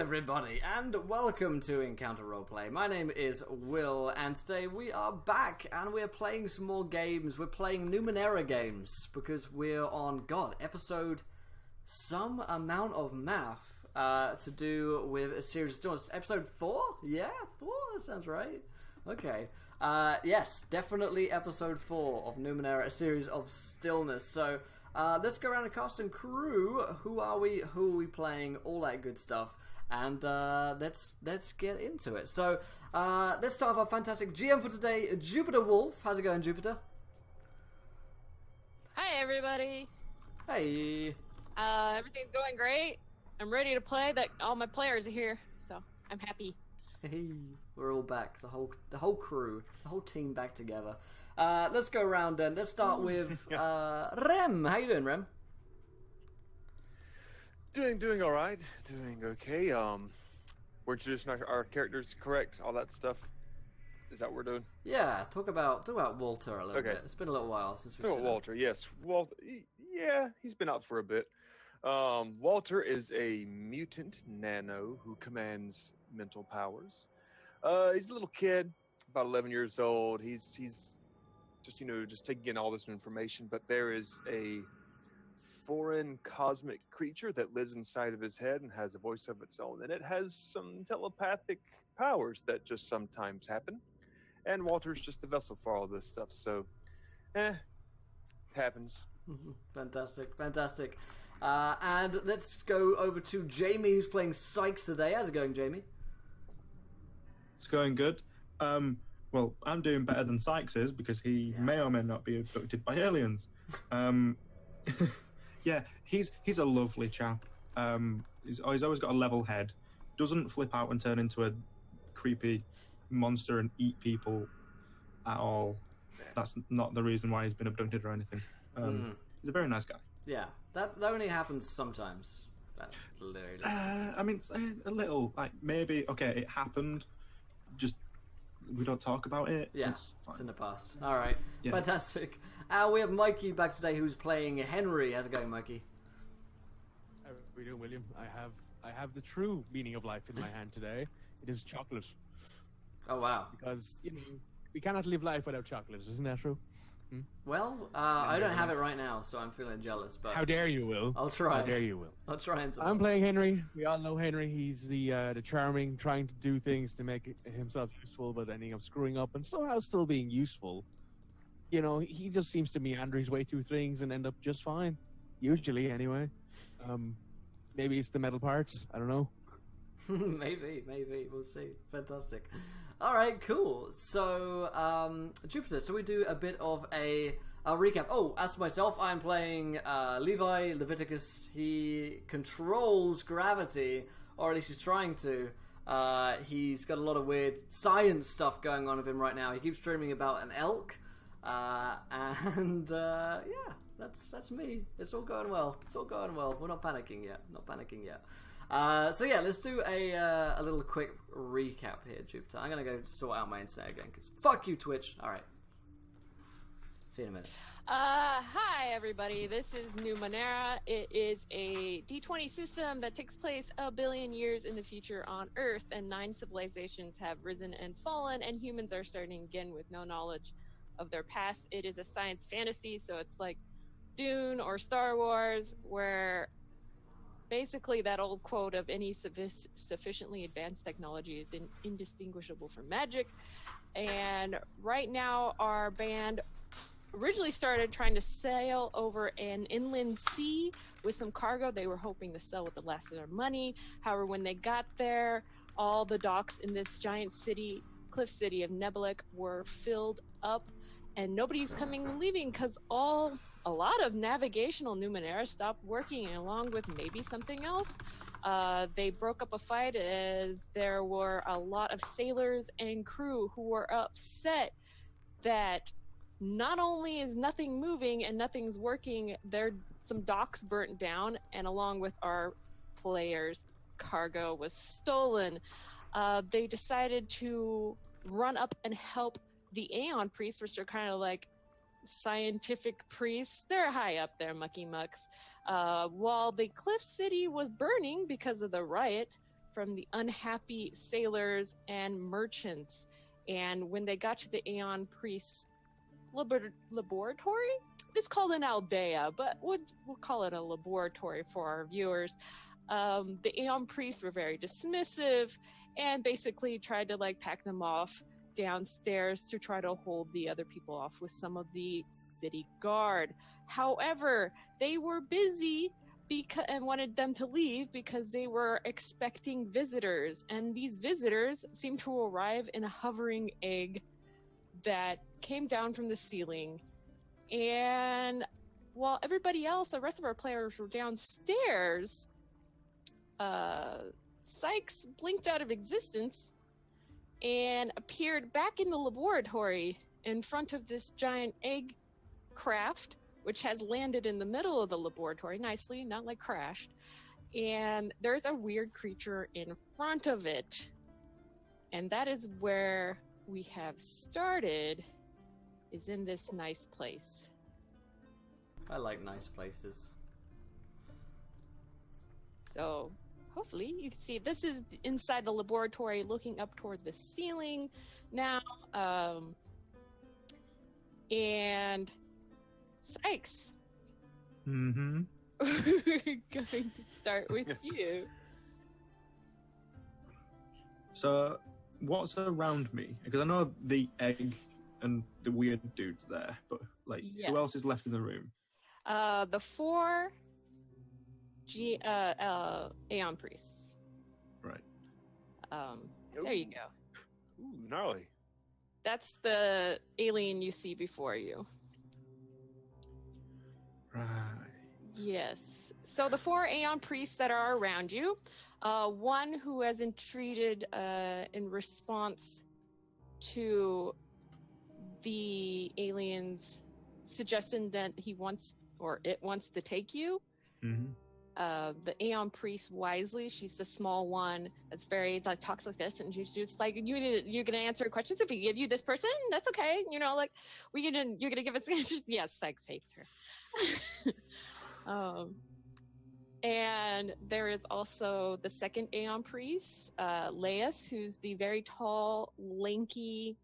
everybody, and welcome to Encounter Roleplay. My name is Will, and today we are back, and we're playing some more games. We're playing Numenera games, because we're on, episode some amount of math to do with a series of Stillness. Episode 4? Yeah, 4? That sounds right. Okay. Yes, definitely episode 4 of Numenera, a series of Stillness. So, let's go around and cast and crew. Who are we? Who are we playing? All that good stuff. And let's get into it. So, let's start with our fantastic GM for today, Jupiter Wolf. How's it going, Jupiter? Hi, everybody. Hey. Everything's going great. I'm ready to play. That all my players are here, so I'm happy. Hey, we're all back. The whole crew, the whole team back together. Let's go around then. Let's start with Rem. How you doing, Rem? Doing all right. Doing okay. We're introducing our characters, correct? All that stuff. Is that what we're doing? Yeah. Talk about Walter a little bit. It's been a little while since we've seen Walter. Yes, Walter. Yeah, he's been out for a bit. Walter is a mutant nano who commands mental powers. He's a little kid, about 11 years old. He's just taking in all this information, but there is a foreign cosmic creature that lives inside of his head and has a voice of its own, and it has some telepathic powers that just sometimes happen. And Walter's just the vessel for all this stuff, so happens. Fantastic. And let's go over to Jamie, who's playing Sykes today. How's it going, Jamie? It's going good. Well, I'm doing better than Sykes is because he may or may not be abducted by aliens. Yeah, he's a lovely chap. He's always got a level head. Doesn't flip out and turn into a creepy monster and eat people at all. That's not the reason why he's been abducted or anything. He's a very nice guy. Yeah, that only happens sometimes. I mean, a little, like, maybe, okay, it happened, just, we don't talk about it. Yeah, it's in the past. Alright, yeah. Fantastic. We have Mikey back today, who's playing Henry. How's it going, Mikey? How are we doing, William? I have the true meaning of life in my hand today. It is chocolate. Oh, wow. Because, we cannot live life without chocolate, isn't that true? Well, I don't have it right now, so I'm feeling jealous. But how dare you, Will? I'll try. How dare you, Will? I'll try and. I'm playing Henry. We all know Henry. He's the charming, trying to do things to make himself useful, but ending up screwing up and somehow still being useful. He just seems to meander his way through things and end up just fine. Usually, anyway. Maybe it's the metal parts. I don't know. maybe. We'll see. Fantastic. All right, cool. So, Jupiter. So we do a bit of a recap. Oh, as for myself, I'm playing Levi Leviticus. He controls gravity, or at least he's trying to. He's got a lot of weird science stuff going on with him right now. He keeps dreaming about an elk, and yeah, that's me. It's all going well. We're not panicking yet. So yeah, let's do a little quick recap here, Jupiter. I'm gonna go sort out my internet again, because fuck you, Twitch. Alright. See you in a minute. Hi, everybody. This is Numenera. It is a D20 system that takes place 1 billion years in the future on Earth, and 9 civilizations have risen and fallen, and humans are starting again with no knowledge of their past. It is a science fantasy, so it's like Dune or Star Wars, where basically that old quote of any sufficiently advanced technology is indistinguishable from magic. And right now our band originally started trying to sail over an inland sea with some cargo they were hoping to sell with the last of their money. However, when they got there, all the docks in this giant city, cliff city of Nebelik, were filled up, and nobody's coming and leaving because a lot of navigational Numenera stopped working, along with maybe something else. They broke up a fight as there were a lot of sailors and crew who were upset that not only is nothing moving and nothing's working, some docks burnt down, and along with our players, cargo was stolen. They decided to run up and help the Aeon priests, which are kind of like scientific priests. They're high up there, mucky mucks. While the cliff city was burning because of the riot, from the unhappy sailors and merchants. And when they got to the Aeon Priest's laboratory, it's called an aldea, but we'll call it a laboratory for our viewers. The Aeon Priests were very dismissive and basically tried to like pack them off downstairs to try to hold the other people off with some of the city guard. However, they were busy and wanted them to leave because they were expecting visitors, and these visitors seemed to arrive in a hovering egg that came down from the ceiling. And while everybody else, the rest of our players, were downstairs, Sykes blinked out of existence and appeared back in the laboratory in front of this giant egg craft, which had landed in the middle of the laboratory nicely, not like crashed. And there's a weird creature in front of it. And that is where we have started, is in this nice place. I like nice places. So hopefully you can see this is inside the laboratory looking up toward the ceiling now. And Sykes. Mm-hmm. We're going to start with you. So, what's around me? Because I know the egg and the weird dude's there, but like, who else is left in the room? The 4 Aeon Priests. Right. There you go. Ooh, gnarly. That's the alien you see before you. Right. Yes. So the 4 Aeon Priests that are around you, one who has entreated in response to the alien's suggestion that he wants, or it wants to take you. Mm-hmm. The Aeon Priest Wisely, she's the small one that's very like talks like this, and she's just like, you're gonna answer questions if we give you this person, that's okay, you know, like you're gonna give us answers. Yes, Sykes hates her. And there is also the second Aeon Priest, Laius, who's the very tall, lanky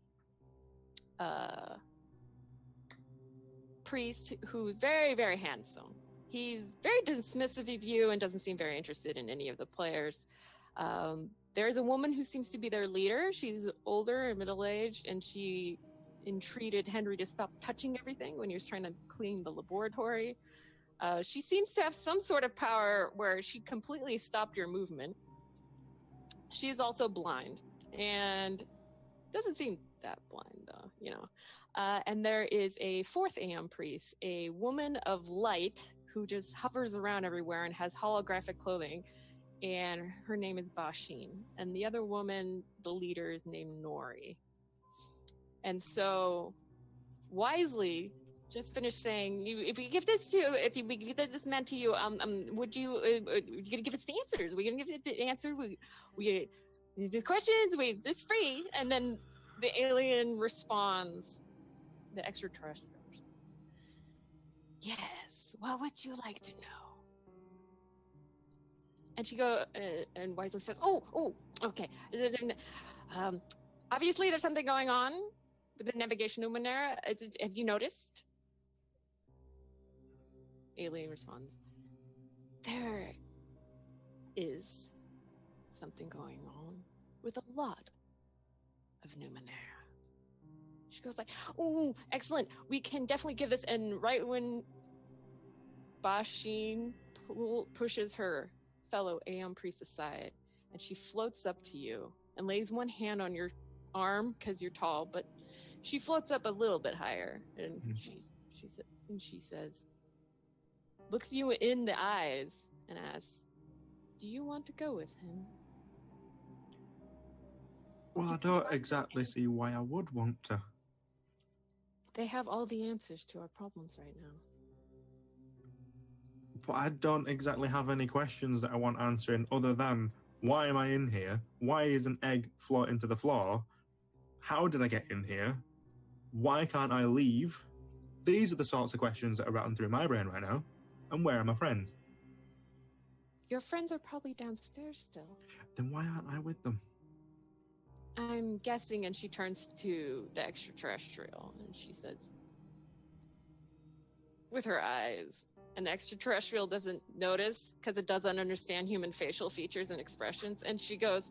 priest who's very, very handsome. He's very dismissive of you and doesn't seem very interested in any of the players. There's a woman who seems to be their leader. She's older and middle-aged, and she entreated Henry to stop touching everything when he was trying to clean the laboratory. She seems to have some sort of power where she completely stopped your movement. She is also blind, and doesn't seem that blind, though, you know. And there is a 4th Aeon Priest, a woman of light, who just hovers around everywhere and has holographic clothing, and her name is Bashin. And the other woman, the leader, is named Nori. And so, Wisely just finished saying, if we give this man to you, would you, you gonna give us the answers? We're gonna give it the answer. We the questions. It's free. And then the alien responds, the extraterrestrial responds, yes. What would you like to know? And she and Wisely says, oh, okay. Obviously, there's something going on with the navigation Numenera. Have you noticed? Alien responds, there is something going on with a lot of Numenera. She goes like, oh, excellent. We can definitely give this. And right when Bashin pushes her fellow Aeon Priest aside, and she floats up to you and lays one hand on your arm because you're tall, but she floats up a little bit higher, and she says, looks you in the eyes and asks, do you want to go with him? Well, I don't exactly see why I would want to. They have all the answers to our problems right now. But I don't exactly have any questions that I want answering other than, why am I in here? Why is an egg floating to the floor? How did I get in here? Why can't I leave? These are the sorts of questions that are rattling through my brain right now. And where are my friends? Your friends are probably downstairs still. Then why aren't I with them? I'm guessing, and she turns to the extraterrestrial, and she says, with her eyes, and the extraterrestrial doesn't notice because it doesn't understand human facial features and expressions, and she goes,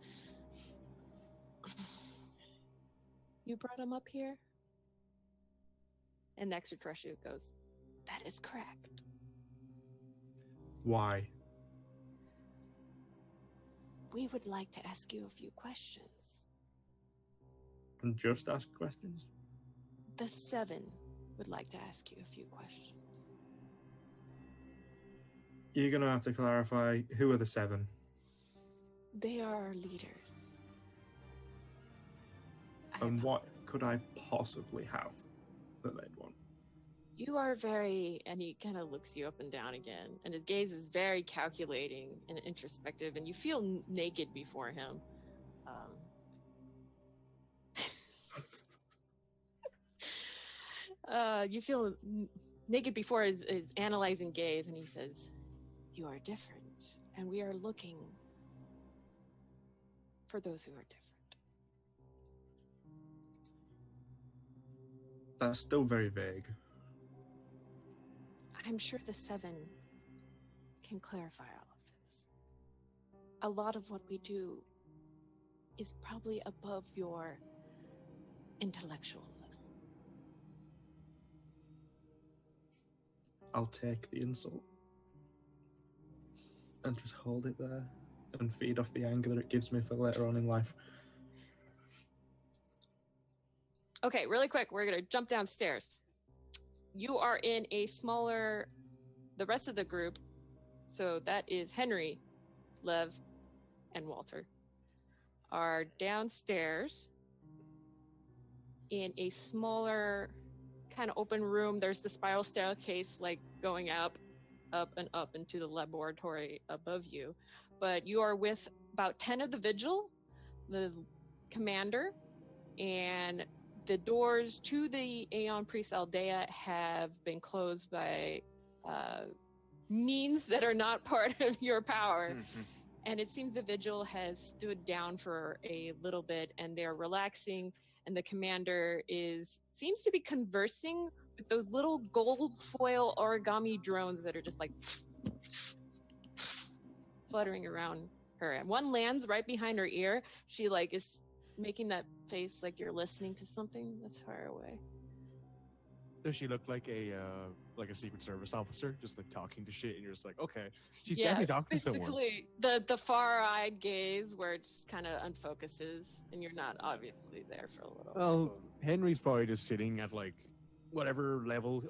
you brought him up here? And the extraterrestrial goes, that is correct. Why? We would like to ask you a few questions. And just ask questions? The 7 would like to ask you a few questions. You're going to have to clarify, who are the 7? They are our leaders. And what could I possibly have that they'd want? You are very, and he kind of looks you up and down again, and his gaze is very calculating and introspective, and you feel naked before him. You feel naked before his analyzing gaze, and he says, you are different, and we are looking for those who are different. That's still very vague. I'm sure the 7 can clarify all of this. A lot of what we do is probably above your intellectual level. I'll take the insult and just hold it there and feed off the anger that it gives me for later on in life. Okay, really quick, we're going to jump downstairs. You are in a smaller, the rest of the group, so that is Henry, Lev, and Walter, are downstairs in a smaller kind of open room. There's the spiral staircase like going up and up into the laboratory above you. But you are with about 10 of the Vigil, the commander, and the doors to the Aeon Priest Aldea have been closed by means that are not part of your power. Mm-hmm. And it seems the Vigil has stood down for a little bit and they're relaxing, and the commander seems to be conversing with those little gold foil origami drones that are just like fluttering around her. And one lands right behind her ear. She like is making that face like you're listening to something that's far away. Does she look like a Secret Service officer, just like talking to shit, and you're just like, okay, she's Yeah, definitely talking to someone. Basically, the far-eyed gaze where it just kind of unfocuses, and you're not obviously there for a little. Well, Henry's probably just sitting at like whatever level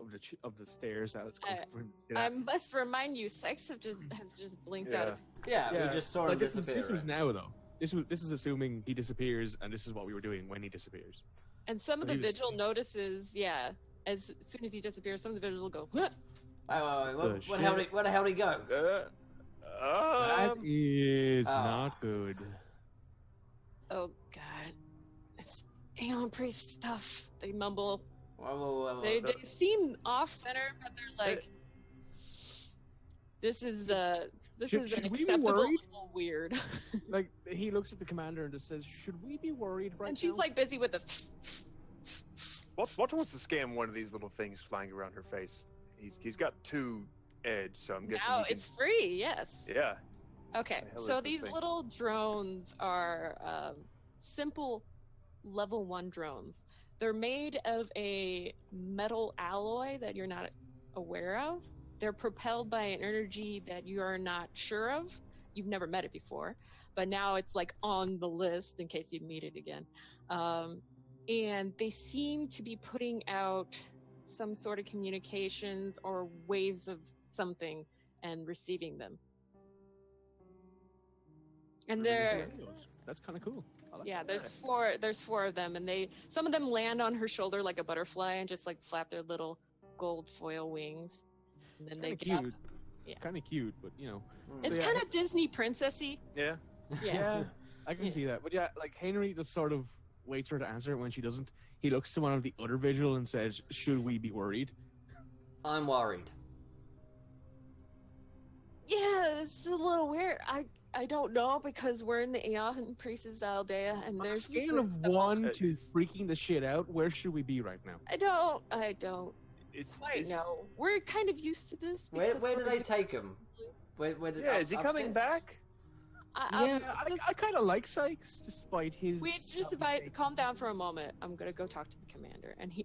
of the stairs that it's comfortable for him to sit I at. must remind you, Sex has just blinked out. Yeah, we just saw him Like, this disappear. is now though. This is assuming he disappears, and this is what we were doing when he disappears. And some of So the he was- Vigil notices, as soon as he disappears, some of the Vigil will go, "Huh." Wait, The where the hell did he go? That is Oh. not good. Oh God, it's Aeon Priest stuff. They mumble. Whoa. They seem off center, but they're like, this is Should we be acceptable worried? level weird. Like, he looks at the commander and just says, "Should we be worried right And she's now?" like busy with the. Walter wants to scan one of these little things flying around her face. He's got 2 edge, so I'm guessing Now he can... it's free. Yes. Yeah. Okay, The hell so is this these thing? little drones are simple level 1 drones. They're made of a metal alloy that you're not aware of. They're propelled by an energy that you are not sure of. You've never met it before, but now it's like on the list in case you meet it again. And they seem to be putting out some sort of communications or waves of something and receiving them. And they're That's kind of cool. I like yeah, that. there's four of them, and some of them land on her shoulder like a butterfly and just like flap their little gold foil wings, and then they Kinda get up. cute. Yeah. Kind of cute, but you know. It's So, yeah, kind of Disney princessy. Yeah. Yeah. I can Yeah. see that. But yeah, like Henry just sort of waits for her to answer it. When she doesn't, he looks to one of the other Vigil and says, "Should we be worried?" I'm worried. Yeah, this is a little weird. I don't know because we're in the Aeon Priestess Aldea and On a there's scale of stuff 1 on- to freaking the shit out, where should we be right now? I don't quite know. We're kind of used to this. Where because do we're they used- take him? Where did, Yeah, is he coming upstairs? back? I kind of like Sykes, despite his... Wait, just calm down for a moment. I'm gonna go talk to the commander, and he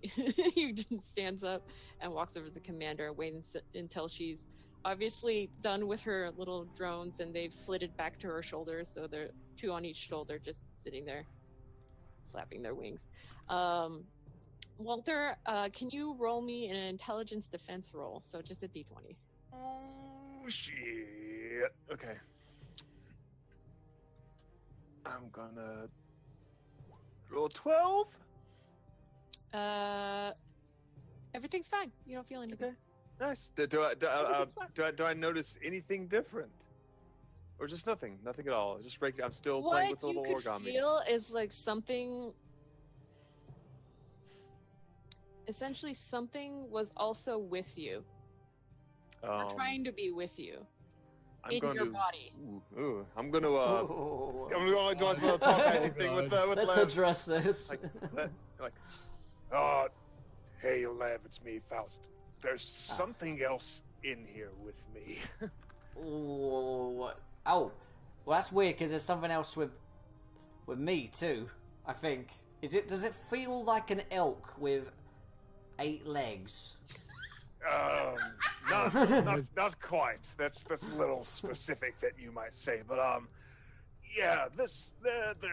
he just stands up and walks over to the commander and waits until she's obviously done with her little drones, and they've flitted back to her shoulders, so they're 2 on each shoulder, just sitting there, flapping their wings. Walter, can you roll me an intelligence defense roll? So just a d20. Oh shit. Okay. I'm gonna roll 12. Everything's fine. You don't feel anything. Okay. Nice. Do I notice anything different, or just nothing? Nothing at all. Just regular. I'm still playing with the little What you could origami. feel is like something. Essentially, something was also with you, or trying to be with you I'm in going your to, body. I'm gonna. Oh. I'm gonna do a talk anything with Let's Lev. address this. Hey, Lev, it's me, Faust. There's something else in here with me. Oh, well, that's weird because there's something else with me too. I think. Does it feel like an elk with 8 legs? Not quite. That's a little specific that you might say, but yeah, there's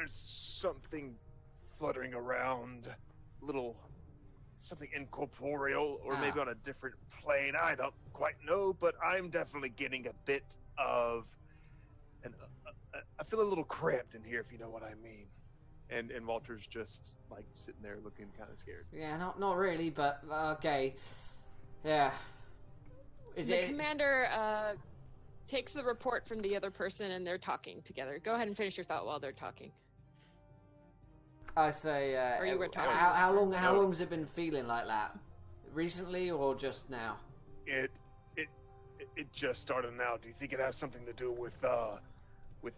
something fluttering around, something incorporeal, or maybe on a different plane. I don't quite know, but I'm definitely getting a bit of, I feel a little cramped in here, if you know what I mean. And Walter's just like sitting there looking kind of scared. Yeah, not really, but okay. Yeah. The commander takes the report from the other person, and they're talking together. Go ahead and finish your thought while they're talking. I say, Or you were talking how long has it been feeling like that? Recently or just now? It just started now. Do you think it has something to do with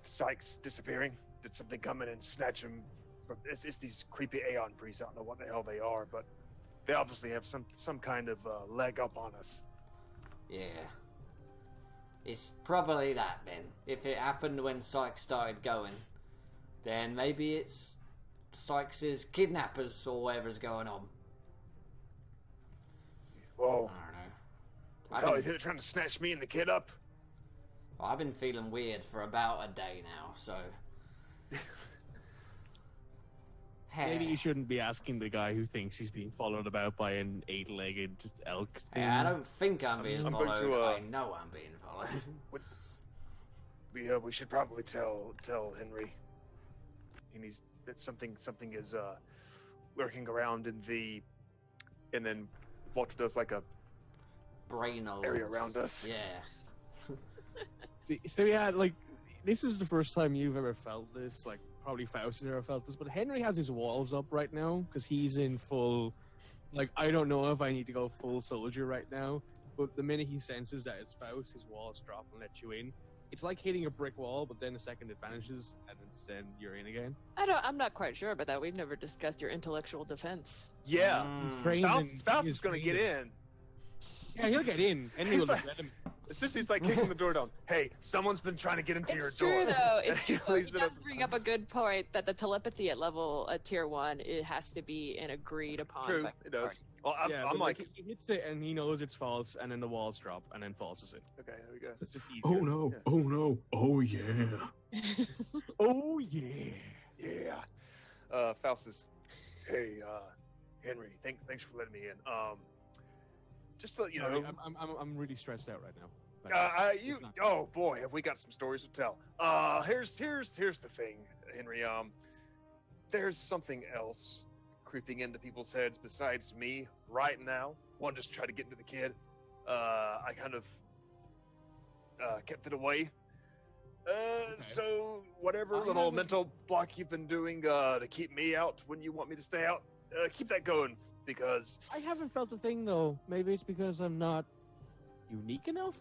Sykes disappearing? Did something come in and snatch him from? It's these creepy Aeon priests. I don't know what the hell they are, but they obviously have some kind of leg up on us. Yeah. It's probably that then. If it happened when Sykes started going, then maybe it's Sykes' kidnappers or whatever's going on. Whoa. I don't know. They're trying to snatch me and the kid up? Well, I've been feeling weird for about a day now, so... Maybe you shouldn't be asking the guy who thinks he's being followed about by an 8-legged elk thing. I don't think I'm being I'm followed. going to, I know I'm being followed. We should probably tell Henry. That something is lurking around in the, and then Walter does like a Brain area around us. Yeah. So yeah, like, this is the first time you've ever felt this, like, probably Faust has ever felt this, but Henry has his walls up right now, because he's in full, like, I don't know if I need to go full soldier right now, but the minute he senses that it's Faust, his walls drop and let you in. It's like hitting a brick wall, but then a second it vanishes, and then you're in again. I'm not quite sure about that. We've never discussed your intellectual defense. Yeah. He's trained Faust is going to get in. Yeah, he'll get in. Henry will just let him. He's like kicking the door down. Hey, someone's been trying to get into your It's door. true, though. It's He true. leaves He it does up. bring up a good point that the telepathy at tier 1, it has to be an agreed upon. True, by it does. party. Well, Yeah, I'm but, like, he hits it and he knows it's false, and then the walls drop, and then false is in. okay, there we go. It's just easier. Oh no! Yeah. Oh no! Oh yeah! Oh yeah! Yeah. Faust is, hey, Henry, thanks for letting me in. Just to let you Sorry, know, I'm really stressed out right now. Like, it's not- oh boy, have we got some stories to tell. Here's the thing, Henry. There's something else creeping into people's heads besides me right now. One just tried to get into the kid. I kind of kept it away. So whatever I little haven't- mental block you've been doing to keep me out when you want me to stay out, keep that going, because I haven't felt a thing though. Maybe it's because I'm not unique enough.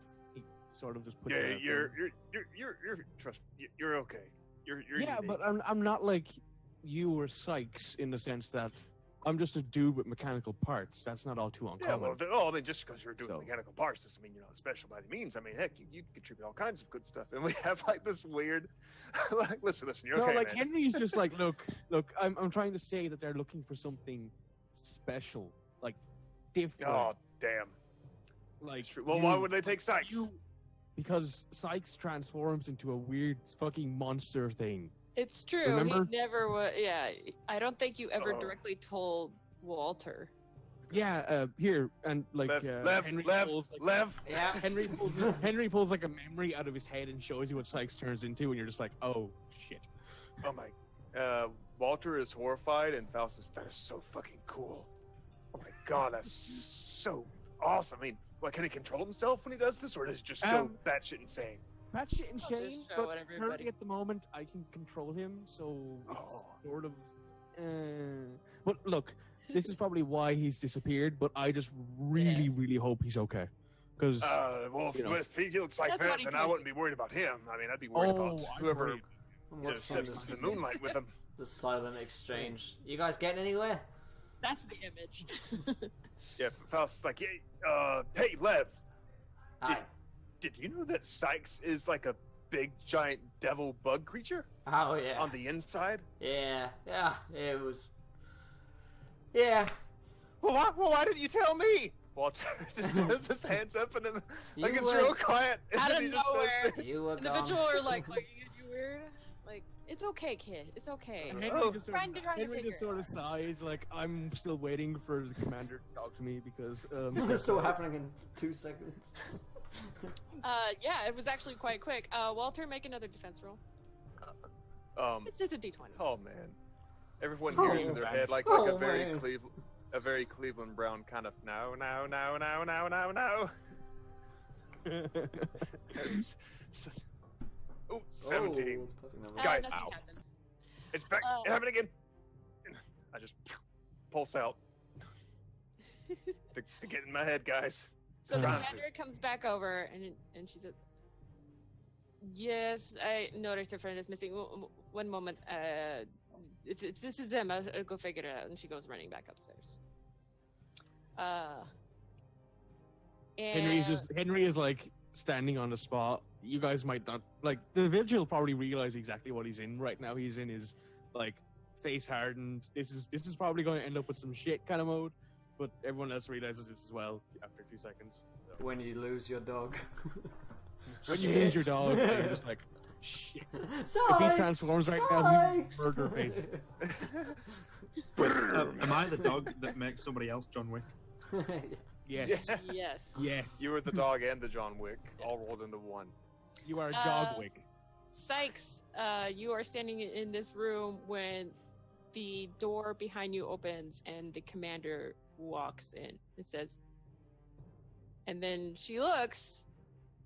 sort of just puts Yeah, it out you're there. trust. You're okay. You're Yeah, unique. but I'm not like you or Sykes in the sense that I'm just a dude with mechanical parts. That's not all too Yeah, uncommon. well, I mean, just because you're doing So- mechanical parts doesn't mean you're not special by any means. I mean, heck, you contribute all kinds of good stuff, and we have like this weird, like, listen, you're No, okay, like man. Henry's just like, look, I'm trying to say that they're looking for something special, like different. Oh, damn. Like, It's true. Well, you- why would they take Sykes? Because Sykes transforms into a weird fucking monster thing. It's true. Remember? He never was. Yeah, I don't think you ever Oh. directly told Walter. Yeah, here and like Henry pulls, like, Lev. Yeah. Henry pulls like a memory out of his head and shows you what Sykes turns into, and you're just like, oh shit. Oh my. Walter is horrified, and Faustus, that is so fucking cool. Oh my god, that's so awesome. I mean, what, can he control himself when he does this, or does he just go batshit insane? Batshit just insane, show but everybody. currently at the moment I can control him, so it's Oh. sort of. But look, this is probably why he's disappeared. But I just really hope he's okay, because Well, you know. if he looks like That's that, what he then I told wouldn't be worried about him. I mean, I'd be worried about I'm whoever worried. steps into the moonlight with him. The silent exchange. You guys getting anywhere? That's the image. Yeah, Faustus, like, hey, Lev, Aye. did you know that Sykes is like a big, giant devil bug creature Oh yeah. on the inside? Yeah. It was. Yeah. Well, why didn't you tell me? Walter just has his hands up and then like You it's were- real quiet. And Out then of he just nowhere. does You were Individual gone. are like, you weird? Like, it's okay, kid. It's okay. Henry Oh. just Trying to Henry figure just it sort of out. sighs, like I'm still waiting for the commander to talk to me because This is still happening in 2 seconds. Yeah, it was actually quite quick. Walter, make another defense roll. It's just a d20. Oh man, everyone Oh, hears in their head like oh, a very man. a very Cleveland Brown kind of no. Ooh, 17. Oh, perfect number. Guys, nothing ow. happened. It's back. It happened again. I just pulse out. They get in my head, guys. So the Trying to. commander comes back over and she says, "Yes, I noticed her friend is missing. One moment. This is them. I'll go figure it out." And she goes running back upstairs. And Henry is like standing on the spot. You guys might not like the vigil probably realize exactly what he's in right now. He's in his like face hardened. This is probably going to end up with some shit kind of mode. But everyone else realizes this as well after 2 seconds. So. When you lose your dog. When you lose your dog, you're just like, shit. Sykes! If he transforms right now, he's Sykes! murder face. Wait, am I the dog that makes somebody else John Wick? Yes. Yeah. yes. Yes. You were the dog and the John Wick, all rolled into one. You are a Jogwick. Sykes, you are standing in this room when the door behind you opens and the commander walks in. It says, and then she looks,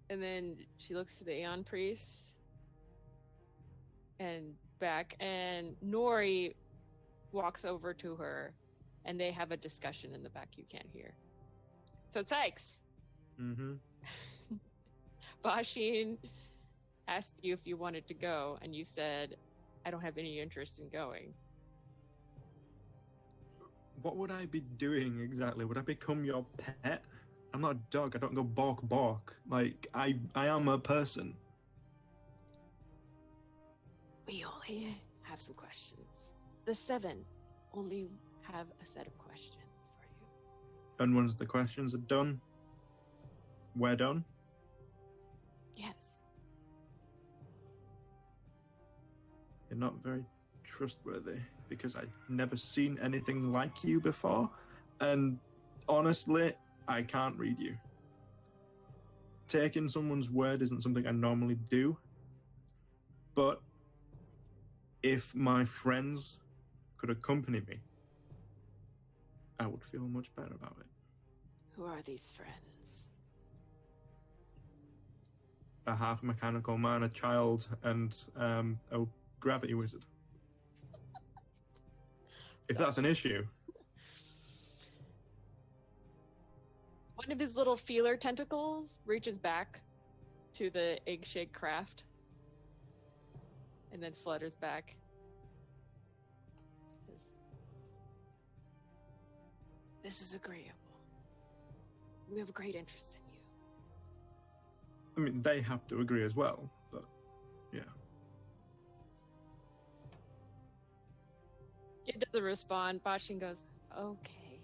and then she looks to the Aeon Priest and back, and Nori walks over to her, and they have a discussion in the back you can't hear. So Sykes, Mm-hmm. Bashin asked you if you wanted to go, and you said, I don't have any interest in going. What would I be doing exactly? Would I become your pet? I'm not a dog. I don't go bark bark. Like I am a person. We only have some questions. The 7 only have a set of questions for you. And once the questions are done, we're done. Yes. You're not very trustworthy because I've never seen anything like you before, and honestly, I can't read you. Taking someone's word isn't something I normally do, but if my friends could accompany me, I would feel much better about it. Who are these friends? A half mechanical man, a child, and a gravity wizard. If that's an issue. One of his little feeler tentacles reaches back to the egg shake craft. And then flutters back. This is agreeable. We have a great interest in you. I mean, they have to agree as well, but yeah. It doesn't respond. Bashin goes, okay.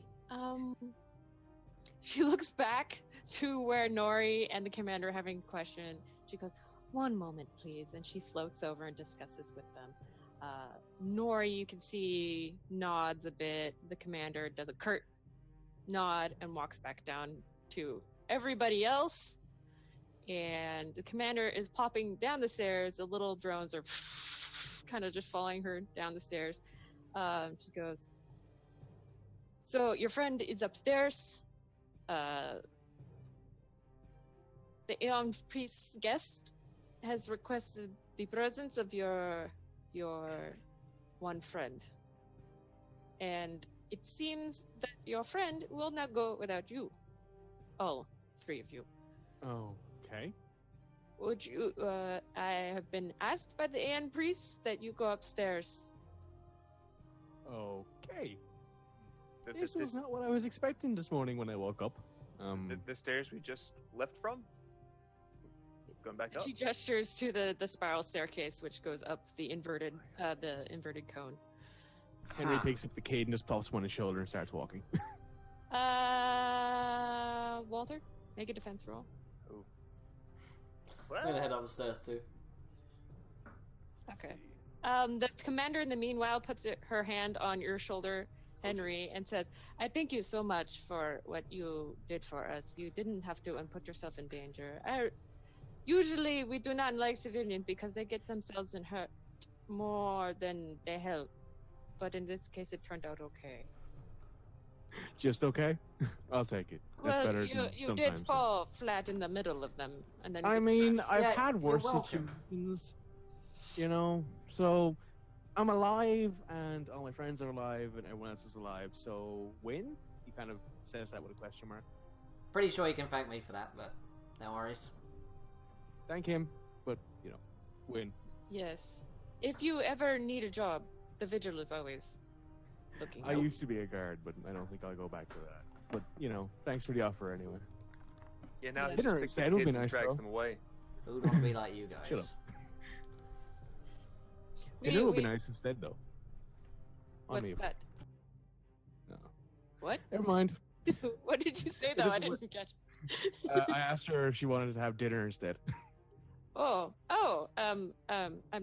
She looks back to where Nori and the commander are having a question. She goes, one moment, please. And she floats over and discusses with them. Nori, you can see, nods a bit. The commander does a curt nod and walks back down to everybody else. And the commander is popping down the stairs. The little drones are kind of just following her down the stairs. She goes, so your friend is upstairs. The Aeon Priest's guest has requested the presence of your one friend. And it seems that your friend will not go without you. All three of you. Okay. Would you, I have been asked by the Aeon Priest that you go upstairs. Okay. This This was not what I was expecting this morning when I woke up. the stairs we just left from? Going back up? She gestures to the spiral staircase, which goes up the inverted cone. Henry Huh. picks up the kid and just pops him on his shoulder and starts walking. Walter, make a defense roll. I'm gonna head upstairs too. Okay. The commander, in the meanwhile, puts her hand on your shoulder, Henry, and says, I thank you so much for what you did for us. You didn't have to put yourself in danger. Usually, we do not like civilians because they get themselves in hurt more than they help. But in this case, it turned out okay. Just okay? I'll take it. That's Well, better you than did sometimes. fall flat in the middle of them, and then. I mean, I've Yeah, had worse you're welcome. situations, so I'm alive, and all my friends are alive, and everyone else is alive, so win? He kind of says that with a question mark. Pretty sure you can thank me for that, but no worries. Thank him, but, win. Yes. If you ever need a job, the vigil is always looking I out. used to be a guard, but I don't think I'll go back to that. But, thanks for the offer anyway. Yeah, now Yeah. he just Dinner picks instead the would be kids and nice, drags though. them away. Who would want to be like you guys? Shut up. We- Dinner would be we- nice instead, though. On What's me. that? No. What? Never mind. What did you say, though? is I what- didn't catch. I asked her if she wanted to have dinner instead. I'm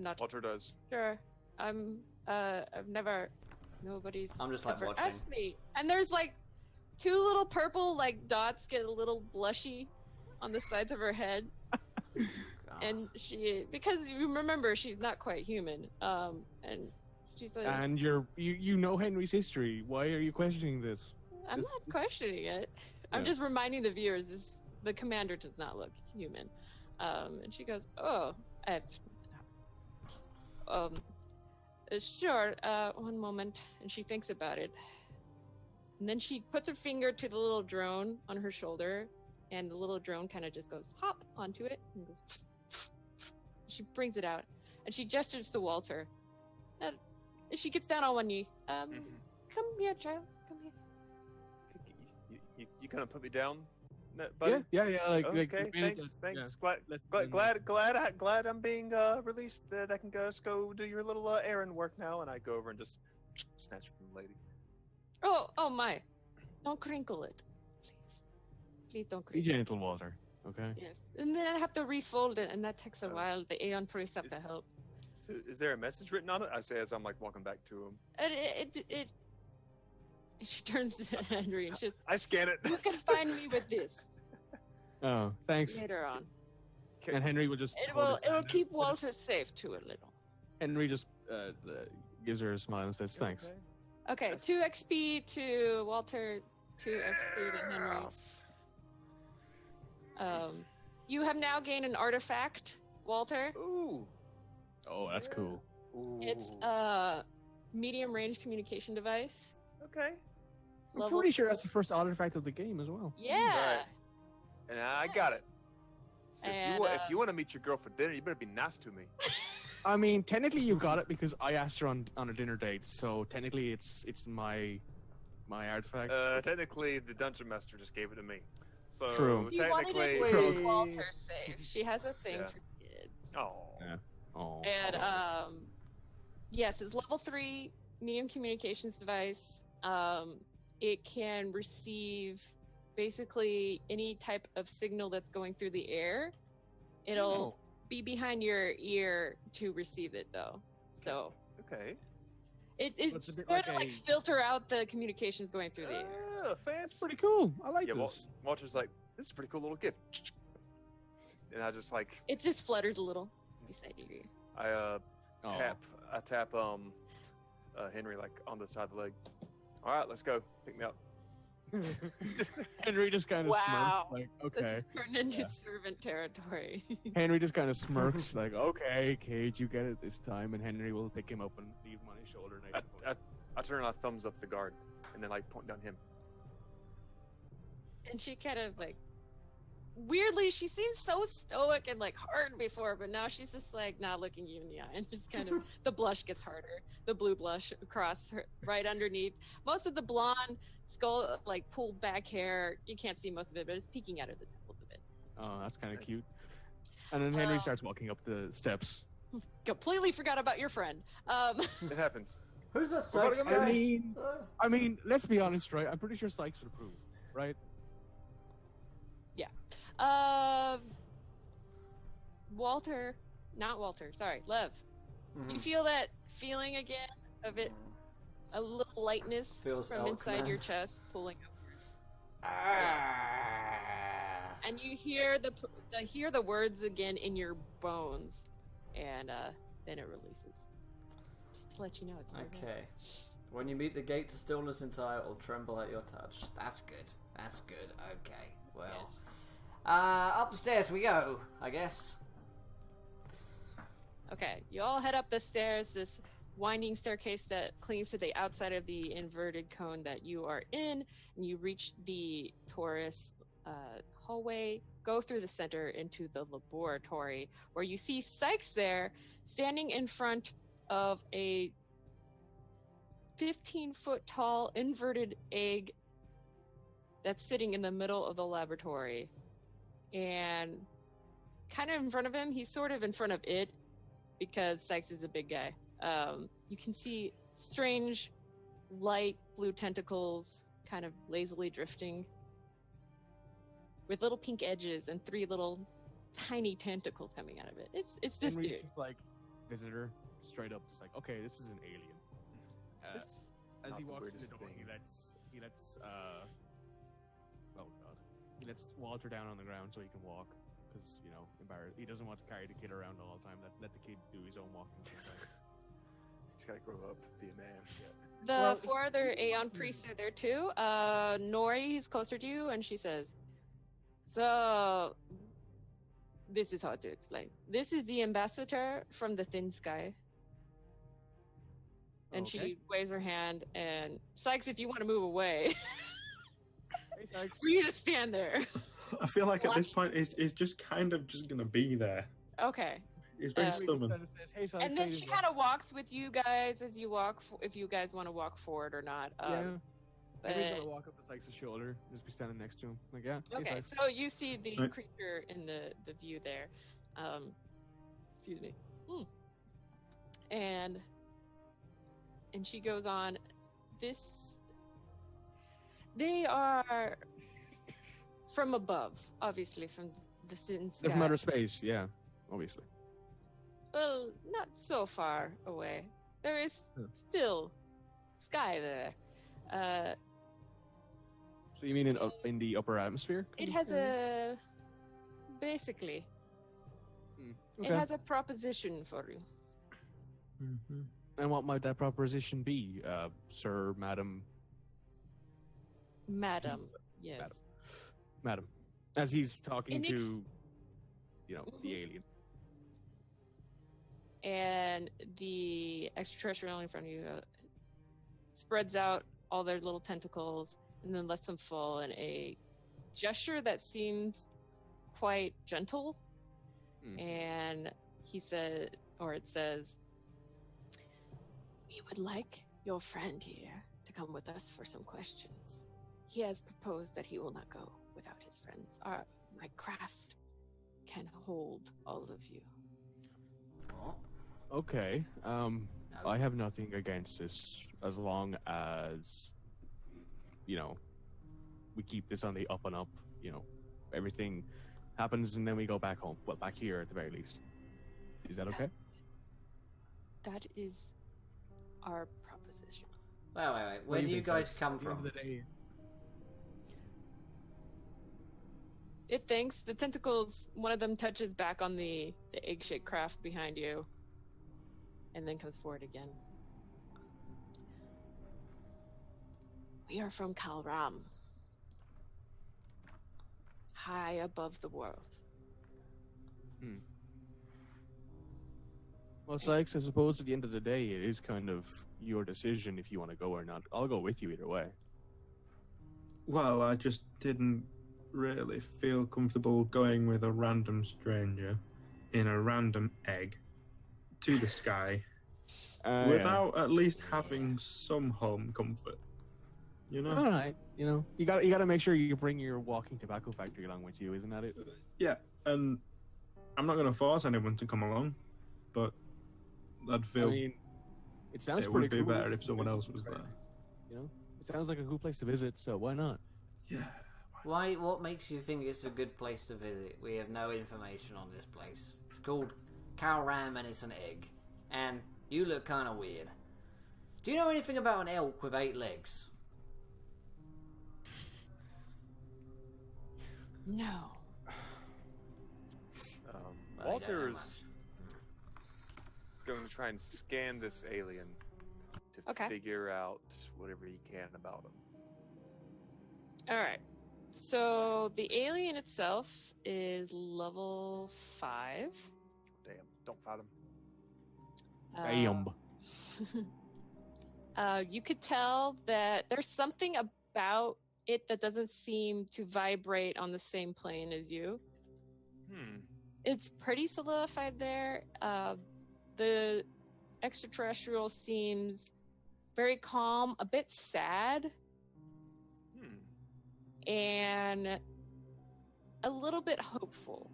not Walter does. sure. I've never, nobody's I'm just like ever watching. asked me. And there's like two little purple dots get a little blushy on the sides of her head. God. And because you remember she's not quite human. And she's like, And you know Henry's history. Why are you questioning this? I'm it's- not questioning it. I'm Yeah. just reminding the viewers the commander does not look human. And she goes, sure, one moment. And she thinks about it. And then she puts her finger to the little drone on her shoulder, and the little drone kind of just goes hop onto it. And goes, she brings it out, and she gestures to Walter. And she gets down on one knee. Mhm. Come here, child. Come here. You gonna put me down, buddy? Yeah. Okay, maybe thanks. yeah. Glad I'm being released. That I can just go do your little errand work now. And I go over and just snatch from the lady. Oh my. Don't crinkle it. Please don't Be crinkle it. gentle, Walter. Okay. Yes. And then I have to refold it, and that takes a Oh. while. The Aeon Priest have to Is- help. So, is there a message written on it? I say as I'm like walking back to him. It she turns to Henry and she says, I scan it. you can find me with this Oh, thanks. later on. And Henry will just. It'll hold his hand keep out. Walter safe too a little. Henry just gives her a smile and says, "Thanks." Okay. Okay, Yes. 2 XP to Walter, 2 XP to Henry. Yes. You have now gained an artifact, Walter. Ooh. Oh, that's cool. Ooh. It's a medium range communication device. Okay. I'm Level- pretty sure that's the first artifact of the game as well. Yeah. Right. And I got it. So And, if you want to meet your girl for dinner, you better be nice to me. I mean, technically you got it because I asked her on a dinner date, so technically it's my artifact. Technically, the dungeon master just gave it to me. So True. She wanted technically, it to True. keep Walter safe. She has a thing Yeah. for kids. oh, Yeah. Oh. And yes, it's level 3 medium communications device. It can receive basically any type of signal that's going through the air. It'll be behind your ear to receive it, though. So okay. it's a bit sort of like like a- filter out the communications going through the air. Fancy. That's pretty cool. I like Yeah, this. Walter's like, this is a pretty cool little gift. And I just like, It just flutters a little beside your ear. I Oh. tap Henry like on the side of the leg. All right, let's go. Pick me up. Henry just kind of Wow. smirks, like, This okay. is turned into Yeah. servant territory. Henry just kind of smirks, like, okay, Cage, you get it this time, and Henry will pick him up and leave him on his shoulder next to him. I turn and I thumbs up the guard, and then like point down him. And she kind of like weirdly, she seems so stoic and like hard before, but now she's just like not looking you in the eye, and just kind of the blush gets harder, the blue blush across her right underneath. Most of the blonde skull like pulled back hair, you can't see most of it, but it's peeking out of the temples of it. Oh, that's kind of Nice. cute. And then Henry Oh. starts walking up the steps. Completely forgot about your friend. It happens. Who's that We're sex gonna- guy? I mean, let's be honest, right? I'm pretty sure Sykes would approve, right? Walter, not Walter, sorry, Lev. Mhm. You feel that feeling again of it, a little lightness Feels from elk, inside man. your chest pulling up, Ah. and you hear the words again in your bones, and then it releases. Just to let you know, it's not bad. Okay. When you meet the gate to stillness entire, it will tremble at your touch. That's good. That's good. Okay. Well. Upstairs we go, I guess. Okay, you all head up the stairs, this winding staircase that clings to the outside of the inverted cone that you are in, and you reach the Taurus hallway, go through the center into the laboratory, where you see Sykes there, standing in front of a 15-foot tall inverted egg that's sitting in the middle of the laboratory. And kind of in front of him, he's sort of in front of it, because Sykes is a big guy. You can see strange light blue tentacles kind of lazily drifting with little pink edges and 3 little tiny tentacles coming out of it. It's this Henry's dude. just like, visitor, straight up, just like, okay, this is an alien. This is As not he the walks through weirdest the door, thing. he lets Walter down on the ground so he can walk, because he doesn't want to carry the kid around all the time. Let the kid do his own walking. sometimes. Just gotta grow up, be a man. The Well- 4 other Aeon priests are there too. Nori is closer to you, and she says, "So, this is hard to explain. This is the ambassador from the Thin Sky." And Okay. she waves her hand, and Sykes, if you want to move away, Hey, Sykes. for you to stand there. I feel like at this point he's just kind of just gonna be there. Okay. He's very Henry stubborn. Kind of says, hey, Sykes, And then she kind of walks with you guys as you walk, if you guys want to walk forward or not. yeah. Henry's but- gonna walk up to Sykes' shoulder, just be standing next to him. Like, yeah. Hey, Okay, Sykes. so you see the Right. creature in the view there. Excuse me. And she goes on, they are from above, obviously, from the Sin They're Sky. from outer space, yeah, obviously. Well, not so far away. There is Yeah. still sky there. So you mean in the upper atmosphere? It has a... Basically, Okay. it has a proposition for you. Mm-hmm. And what might that proposition be, sir, madam, Madam, yes. Madam. madam? As he's talking It makes- to, the alien. And the extraterrestrial in front of you spreads out all their little tentacles and then lets them fall in a gesture that seems quite gentle And he said, or it says, "We would like your friend here to come with us for some questions. He has proposed that he will not go without his friends. My craft can hold all of you." What? Okay. No. I have nothing against this as long as, we keep this on the up and up. Everything happens and then we go back home. Well, back here at the very least. Is that okay? That is our proposition. Wait. Where do you guys come from? It thinks the tentacles, one of them touches back on the egg-shaped craft behind you, and then comes forward again. We are from Kalram, high above the world. Well, Sykes, I suppose at the end of the day, it is kind of your decision if you want to go or not. I'll go with you either way. Well, I just didn't really feel comfortable going with a random stranger in a random egg to the sky without at least having some home comfort. All right. You gotta make sure you bring your walking tobacco factory along with you, isn't that it? Yeah, and I'm not going to force anyone to come along, but I'd feel it sounds it pretty would be cool. better if someone else was there. It sounds like a cool place to visit, so why not? Yeah. What makes you think it's a good place to visit? We have no information on this place. It's called Kalram and it's an egg. And you look kind of weird. Do you know anything about an elk with 8 legs? No. Well, you don't know Walter's going to try and scan this alien to figure out whatever he can about him. All right. So the alien itself is level 5. Damn, don't fight him. Damn. You could tell that there's something about it that doesn't seem to vibrate on the same plane as you. It's pretty solidified there. The extraterrestrial seems very calm, a bit sad, and a little bit hopeful.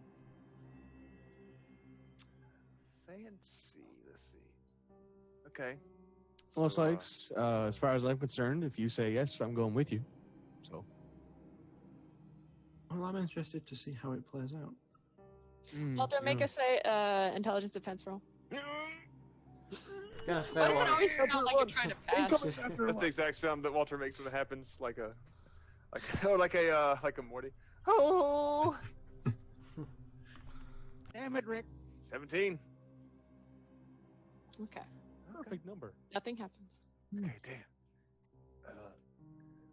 Fancy. Let's see. Okay. Well, Sykes, as far as I'm concerned, if you say yes, I'm going with you. So. Well, I'm interested to see how it plays out. Walter, make us a intelligence defense roll. Gonna Why fail does it on always sound like you're trying to pass? That's the exact sound that Walter makes when it happens, like a Morty. Oh. Damn it, Rick. 17. Okay. Perfect number. Nothing happens.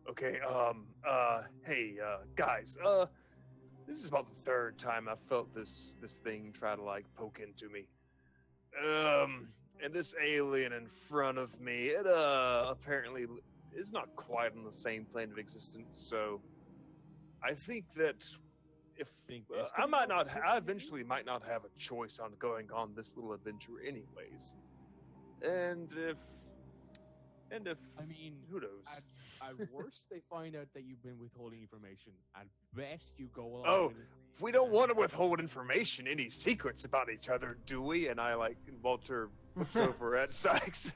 Okay, damn. Hey, guys. This is about the 3rd time I felt this thing try to poke into me. And this alien in front of me, it apparently is not quite on the same plane of existence. So, I think that if I eventually might not have a choice on going on this little adventure, anyways. And if I mean, who knows? At worst, they find out that you've been withholding information. At best, you go along. Oh, we don't want to withhold information, any secrets about each other, do we? And and Walter looks over at Sykes.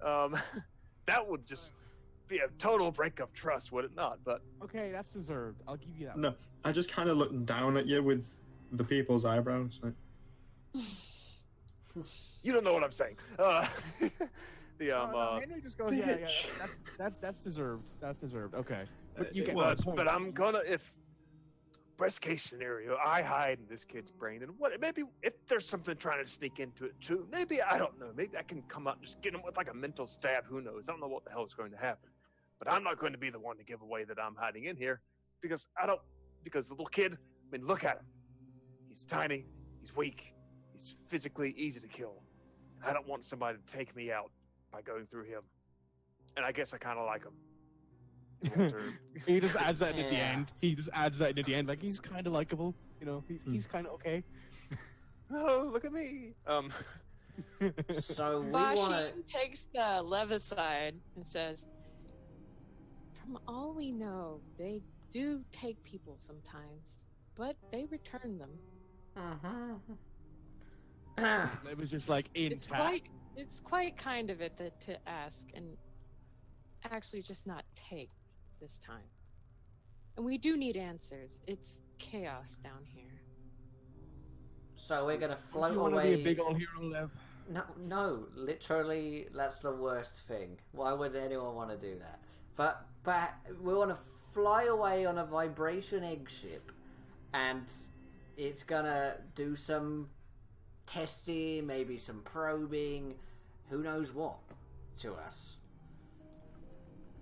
That would just be a total break of trust, would it not? But okay, that's deserved. I'll give you that. No, I just kind of looked down at you with the people's eyebrows. You don't know what I'm saying. Henry just goes, yeah, that's deserved. That's deserved. Okay, but you get my point. But I'm gonna, if worst case scenario, I hide in this kid's brain, and maybe if there's something trying to sneak into it too, maybe I don't know. Maybe I can come out and just get him with a mental stab. Who knows? I don't know what the hell is going to happen. But I'm not going to be the one to give away that I'm hiding in here, because the little kid. I mean, look at him. He's tiny. He's weak. He's physically easy to kill. I don't want somebody to take me out by going through him. And I guess I kind of like him. He just adds that at the end. He just adds that at the end. He's kind of likable. He's kind of okay. look at me. So we want Bashin takes the lev aside and says, "From all we know, they do take people sometimes, but they return them. to. It was just like intact. It's quite kind of it to ask and actually just not take this time. And we do need answers. It's chaos down here." So we're gonna Don't float you want to away. be a big old hero, Lev? No, literally, that's the worst thing. Why would anyone want to do that? But we want to fly away on a vibration egg ship, and it's gonna do some testing, maybe some probing, who knows what, to us.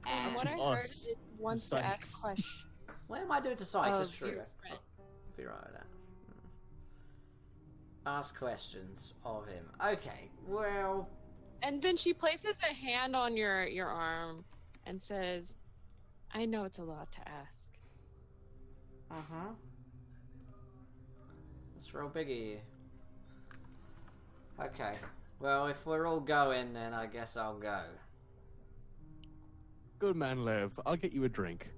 And And what I heard us, is wants to science. ask questions. what am I doing to science? That's of true. your friend. I'll be right with that. Ask questions of him. Okay, well, And then she places a hand on your arm and says, "I know it's a lot to ask." That's real biggie. Okay, well, if we're all going, then I guess I'll go. Good man, Lev. I'll get you a drink.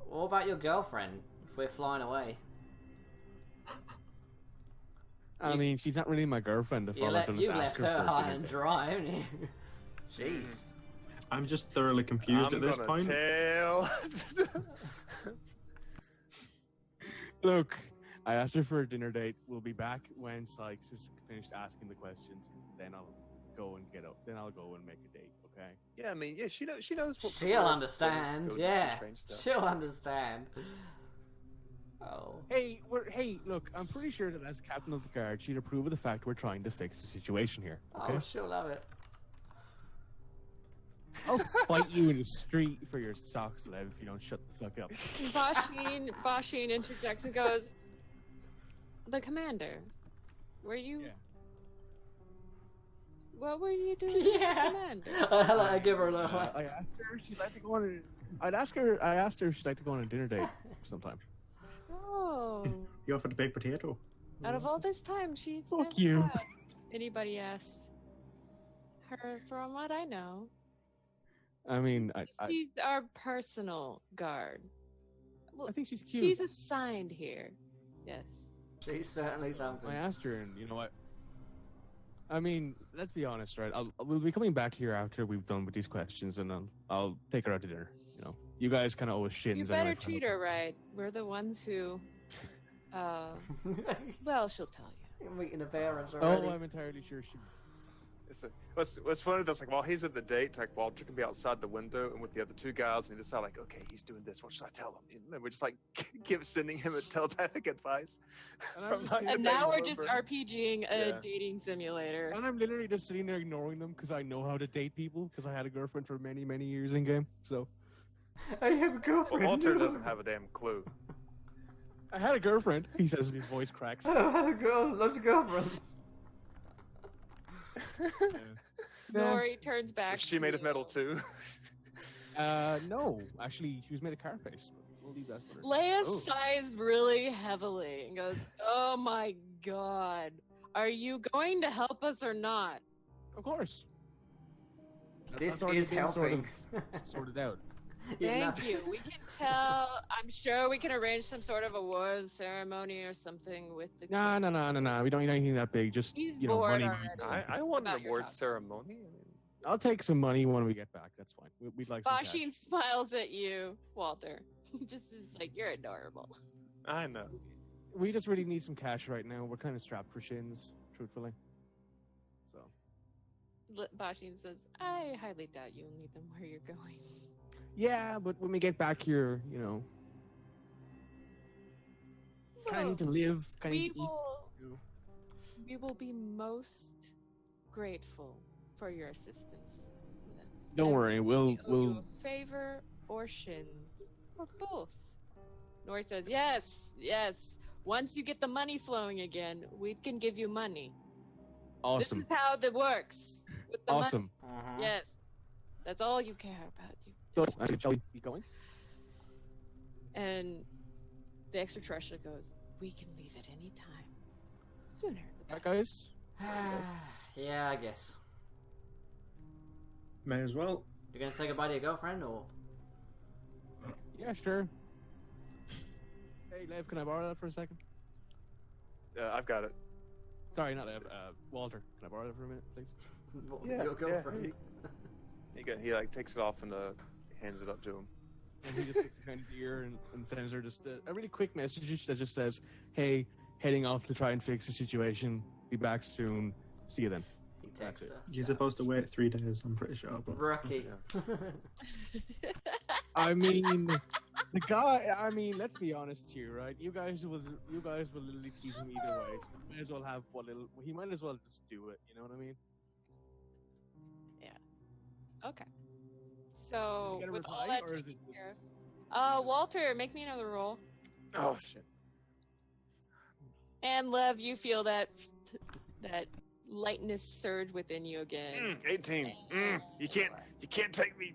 What about your girlfriend, if we're flying away? I mean, she's not really my girlfriend. If You all I've done is left ask her her for a high dinner and date. dry, haven't you? Jeez. I'm just thoroughly confused at this gonna point. Tell. Look, I asked her for a dinner date. We'll be back when Sykes is finished asking the questions. Then I'll go and get up. Then I'll go and make a date. Okay. Yeah, I mean, yeah, she knows what. She'll understand, go do some yeah. strange stuff. She'll understand. Oh. Hey, look, I'm pretty sure that as captain of the guard, she'd approve of the fact we're trying to fix the situation here. Okay. Oh, she'll love it. I'll fight you in the street for your socks, Lev, if you don't shut the fuck up. Bashin interjects and goes, "The commander, were you? Yeah. What were you doing, Yeah. commander?" I give her a little. I asked her if she'd like to go on. I asked her if she'd like to go on a dinner date sometime. Oh, You offered a baked potato. out of all this time, she's Fuck never you. had anybody asked her. From what I know, I mean, I she's our personal guard. Well, think she's cute. she's assigned here. Yes. She's certainly something. I asked her, and you know what? I mean, let's be honest, right? We'll be coming back here after we've done with these questions, and I'll take her out to dinner. You know, you guys kind of owe us shins. You better treat her right. We're the ones who, well, she'll tell you. You're meeting the parents already. Oh, I'm entirely sure she. What's funny? That's like while he's at the date, like Walter can be outside the window and with the other two guys, and they decide like, okay, he's doing this. What should I tell him? And we're just like sending him a telepathic advice. And I'm from, just like, sitting And the now we're table just over. RPGing a Yeah. dating simulator. And I'm literally just sitting there ignoring them because I know how to date people because I had a girlfriend for many, many years in game. So I have a Well, girlfriend. Walter doesn't have a damn clue. I had a girlfriend. He says, and his voice cracks. I've had a girl, lots of girlfriends. Nori turns back. Was she made of to metal you. too? No, actually, she was made of carapace. We'll leave that for her. Leia Oh. sighs really heavily and goes, "Oh my god. Are you going to help us or not?" Of course. This That's already is been sort helping. of sorted out. Thank you. We can tell. I'm sure we can arrange some sort of award ceremony or something with the. No. We don't need anything that big. Just He's you know, bored money. already. I want an About your award house. ceremony. I mean, I'll take some money when we get back. That's fine. We'd like some cash. Bashin smiles at you, Walter. Just is like, "You're adorable." I know. We just really need some cash right now. We're kind of strapped for shins, truthfully. So Bashin says, "I highly doubt you'll need them where you're going." yeah, but when we get back here, you know, kind of need to live, kind of We need to eat. will. We will be most grateful for your assistance. Don't And worry, we owe you we'll. a favor or shins or both. Nori says, yes. Once you get the money flowing again, we can give you money. Awesome, This is how that works. With the awesome. Money. Yes. That's all you care about. So, shall we be going? And the extraterrestrial goes, "We can leave at any time. Sooner the Right, better. guys? Yeah, I guess. May as well. You're gonna say goodbye to your girlfriend, or? Yeah, sure. Hey, Lev, can I borrow that for a second? I've got it. Sorry, not Lev. Walter, can I borrow that for a minute, please? Your girlfriend. He like takes it off and hands it up to him. And he just sticks it behind his ear and sends her just a really quick message that just says, "Hey, heading off to try and fix the situation. Be back soon. See you then." He That's texts it. her. You're supposed to wait 3 days, I'm pretty sure. But Rookie. I mean, the guy. I mean, let's be honest here, right? You guys will literally tease him either way. So he might as well have what little. He might as well just do it. You know what I mean? Okay. Does So he get a with all reply, that or is taken it care just? of, Walter, make me another roll. Oh shit. And Lev, you feel that lightness surge within you again. 18. You can't take me.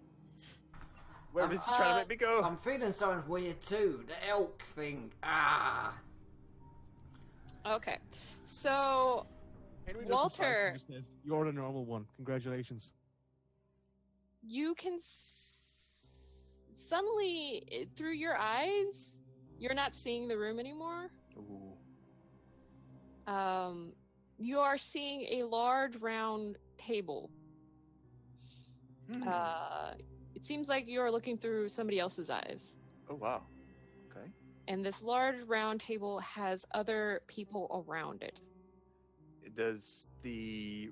Where is he trying to make me go? I'm feeling something weird too. The elk thing. Ah. Okay. So Henry does the Walter. slides and just says, "You're the normal one. Congratulations." you can suddenly, through your eyes, you're not seeing the room anymore. Ooh. You are seeing a large round table. It seems like you are looking through somebody else's eyes. Oh wow. Okay. And this large round table has other people around it. Does the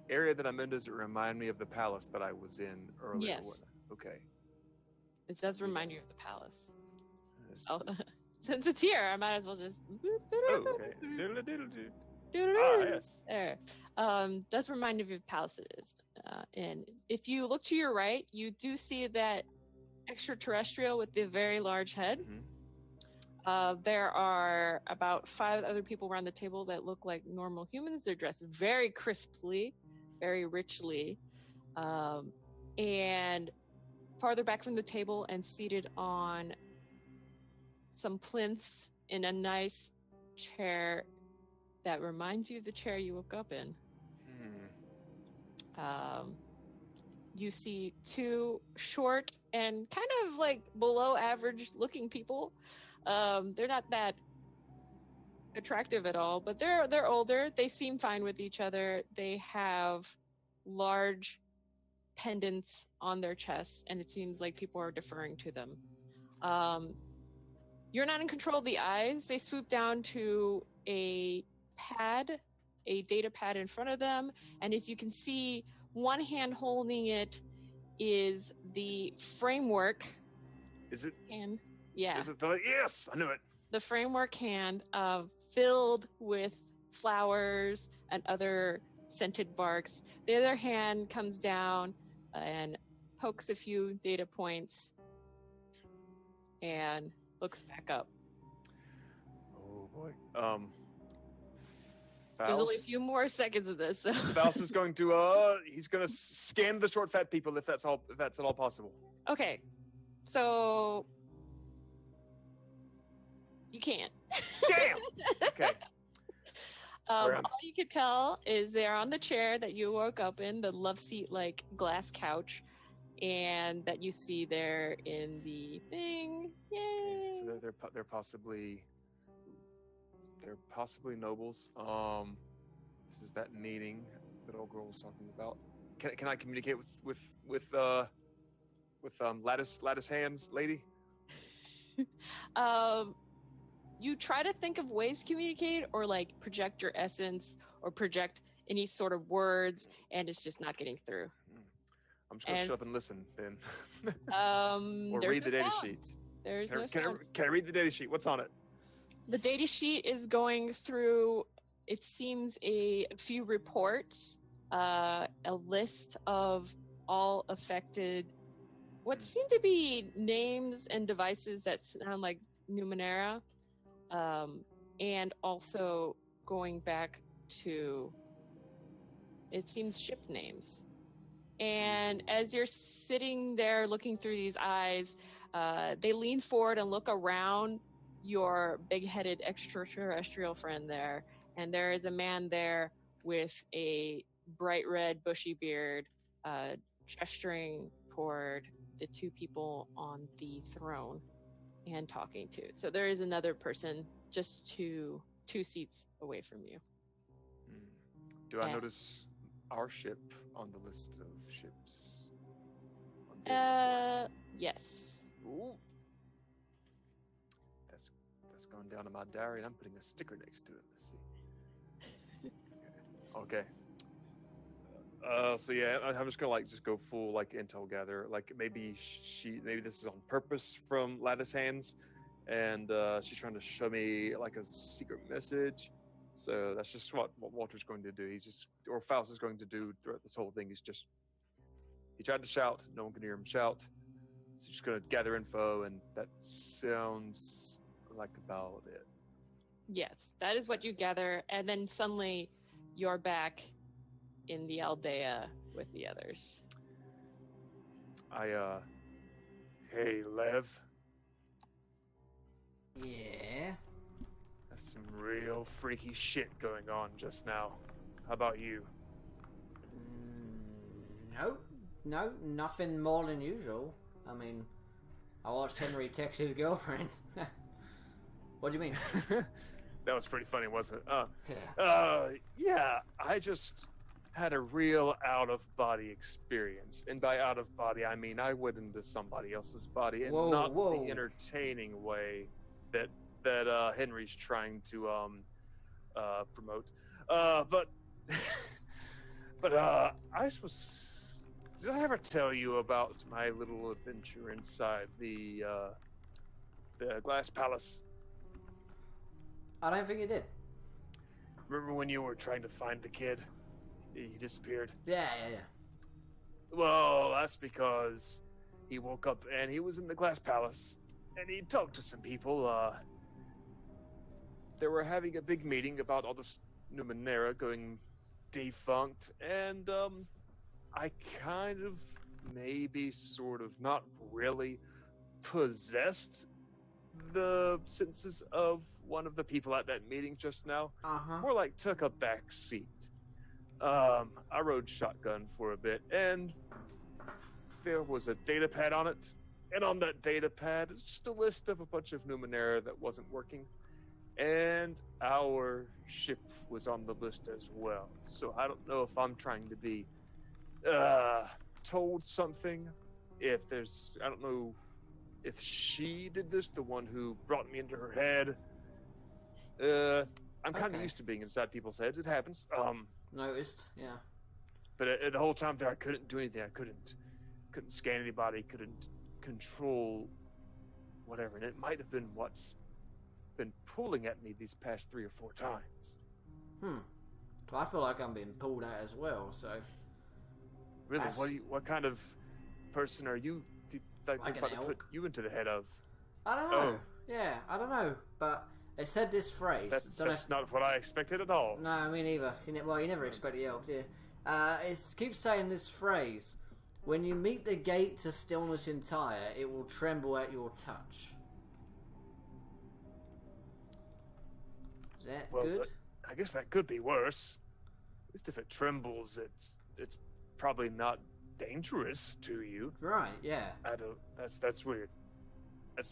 area that I'm in, does it remind me of the palace that I was in earlier? Yes. Okay. It does remind you of the palace. It's- Oh, since it's here, I might as well just. Oh, okay. Doodle-a-doodle-doo. Yes. There. Does remind you of the palace it is. And if you look to your right, you do see that extraterrestrial with the very large head. Mhm. There are about 5 other people around the table that look like normal humans. They're dressed very crisply, very richly. And farther back from the table and seated on some plinths in a nice chair that reminds you of the chair you woke up in. You see 2 short and kind of like below average looking people. They're not that attractive at all, but they're older. They seem fine with each other. They have large pendants on their chests, and it seems like people are deferring to them. You're not in control of the eyes. They swoop down to a data pad in front of them, and as you can see, one hand holding it is the framework Is it? hand. Yeah. Is it the? Yes, I knew it. The framework hand filled with flowers and other scented barks. The other hand comes down and pokes a few data points and looks back up. Oh boy. There's only a Faust. few more seconds of this. So. Faust is going to he's going to scan the short fat people if that's at all possible. Okay, so you can't. Damn. Okay. All Where am- you can tell is they're on the chair that you woke up in, the love seat like glass couch, and that you see there in the thing. Yay! So they're possibly nobles. This is that meeting that old girl was talking about. Can I communicate with lattice hands lady? You try to think of ways to communicate or like project your essence or project any sort of words, and it's just not getting through. I'm just gonna shut up and listen then. Or There's read the no data sound. sheets. There's no Can sound. I read the data sheet? What's on it? The data sheet is going through, it seems, a few reports, a list of all affected, what seem to be names and devices that sound like Numenera, and also going back to, it seems, ship names. And as you're sitting there looking through these eyes, they lean forward and look around your big-headed extraterrestrial friend there, and there is a man there with a bright red bushy beard, gesturing toward the two people on the throne and talking to. So there is another person just two seats away from you. Do I Yeah. notice our ship on the list of ships? On the Yes. Ooh. That's gone down in my diary, and I'm putting a sticker next to it. Let's see. Okay. So yeah, I'm just gonna just go full intel gather. Maybe maybe this is on purpose from Lattice Hands, and she's trying to show me a secret message. So that's just what Walter's going to do. Or Faust is going to do throughout this whole thing. He tried to shout, no one can hear him shout. So he's just gonna gather info, and that sounds like about it. Yes, that is what you gather, and then suddenly you're back in the Aldea with the others. Hey, Lev. Yeah. That's some real freaky shit going on just now. How about you? No, nothing more than usual. I mean, I watched Henry text his girlfriend. What do you mean? That was pretty funny, wasn't it? Yeah. Yeah, I just had a real out-of-body experience. And by out-of-body, I mean I went into somebody else's body, and not the entertaining way that Henry's trying to promote. But I suppose, did I ever tell you about my little adventure inside the Glass Palace? I don't think you did. Remember when you were trying to find the kid? He disappeared. Yeah. Well, that's because he woke up and he was in the Glass Palace, and he talked to some people. They were having a big meeting about all this Numenera going defunct, and I kind of, maybe sort of, not really possessed the senses of one of the people at that meeting just now. More like took a back seat. I rode shotgun for a bit, and there was a data pad on it, and on that data pad is just a list of a bunch of Numenera that wasn't working, and our ship was on the list as well. So I don't know if I'm trying to be told something, I don't know if she did this, the one who brought me into her head. I'm kind of used to being inside people's heads. It happens. Noticed, yeah. But the whole time there, I couldn't do anything. I couldn't scan anybody. Couldn't control whatever. And it might have been what's been pulling at me these past 3 or 4 times. So I feel like I'm being pulled at as well. So. Really, what kind of person are you? Do you think Like about an to put elk? you into the head of? I don't know. Yeah, I don't know. But it said this phrase. That's not what I expected at all. No, me neither. You never expect the elk, do you? It keeps saying this phrase. When you meet the gate to Stillness entire, it will tremble at your touch. Is that good? I guess that could be worse. At least if it trembles, it's probably not dangerous to you. Right, yeah. I don't. That's weird. That's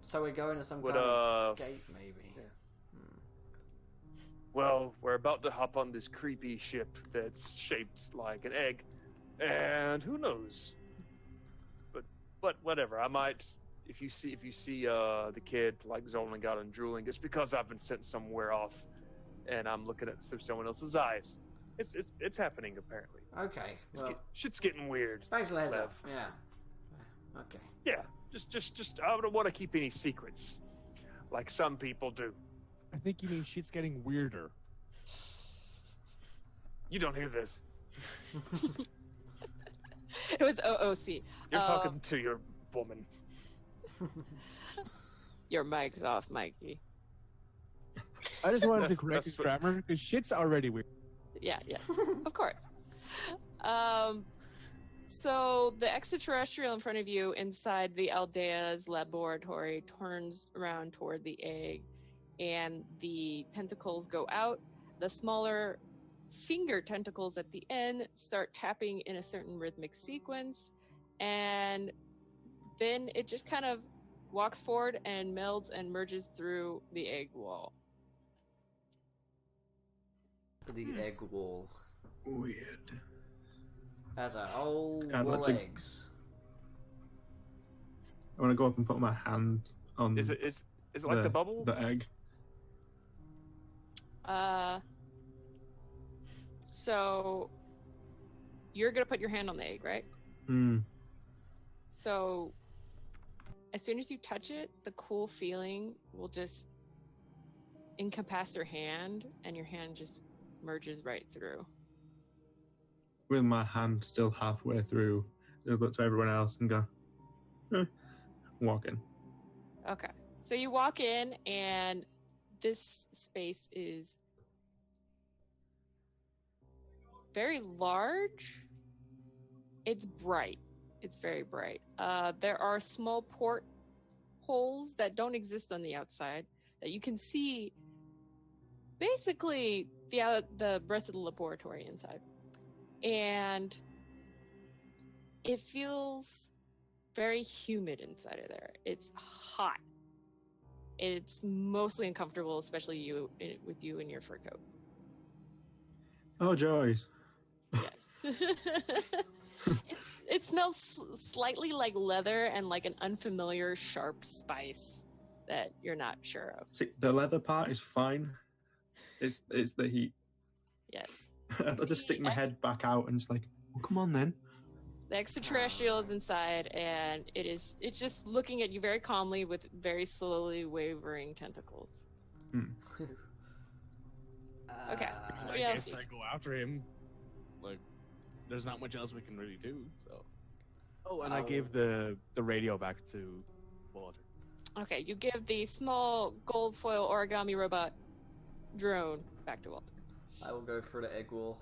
So we're going to some kind of gate, maybe. Yeah. Well, we're about to hop on this creepy ship that's shaped like an egg, and who knows? But whatever. I might. If you see the kid zoning out and drooling, it's because I've been sent somewhere off, and I'm looking at through someone else's eyes. It's happening apparently. Okay. Well, shit's getting weird. thanks for the heads Lev. up. Yeah. Okay. Yeah. Just I don't want to keep any secrets, like some people do. I think you mean shit's getting weirder. You don't hear this. It was OOC. You're talking to your woman. Your mic's off, Mikey. I just wanted to That's- correct that's his grammar because shit's already weird. Yeah, of course. So the extraterrestrial in front of you inside the Aldea's laboratory turns around toward the egg and the tentacles go out. The smaller finger tentacles at the end start tapping in a certain rhythmic sequence, and then it just kind of walks forward and melds and merges through the egg wall. The egg wall Weird. has a whole I'd wall like of to- eggs. I want to go up and put my hand on Is it like the bubble? the egg. So you're gonna put your hand on the egg, right? Hmm. So as soon as you touch it, the cool feeling will just encompass your hand, and your hand just merges right through. With my hand still halfway through, I look to everyone else and go, walk in. Okay. So you walk in, and this space is very large. It's bright. It's very bright. There are small port holes that don't exist on the outside that you can see basically the rest of the laboratory inside. And it feels very humid inside of there. It's hot. It's mostly uncomfortable, especially with you in your fur coat. Oh, joys. It smells slightly like leather and like an unfamiliar sharp spice that you're not sure of. See, the leather part is fine. It's the heat. Yes. I'd just stick my head back out and just like, well, come on then. The extraterrestrial is inside, and it's just looking at you very calmly with very slowly wavering tentacles. Okay. What I else? guess I go after him. Like, there's not much else we can really do. So. Oh, and I gave the radio back to Walter. Okay, you give the small gold foil origami robot drone back to Walter. I will go for the egg wall.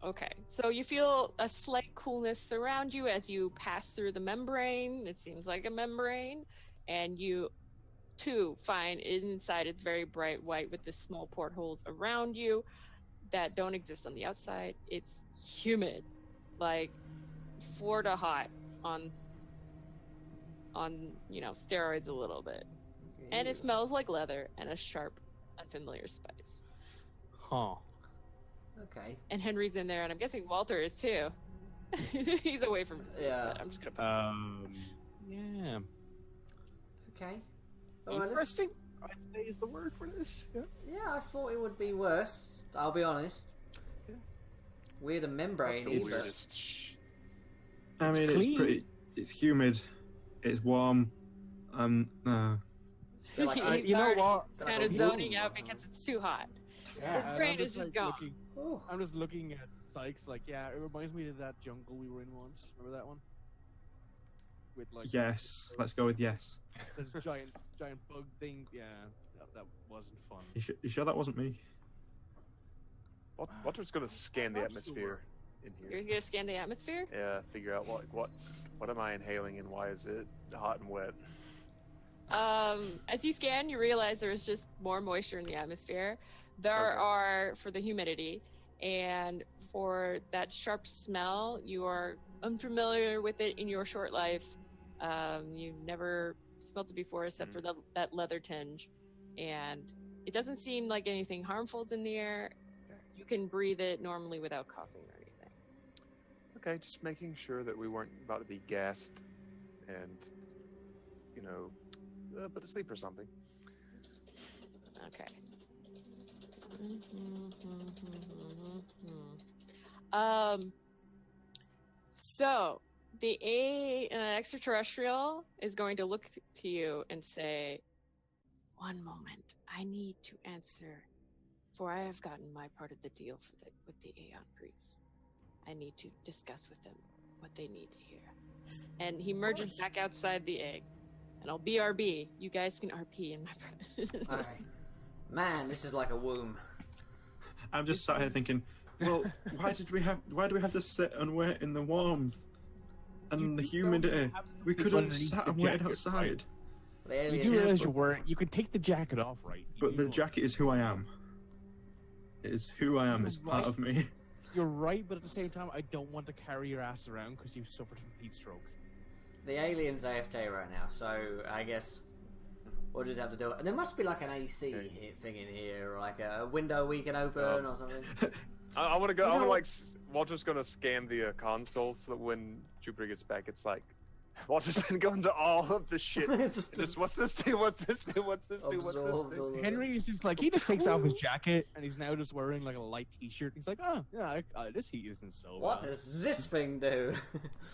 Okay, so you feel a slight coolness surround you as you pass through the membrane. It seems like a membrane, and you too find inside it's very bright white with the small portholes around you that don't exist on the outside. It's humid, like Florida hot on steroids a little bit, and it smells like leather and a sharp, unfamiliar spice. Huh. Okay. And Henry's in there, and I'm guessing Walter is too. He's away from it. Yeah. I'm just gonna. Yeah. Okay. All right, Interesting. I'd say is the word for this. Yeah. Yeah, I thought it would be worse. I'll be honest. Yeah. Weird and membrane. The either. weirdest. I mean, it's clean. pretty. It's humid. It's warm. It's a bit like, He's you know already what? kind of Ooh. zoning out because it's too hot. Yeah, His and brain I'm is just gone. oh, I'm just looking at Sykes like, yeah, it reminds me of that jungle we were in once. Remember that one? With like Yes. Let's go with yes. this giant bug thing. Yeah, that wasn't fun. You sure that wasn't me? Walter's gonna scan the atmosphere in You're here. gonna scan the atmosphere. Yeah, figure out what am I inhaling and why is it hot and wet? As you scan, you realize there's just more moisture in the atmosphere. There Okay. are for the humidity, and for that sharp smell, you are unfamiliar with it in your short life. You've never smelt it before, except for that leather tinge, and it doesn't seem like anything harmful is in the air. You can breathe it normally without coughing or anything. Okay, just making sure that we weren't about to be gassed and, put to sleep or something. Okay. So the extraterrestrial is going to look to you and say, "One moment, I need to answer, for I have gotten my part of the deal with the Aeon Priests. I need to discuss with them what they need to hear." And he merges back outside the egg. And I'll BRB. You guys can RP in my presence. alright. Man, this is like a womb. I'm just sat here thinking, well, why do we have to sit and wait in the warmth and the humidity? We could have sat and waited outside. The You aliens. do realize you're wearing. You can take the jacket off, right? But the jacket is who I am. It is who I am. It's part of me. You're right, but at the same time, I don't want to carry your ass around because you've suffered from heat stroke. The alien's AFK right now, so I guess we'll just have to do it. And there must be like an AC thing in here, or like a window we can open or something. I want to go. I'm like Walter's gonna scan the console so that when Jupiter gets back, it's like Walter's been going to all of the shit. just what's this do? What's this do? What's this do? What's this do? Henry is just like, he just takes off his jacket and he's now just wearing like a light t-shirt. He's like, oh yeah, this heat isn't so. What does this thing do?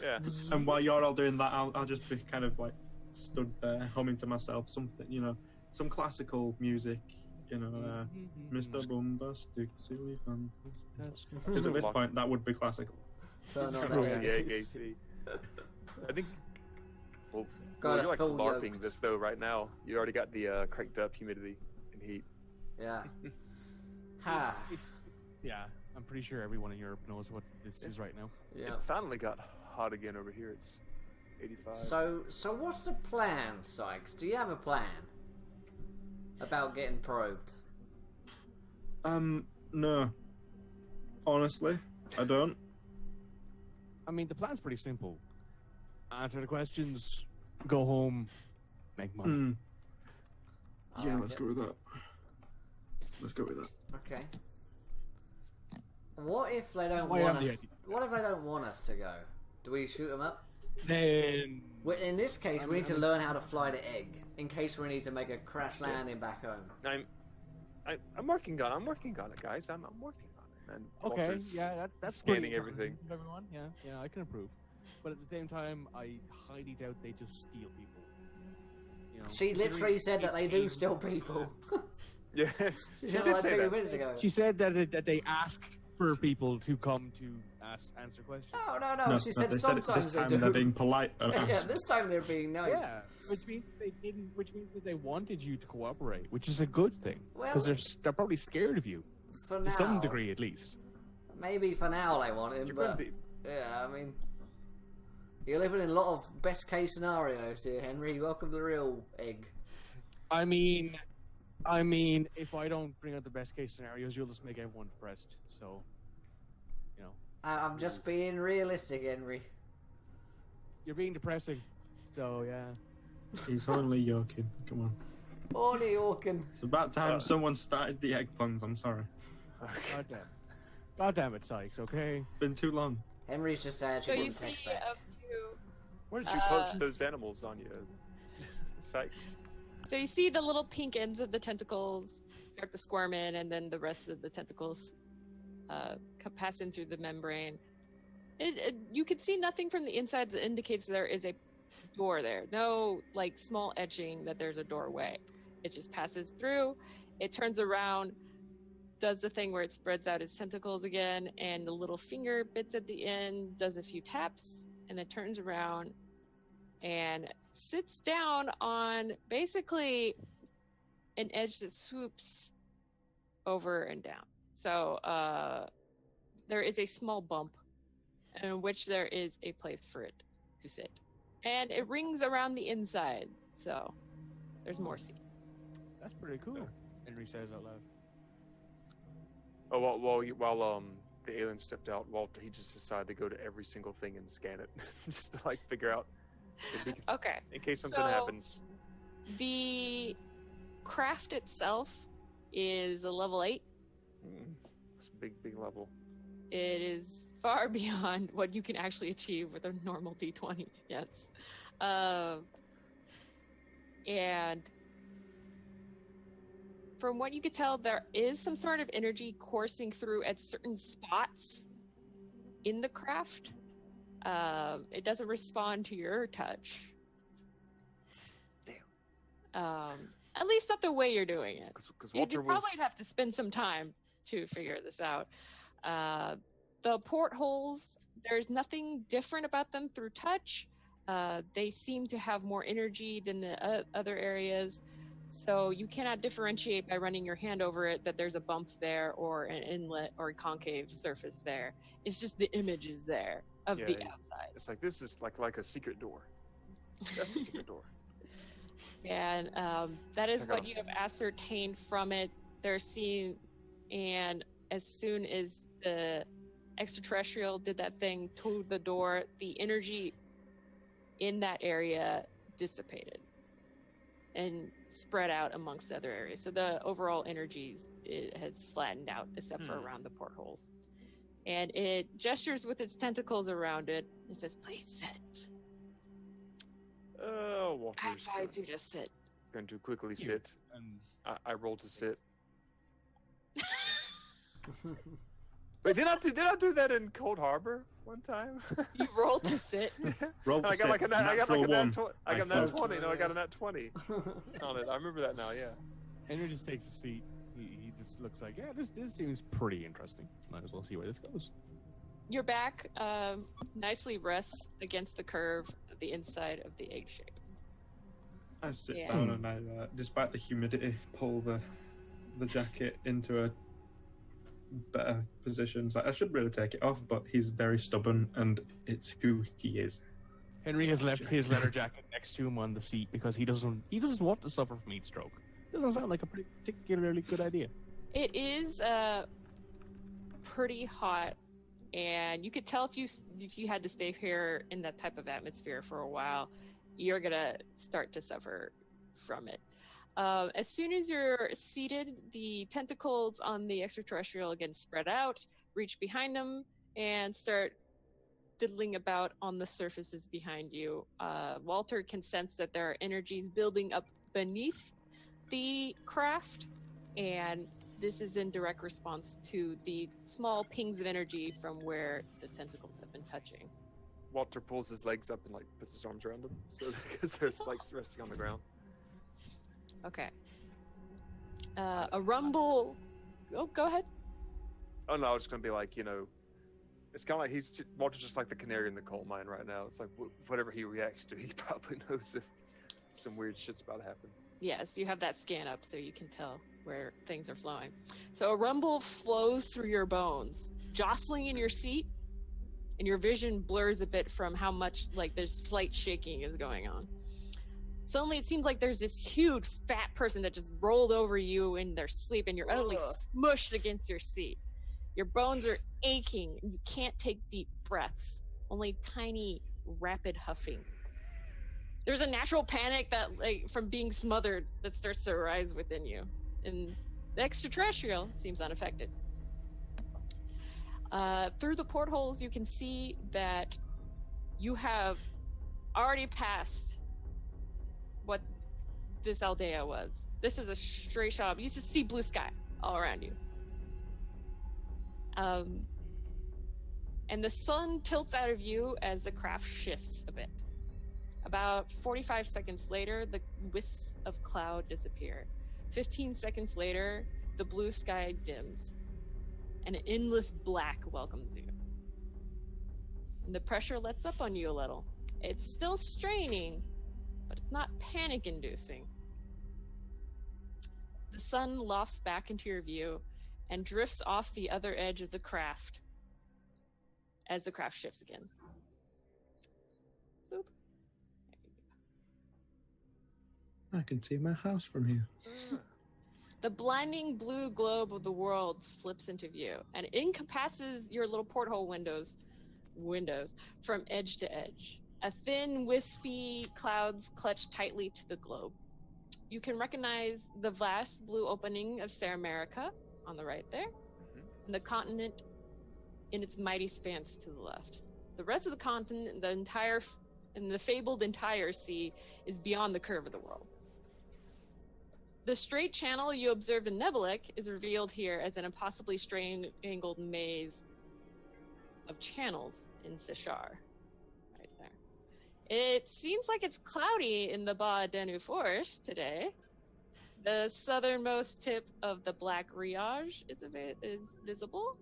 Yeah. And while you're all doing that, I'll just be kind of like stood there humming to myself something, some classical music, Mr. Bombastic, silly fun. Because at this point, that would be classical. Turn on Yeah, AC. I think. Well, you're like LARPing this though right now. You already got the cranked up humidity and heat. Yeah. Yeah, I'm pretty sure everyone in Europe knows what this is right now. Yeah. It finally got hot again over here. It's 85. So what's the plan, Sykes? Do you have a plan about getting probed? No. Honestly, I don't. I mean, the plan's pretty simple. Answer the questions, go home, make money. Yeah, let's go with that. Let's go with that. Okay. What if they don't want us? What if they don't want us to go? Do we shoot them up? Then. Well, in this case, we need to learn how to fly the egg in case we need to make a crash landing back home. I'm working on it, guys. I'm working on it. And Okay, Walter's yeah, that's scanning everything. Everyone, yeah, I can approve. But at the same time, I highly doubt they just steal people. She literally said that they do steal people. Yeah, She said like 2 minutes ago. She said that they ask for people to come to answer questions. No. She said sometimes this time they do. they're being polite. Yeah, this time they're being nice. Yeah, which means they didn't. Which means that they wanted you to cooperate, which is a good thing because they're probably scared of you For to now, some degree at least. maybe for now they want him, but yeah, I mean, you're living in a lot of best case scenarios here, Henry. Welcome to the real egg. I mean, if I don't bring out the best case scenarios, you'll just make everyone depressed. So, I'm just being realistic, Henry. you're being depressing. So yeah. He's only joking. Come on. Only Orkin. It's about time someone started the egg puns. I'm sorry. God damn it, Sykes. Okay. Been too long. Henry's just sad she So you didn't see text back. a few. Where did you poach those animals on you? Sykes. So you see the little pink ends of the tentacles start to squirm in, and then the rest of the tentacles pass in through the membrane. You can see nothing from the inside that indicates there is a door there. No, like, small etching that there's a doorway. It just passes through. It turns around, does the thing where it spreads out its tentacles again, and the little finger bits at the end does a few taps, and then turns around and sits down on basically an edge that swoops over and down. So there is a small bump in which there is a place for it to sit. And it rings around the inside, so there's more seat. That's pretty cool. Henry says out loud. Oh, while the alien stepped out, Walter, he just decided to go to every single thing and scan it, just to like figure out if we can, Okay. in case something happens. The craft itself is a level 8. It's a big level. It is far beyond what you can actually achieve with a normal D20. Yes. And from what you could tell, there is some sort of energy coursing through at certain spots in the craft. It doesn't respond to your touch. Damn. At least not the way you're doing it. Because You'd probably have to spend some time to figure this out. The portholes, there's nothing different about them through touch. They seem to have more energy than the other areas. So you cannot differentiate by running your hand over it that there's a bump there or an inlet or a concave surface there. It's just the image is there of the outside. It's like, this is like a secret door. That's the secret door. And that is Check what out- you have ascertained from it. They're seeing, and as soon as the extraterrestrial did that thing to the door, the energy in that area dissipated and spread out amongst other areas. So the overall energy has flattened out, except for around the portholes. And it gestures with its tentacles around it. It says, "Please sit. I Walter's advise you to sit." going to quickly You. sit. And I roll to sit. Wait, did I do that in Cold Harbor one time? You roll to sit. Roll to I got like a sit, nat, I got like a natural nat, one. I got a I nat thought. 20. No, I got a nat 20 on it. I remember that now. Yeah. Henry just takes a seat. He just looks like, yeah, this seems pretty interesting. Might as well see where this goes. Your back nicely rests against the curve of the inside of the egg shape. I sit Yeah. down and I, despite the humidity, pull the jacket into a better position. It's like, I should really take it off, but he's very stubborn, and it's who he is. Henry has left his leather jacket next to him on the seat because he doesn't want to suffer from heat stroke. Doesn't sound like a particularly good idea. It is pretty hot, and you could tell if you had to stay here in that type of atmosphere for a while, you're gonna start to suffer from it. As soon as you're seated, the tentacles on the extraterrestrial again spread out, reach behind them, and start fiddling about on the surfaces behind you. Walter can sense that there are energies building up beneath the craft, and this is in direct response to the small pings of energy from where the tentacles have been touching. Walter pulls his legs up and like puts his arms around them, so because they're like resting on the ground. Okay. A rumble. Oh, go ahead. Oh no, I was just gonna be like, it's kind of like Walter's just like the canary in the coal mine right now. It's like whatever he reacts to, he probably knows if some weird shit's about to happen. Yes, you have that scan up so you can tell where things are flowing. So a rumble flows through your bones, jostling in your seat, and your vision blurs a bit from how much like there's slight shaking is going on. Suddenly it seems like there's this huge fat person that just rolled over you in their sleep, and you're utterly smushed against your seat. Your bones are aching and you can't take deep breaths, only tiny rapid huffing. There's a natural panic that, like, from being smothered that starts to arise within you. And the extraterrestrial seems unaffected. Through the portholes, you can see that you have already passed what this Aldea was. This is a straight shot. You just see blue sky all around you. And the sun tilts out of view as the craft shifts a bit. About 45 seconds later, the wisps of cloud disappear. 15 seconds later, the blue sky dims, and an endless black welcomes you. And the pressure lets up on you a little. It's still straining, but it's not panic-inducing. The sun lofts back into your view and drifts off the other edge of the craft as the craft shifts again. Boop. I can see my house from here. The blinding blue globe of the world slips into view and encompasses your little porthole windows from edge to edge. A thin, wispy clouds clutch tightly to the globe. You can recognize the vast blue opening of Serra America on the right there, and the continent in its mighty spans to the left. The rest of the continent, the fabled entire sea, is beyond the curve of the world. The straight channel you observed in Nebelek is revealed here as an impossibly strange-angled maze of channels in Seshar. Right there. It seems like it's cloudy in the Ba Denu Forest today. The southernmost tip of the Black Riage is visible.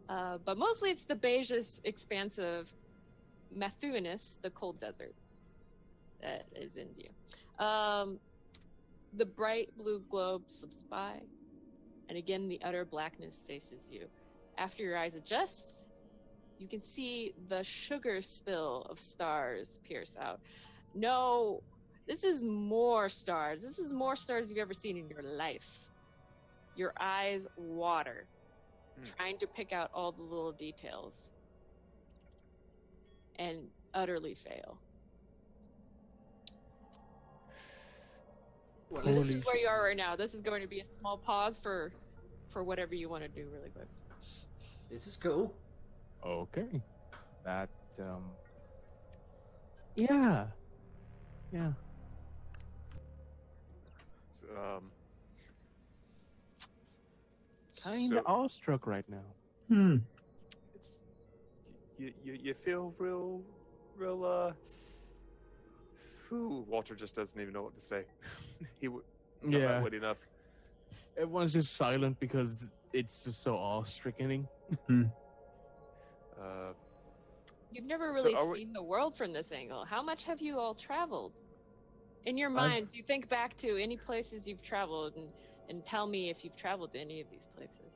But mostly it's the beigeish expanse of Mathuanus, the cold desert, that is in view. The bright blue globe slips by, and again the utter blackness faces you. After your eyes adjust, you can see the sugar spill of stars pierce out. No, This is more stars. This is more stars you've ever seen in your life. Your eyes water, trying to pick out all the little details, and utterly fail. Well, This let's- is where you are right now. This is going to be a small pause for whatever you want to do really quick. This is cool. Okay. That, yeah. Yeah. Kind of awestruck right now. It's you feel real. Walter just doesn't even know what to say. He's not witty enough. Everyone's just silent because it's just so awe-stricken. You've never really are we- seen the world from this angle. How much have you all traveled? In your minds, you think back to any places you've traveled and tell me if you've traveled to any of these places.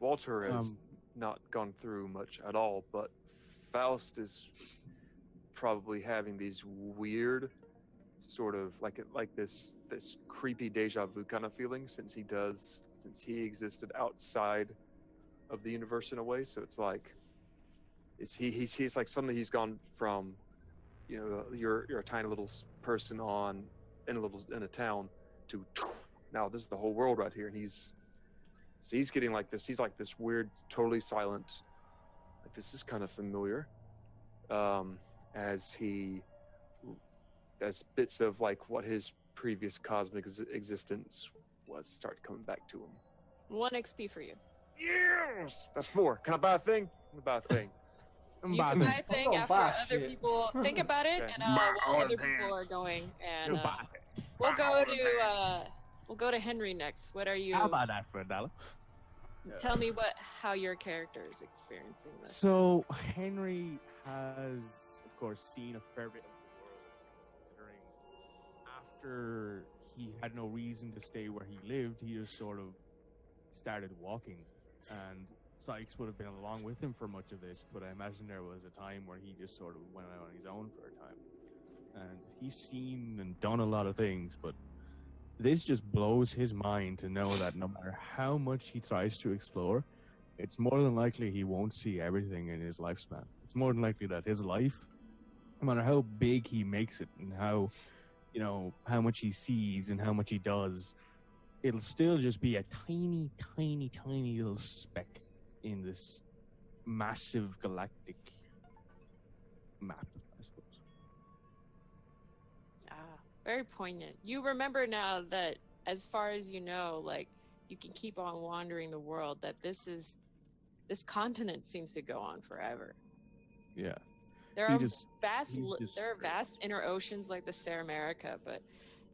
Walter has not gone through much at all, but Faust is probably having these weird sort of like this creepy deja vu kind of feeling since he existed outside of the universe in a way. So it's like he's like suddenly he's gone from, you know, you're a tiny little person in a town to now this is the whole world right here, and he's getting like this. He's like this weird, totally silent. Like this is kind of familiar. As bits of like what his previous cosmic existence was start coming back to him. 1 XP for you. Yes, that's 4. Can I buy a thing? I'm gonna buy a thing. You can buy a thing Oh, after buy other shit. people think about it, Okay. and while other people are going, and we'll go to Henry next. What are you? How about that for $1? Tell me how your character is experiencing this. So Henry has, of course, seen a fair bit of the world, considering after he had no reason to stay where he lived, he just sort of started walking, and Sykes would have been along with him for much of this, but I imagine there was a time where he just sort of went out on his own for a time. And he's seen and done a lot of things, but this just blows his mind to know that no matter how much he tries to explore, it's more than likely he won't see everything in his lifespan. It's more than likely that his life, no matter how big he makes it and how, you know, how much he sees and how much he does, it'll still just be a tiny, tiny, tiny little speck in this massive galactic map, I suppose. Very poignant. You remember now that, as far as you know, like, you can keep on wandering the world, that this continent seems to go on forever. Yeah. There are there vast inner oceans like the Serra America, but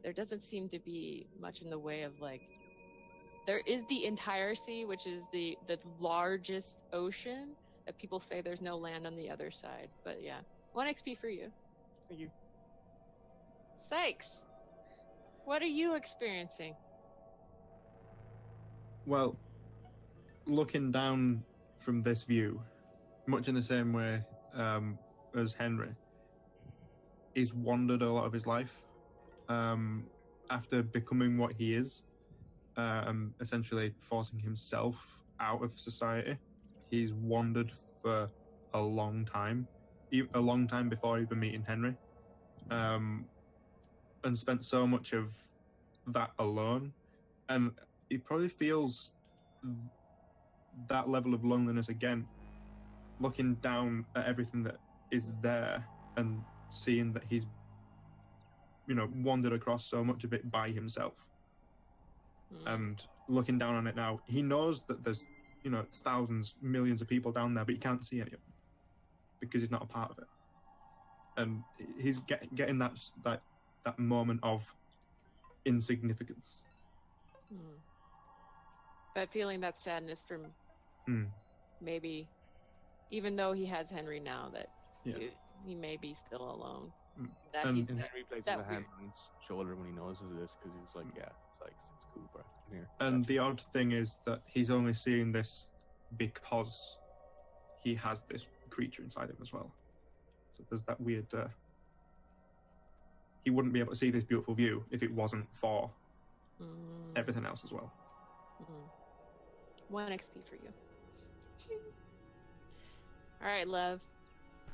there doesn't seem to be much in the way of, like, there is the entire sea, which is the largest ocean, that people say there's no land on the other side. But yeah, 1 XP for you. Thank you. Sykes, what are you experiencing? Well, looking down from this view, much in the same way as Henry, he's wandered a lot of his life. After becoming what he is, essentially forcing himself out of society, he's wandered for a long time before even meeting Henry, and spent so much of that alone, and he probably feels that level of loneliness again, looking down at everything that is there and seeing that he's, you know, wandered across so much of it by himself. And looking down on it now, he knows that there's, you know, thousands, millions of people down there, but he can't see any of them because he's not a part of it. And he's getting that moment of insignificance. But feeling that sadness from maybe, even though he has Henry now, that he may be still alone. That And- he's And that- Henry places that a hand weird- on his shoulder when he notices this, because he's like, yeah, it's cool, bro. Here. And the odd thing is that he's only seeing this because he has this creature inside him as well. So there's that weird he wouldn't be able to see this beautiful view if it wasn't for everything else as well. 1 XP for you. All right, Lev.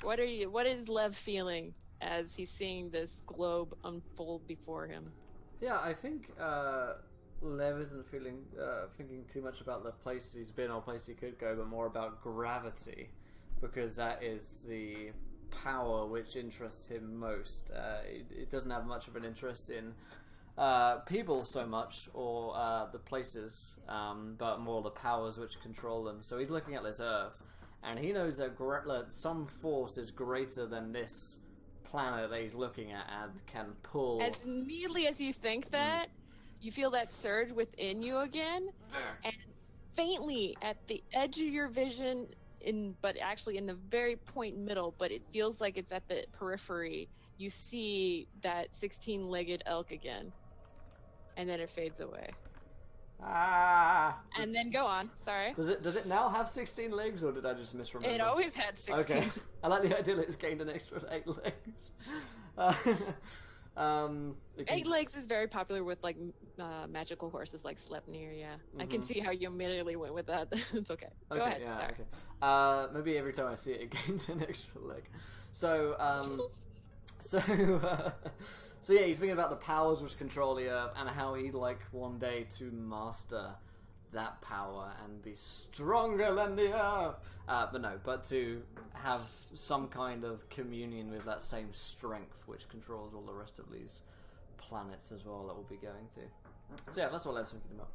What is Lev feeling as he's seeing this globe unfold before him? Yeah, I think Lev isn't thinking too much about the places he's been or places he could go, but more about gravity, because that is the power which interests him most. It doesn't have much of an interest in people so much, or the places, but more the powers which control them. So he's looking at this Earth, and he knows that some force is greater than this planet that he's looking at and can pull. As neatly as you think that, you feel that surge within you again, and faintly at the edge of your vision, but actually in the very point middle, but it feels like it's at the periphery, you see that 16-legged elk again. And then it fades away. And then go on. Sorry. Does it now have 16 legs, or did I just misremember? It always had 16. Okay. I like the idea that it's gained an extra 8 legs. 8 legs is very popular with like magical horses like Sleipnir. Yeah, I can see how you immediately went with that. It's okay. Go ahead. Yeah, okay. Maybe every time I see it, it gains an extra leg. So, so yeah, he's thinking about the powers which control the Earth and how he'd like one day to master that power and be stronger than the Earth. But to have some kind of communion with that same strength which controls all the rest of these planets as well that we'll be going to. So yeah, that's what I was thinking about.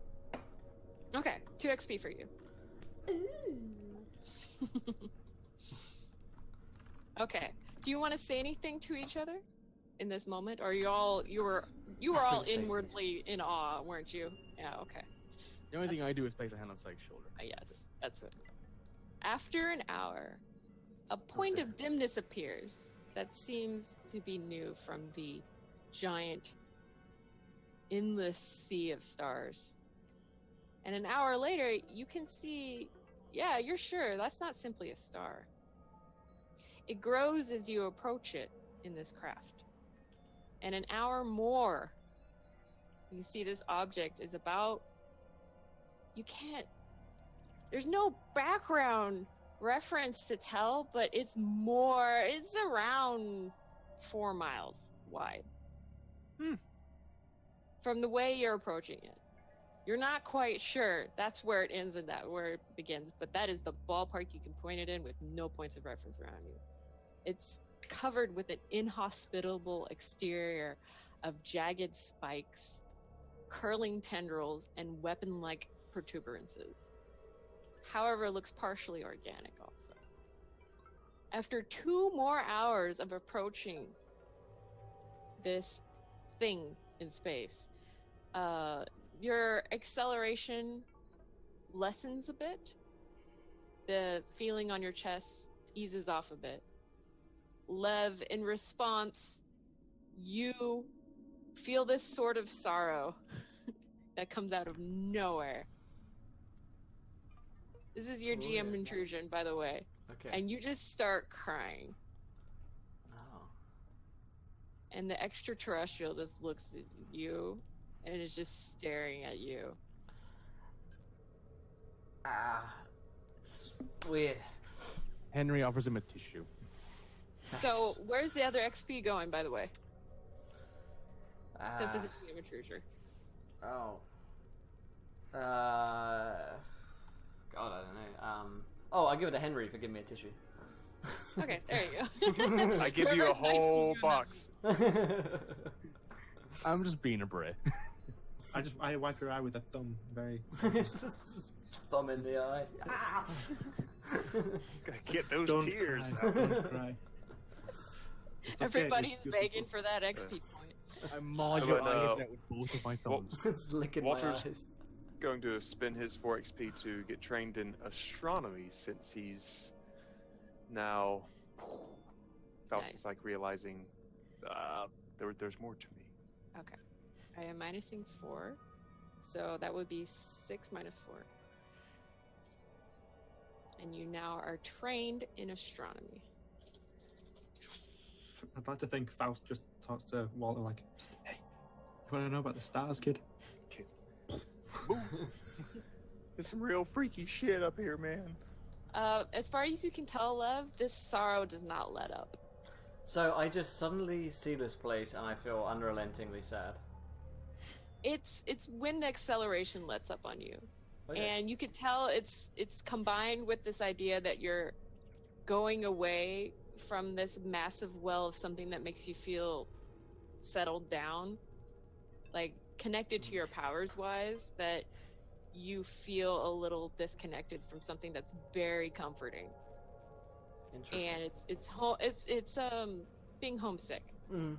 Okay, 2 XP for you. Okay, do you want to say anything to each other in this moment, or you were all inwardly in awe, weren't you? Yeah. Okay. The only thing I do is place a hand on Syke's shoulder. Yes, that's it. After an hour, a point of dimness appears that seems to be new from the giant, endless sea of stars. And an hour later, you can see, yeah, you're sure that's not simply a star. It grows as you approach it in this craft. And an hour more, you see this object is about, there's no background reference to tell, but it's around 4 miles wide. From the way you're approaching it. You're not quite sure that's where it ends and that where it begins, but that is the ballpark you can point it in with no points of reference around you. It's covered with an inhospitable exterior of jagged spikes, curling tendrils, and weapon-like protuberances. However, it looks partially organic also. After 2 more hours of approaching this thing in space, your acceleration lessens a bit. The feeling on your chest eases off a bit. Lev, in response, you feel this sort of sorrow that comes out of nowhere. This is your GM intrusion, by the way. Okay. And you just start crying. Oh. And the extraterrestrial just looks at you and is just staring at you. It's weird. Henry offers him a tissue. So, where's the other XP going, by the way? Since it's a GM intrusion. Oh. God, I don't know. I'll give it to Henry for giving me a tissue. Okay, there you go. I give you a whole box. I'm just being a Brit. I wipe your eye with a thumb. Very. Thumb in the eye. Gotta get those Don't tears. cry, don't cry. It's okay, Everybody's it's begging beautiful. for that XP point. I mauled your eyes out with both of my thumbs. It's licking Walter's my eyes. going to spend his 4 XP to get trained in astronomy, since he's now Faust is like realizing there's more to me. Okay. I am minusing 4. So that would be 6 minus 4. And you now are trained in astronomy. I'd like to think Faust just talks to Walter like, "Psst, hey, you want to know about the stars, kid? Boom. There's some real freaky shit up here, man. As far as you can tell, Lev, this sorrow does not let up. So I just suddenly see this place and I feel unrelentingly sad. It's when the acceleration lets up on you. Okay. And you could tell it's combined with this idea that you're going away from this massive well of something that makes you feel settled down, like connected to your powers wise, that you feel a little disconnected from something that's very comforting. Interesting. And it's being homesick. Mm-hmm.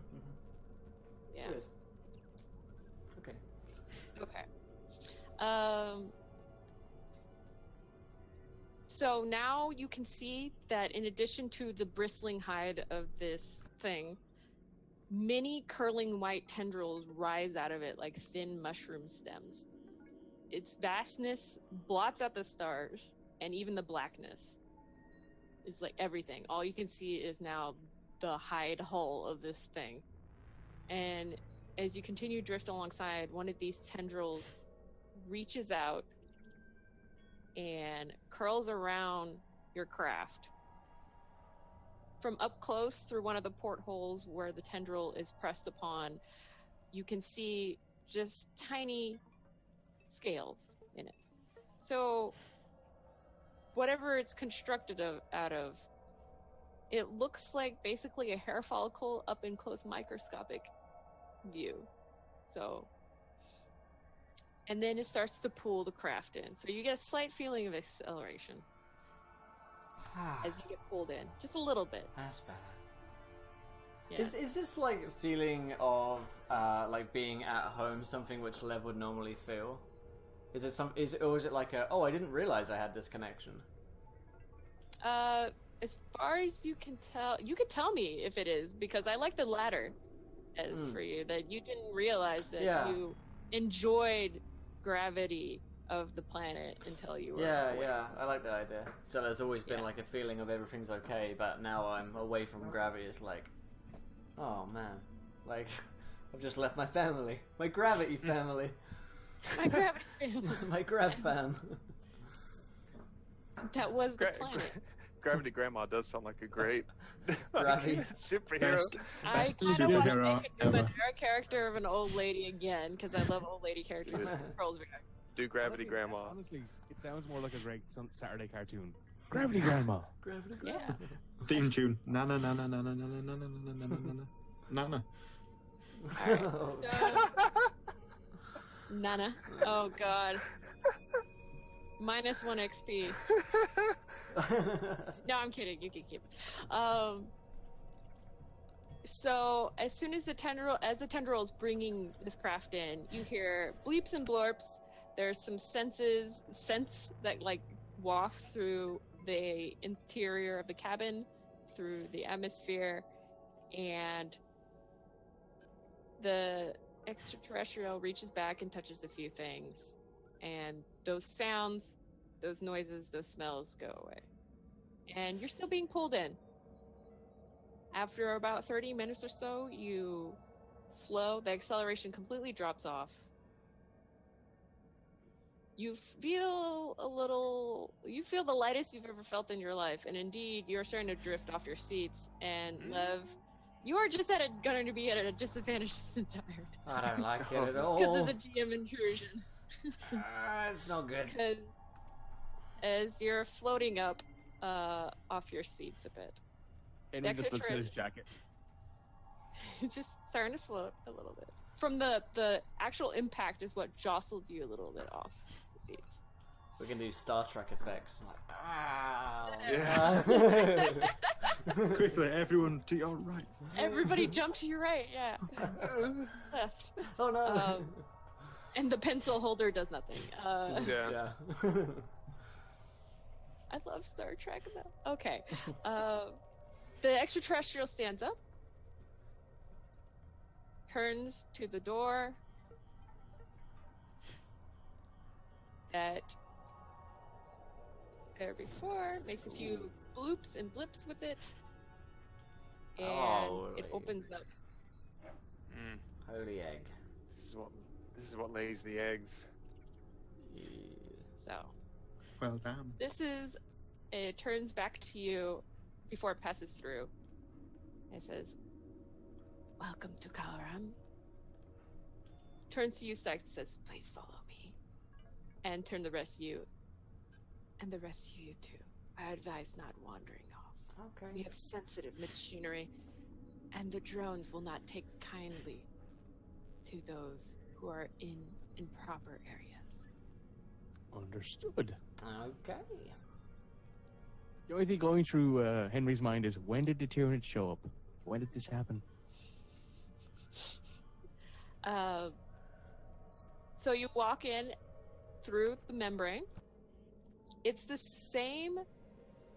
Yeah. Good. Okay. Okay. So now you can see that in addition to the bristling hide of this thing, many curling white tendrils rise out of it like thin mushroom stems. Its vastness blots out the stars and even the blackness. It's like everything. All you can see is now the hide hull of this thing. And as you continue to drift alongside, one of these tendrils reaches out and curls around your craft. From up close through one of the portholes where the tendril is pressed upon, you can see just tiny scales in it. So whatever it's constructed out of, it looks like basically a hair follicle up in close microscopic view. So, and then it starts to pull the craft in. So you get a slight feeling of acceleration as you get pulled in, just a little bit. That's better. Yeah. Is this like a feeling of like being at home, something which Lev would normally feel? Is it or is it like oh, I didn't realize I had this connection? As far as you can tell, you could tell me if it is, because I like the latter as for you, that you didn't realize that you enjoyed gravity of the planet until you were away. Yeah, I like that idea. So there's always been like a feeling of everything's okay, but now I'm away from gravity. It's like, oh man, like I've just left my family, my gravity family, My gravity family. my grav fam. That was the planet. Gravity Grandma does sound like a great Gravity. superhero. I Best kind of want to superhero make a ever. Numenera character of an old lady again, because I love old lady characters. Girls react. Do Gravity Grandma. Honestly, it sounds more like a great Saturday cartoon. Gravity Grandma. Gravity. Yeah. Theme tune. Na na na na na na na na na na na na na na. Alright, so... Nana. Oh god. -1 XP. No, I'm kidding. You can keep it. So as soon as the tendril is bringing this craft in, you hear bleeps and blorps. There's some scents that like waft through the interior of the cabin, through the atmosphere, and the extraterrestrial reaches back and touches a few things, and those sounds, those noises, those smells go away. And you're still being pulled in. After about 30 minutes or so, you slow, the acceleration completely drops off. You feel the lightest you've ever felt in your life, and indeed, you're starting to drift off your seats, and Lev, you are just going to be at a disadvantage this entire time. I don't like it at all. Because of the GM intrusion. It's not good. Because as you're floating up off your seats a bit, And he just looks at his jacket. it's just starting to float a little bit. From the actual impact is what jostled you a little bit off the seats. We can do Star Trek effects. Like, ow. Yeah. Quickly, everyone to your right. Everybody jump to your right, yeah. Left. Oh no. And the pencil holder does nothing. Yeah. I love Star Trek though. Okay. The extraterrestrial stands up, turns to the door that there before, makes a few bloops and blips with it, Holy. it opens up. Mm. Holy egg. This is what lays the eggs. Yeah. So Well, damn. it turns back to you before it passes through. It says, "Welcome to Kalaram." Turns to you, Sykes, and says, "Please follow me." And turn the rest of you, and the rest of you too. I advise not wandering off. Okay. We have sensitive machinery, and the drones will not take kindly to those who are in improper areas. Understood. Okay. The only thing going through Henry's mind is, when did the Tyranids show up? When did this happen? So you walk in through the membrane. It's the same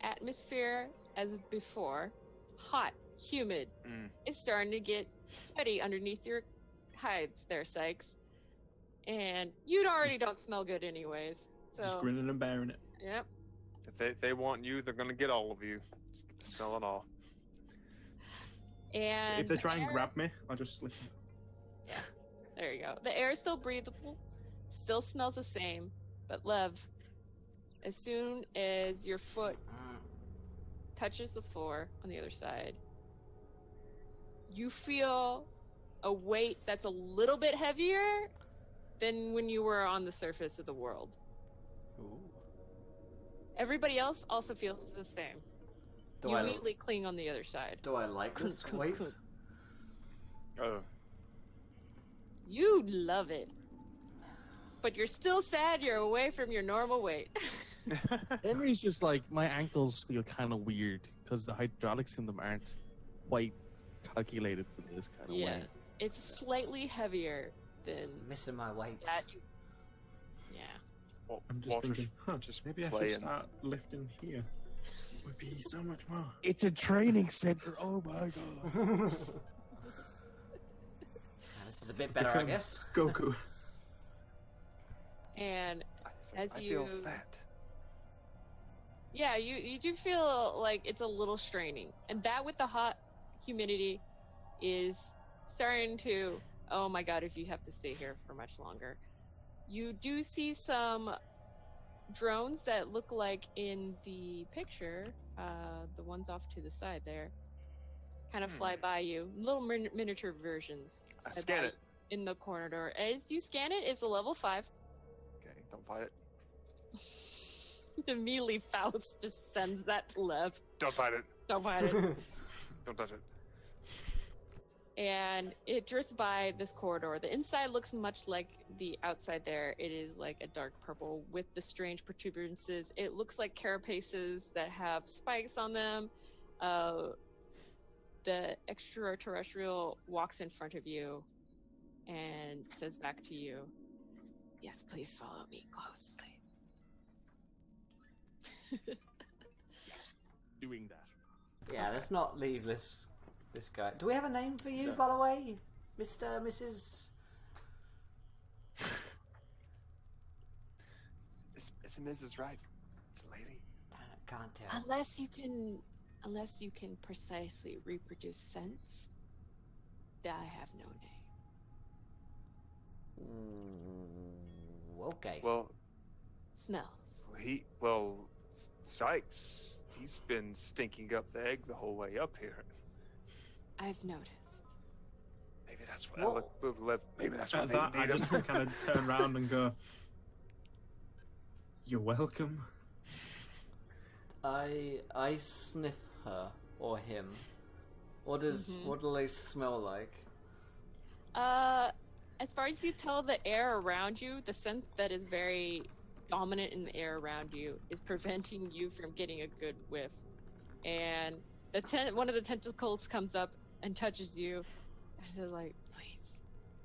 atmosphere as before. Hot, humid. Mm. It's starting to get sweaty underneath your hides there, Sykes. And you already don't smell good anyways. So, Just grinning and bearing it. yep. If they want you, they're gonna get all of you. Just get to smell it all. And If they try the and air- grab me, I'll just slip. There you go. The air is still breathable, still smells the same, but Lev, as soon as your foot touches the floor on the other side, you feel a weight that's a little bit heavier than when you were on the surface of the world. Ooh. Everybody else also feels the same. Do You I immediately cling on the other side. do I like this weight? Oh, You love it. But you're still sad you're away from your normal weight. Henry's just like, my ankles feel kind of weird because the hydraulics in them aren't quite calculated for this kind of Yeah. way. It's slightly heavier than Missing my weights. that. Yeah. Well, I'm just Walter's thinking, just maybe I playing. should start lifting here. Would be so much more. It's a training center. Oh my god. This is a bit better, I Become guess. Goku. And as I feel you- fat. yeah, you do feel like it's a little straining. And that with the hot humidity is starting to, oh my god, if you have to stay here for much longer. You do see some drones that look like in the picture, the ones off to the side there, kind of fly by you. Little miniature versions. I fly scan by it. in the corridor. As you scan it, it's a level 5. Okay, don't fight it. Immediately Faust just sends that to Lev. Don't fight it. Don't fight it. Don't touch it. And it drifts by this corridor. The inside looks much like the outside there. It is like a dark purple with the strange protuberances. It looks like carapaces that have spikes on them. The extraterrestrial walks in front of you and says back to you, "Yes, please follow me closely." Doing that. Yeah, let's not leave this guy. Do we have a name for you, No. by the way, Mr. Mrs. It's a Mrs. Right. It's a lady. Can't tell. Unless you can precisely reproduce scents, I have no name. Okay. Well, Smells. Sykes, he's been stinking up the egg the whole way up here. I've noticed. Maybe that's what Whoa. maybe that's At what that, they I need just him. kind of turn around and go, "You're welcome." I sniff her or him. What do they smell like? As far as you tell, the air around you, the scent that is very dominant in the air around you is preventing you from getting a good whiff. And one of the tentacles comes up and touches you, and they're like, "Please,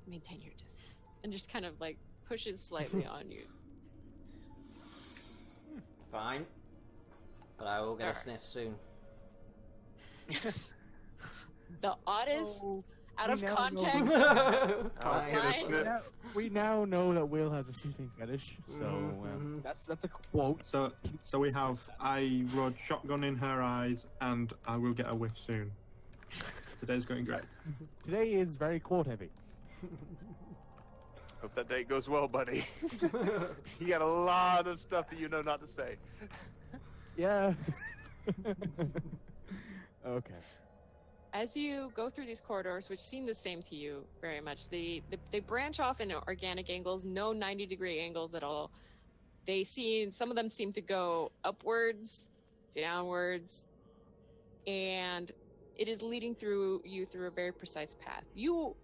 maintain your distance," and just kind of like pushes slightly on you. Fine. But I will get a Alright. sniff soon. The oddest, out of we now know- context. I'll get a Fine. sniff. We now know that Will has a sniffing fetish, so Mhm. that's a quote. So we have, I rode shotgun in her eyes, and I will get a whiff soon. Today's going great. Today is very quote heavy. Hope that date goes well, buddy. You got a lot of stuff that you know not to say. Yeah. Okay. As you go through these corridors, which seem the same to you very much, they branch off in organic angles, no 90-degree angles at all. Some of them seem to go upwards, downwards, and it is leading through a very precise path. You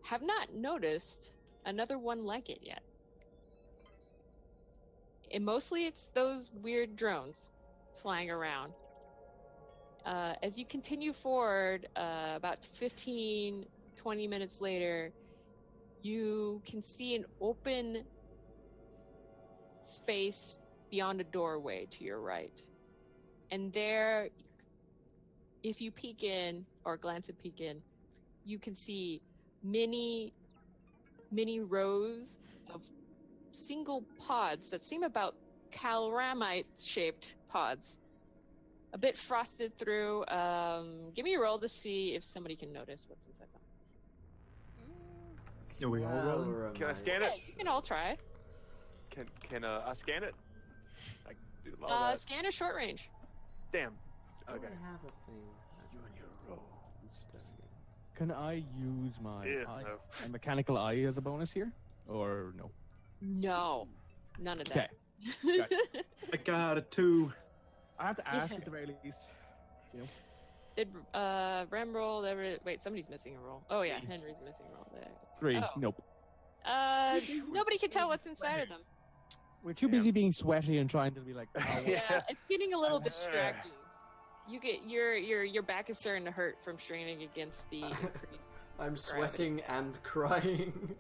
have not noticed another one like it yet. And mostly it's those weird drones flying around. As you continue forward, about 15, 20 minutes later, you can see an open space beyond a doorway to your right. And there, if you peek in, or glance and peek in, you can see many rows of single pods that seem about Calramite-shaped pods. A bit frosted through. Give me a roll to see if somebody can notice what's inside them. Are we all rolling? Can I scan it? Yeah, you can all try. Can I scan it? I can do a lot of that. Scan is short range. Damn. Do Okay. I have a thing? You and your rolls. Can I use my Yeah, eye, no. my mechanical eye as a bonus here? Or no? No, none of Okay. that. I got a 2. I have to ask at the very least. Did Rem roll? Wait, somebody's missing a roll. Oh yeah, Henry's missing a roll there. 3. Oh. Nope. Nobody can tell what's inside of them. We're too busy being sweaty and trying to be like, oh, Yeah, it's getting a little distracting. You get your back is starting to hurt from straining against the. I'm sweating and crying.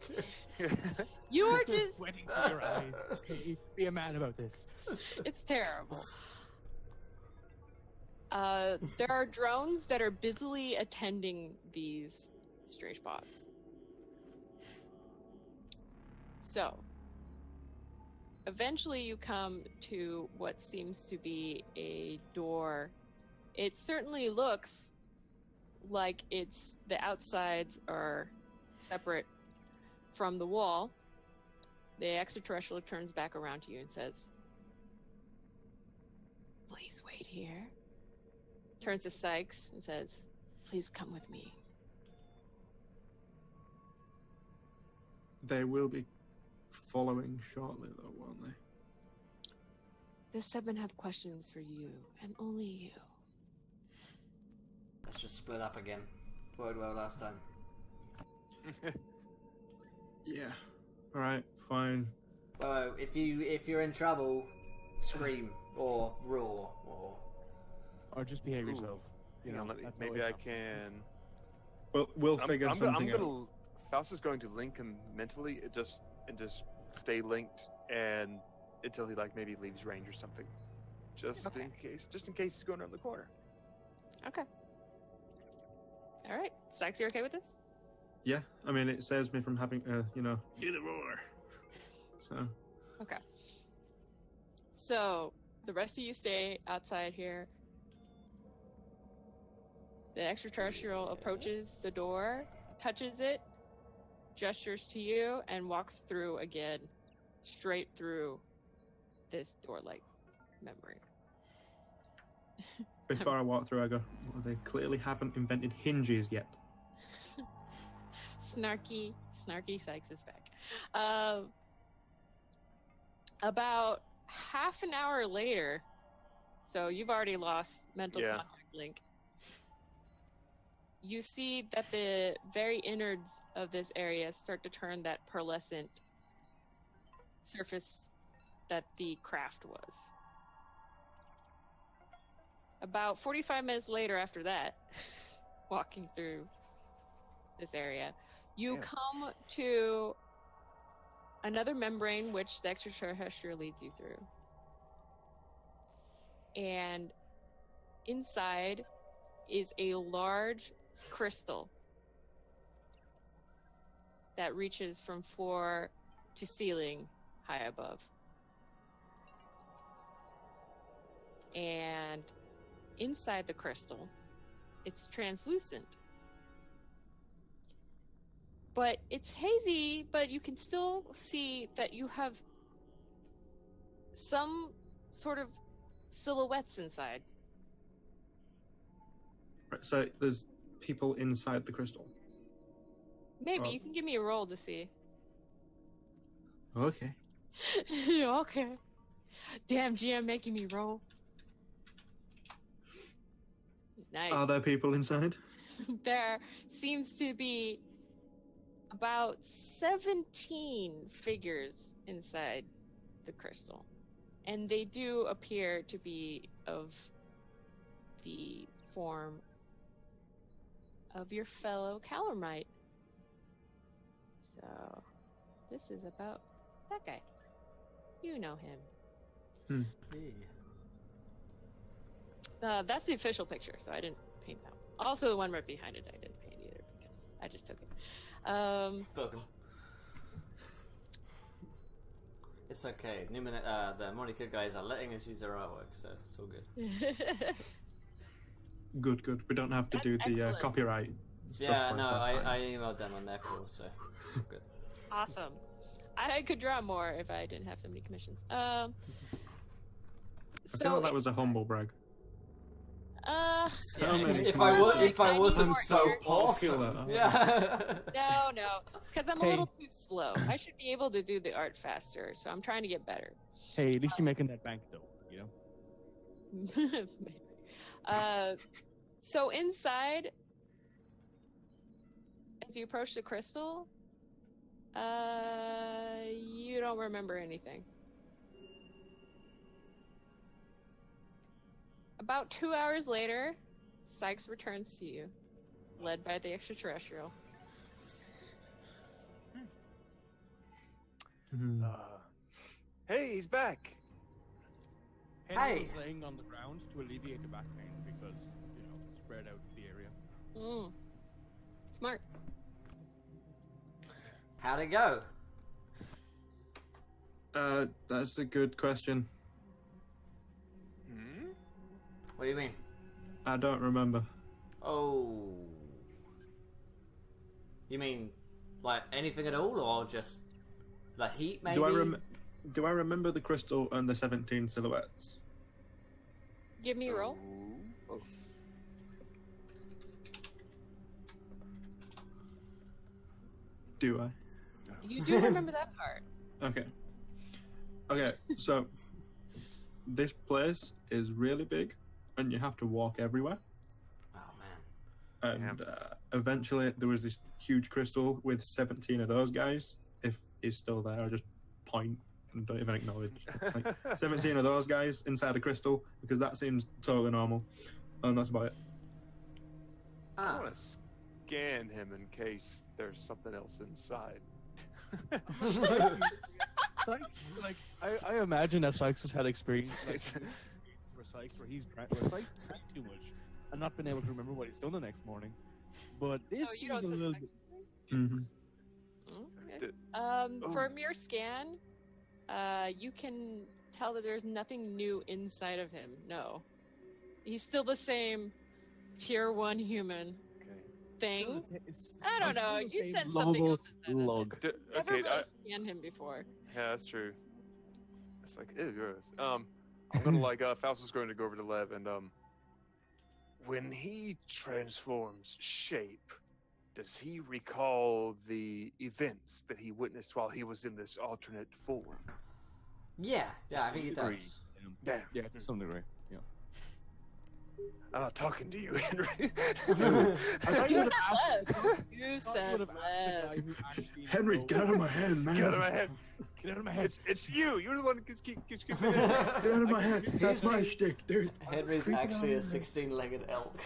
You are just. sweating to your eyes. Okay, be a man about this. It's terrible. There are drones that are busily attending these strange pods. So, eventually you come to what seems to be a door. It certainly looks like the outsides are separate from the wall. The extraterrestrial turns back around to you and says, "Please wait here." Turns to Sykes and says, "Please come with me." They will be following shortly, though, won't they? The 7 have questions for you, and only you. Let's just split up again. Worked well last time. Yeah. Alright, fine. Well, if you're in trouble, scream or roar Or just behave yourself. You know, that's maybe always I an option. can. We'll figure something out. Faust is going to link him mentally, and just stay linked, and until he maybe leaves range or something, just in case he's going around the corner. Okay. All right. Sykes, you okay with this? Yeah, I mean, it saves me from having to, do the roar. So. Okay. So, the rest of you stay outside here. The extraterrestrial approaches the door, touches it, gestures to you, and walks through again, straight through this door-like memory. Before I walk through, I go, well, they clearly haven't invented hinges yet. Snarky Sykes is back. About half an hour later, so you've already lost mental contact link. You see that the very innards of this area start to turn that pearlescent surface that the craft was. About 45 minutes later after that, walking through this area, you come to another membrane which the extraterrestrial leads you through. And inside is a large crystal that reaches from floor to ceiling high above. And inside the crystal, it's translucent, it's hazy, but you can still see that you have some sort of silhouettes inside. Right, so there's people inside the crystal. Maybe Oh. you can give me a roll to see. Okay. Okay. Damn, GM making me roll. Nice. Are there people inside? There seems to be about 17 figures inside the crystal. And they do appear to be of the form of your fellow Calamite. So, this is about that guy. You know him. That's the official picture, so I didn't paint that one. Also, the one right behind it, I didn't paint either because I just took it. Fuck 'em. It's okay. The Monica guys are letting us use their artwork, so it's all good. Good. We don't have to That's do the excellent. copyright stuff. Yeah, like no, last time. I emailed them on their call, so it's all good. Awesome. I could draw more if I didn't have so many commissions. I feel like that was a humble brag. So many If commissions. I wasn't more so here. awesome, yeah. No, it's because I'm a little too slow. I should be able to do the art faster, so I'm trying to get better. Hey, at least you're making that bank, though. You know. Maybe. So inside, as you approach the crystal, you don't remember anything. About 2 hours later, Sykes returns to you, led by the extraterrestrial. Mhm. Hey, he's back. Henry Hey. was laying on the ground to alleviate the back pain because, spread out the area. Smart. How'd it go? That's a good question. Hmm? What do you mean? I don't remember. Oh. You mean, like, anything at all, or just the heat, maybe? Do I remember the crystal and the 17 silhouettes? Give me a roll. Oh. Do I? You do remember that part. Okay, so this place is really big, and you have to walk everywhere. Oh, man. And eventually, there was this huge crystal with 17 of those guys. If he's still there, I just point and don't even acknowledge. It's like 17 of those guys inside a crystal, because that seems totally normal. And that's about it. I Ah. want to scan him in case there's something else inside. Sykes, like, I imagine that Sykes has had experience where Sykes drank too much and not been able to remember what he's done the next morning. But this Oh, you seems a don't little suspect bit. anything? Mm-hmm. For a mere scan, you can tell that there's nothing new inside of him. No. He's still the same tier 1 human thing. I don't know. You said something lovable else inside of lug. him. Never Okay, really scanned him before. yeah, that's true. It's like, ew, gross. I'm gonna Faust is going to go over to Lev and when he transforms shape, does he recall the events that he witnessed while he was in this alternate form? Yeah, I think it does. Damn. Yeah, to some degree. Yeah. I'm not talking to you, Henry. I thought you would have asked. You I thought said you would have asked the Lev. guy who actually Henry, knows- get out of my head, man. Get out of my head. Get out of my head. It's you. You're the one that keeps Get out of my head. That's my shtick, dude. Henry's Creeping actually on a me. 16-legged elk.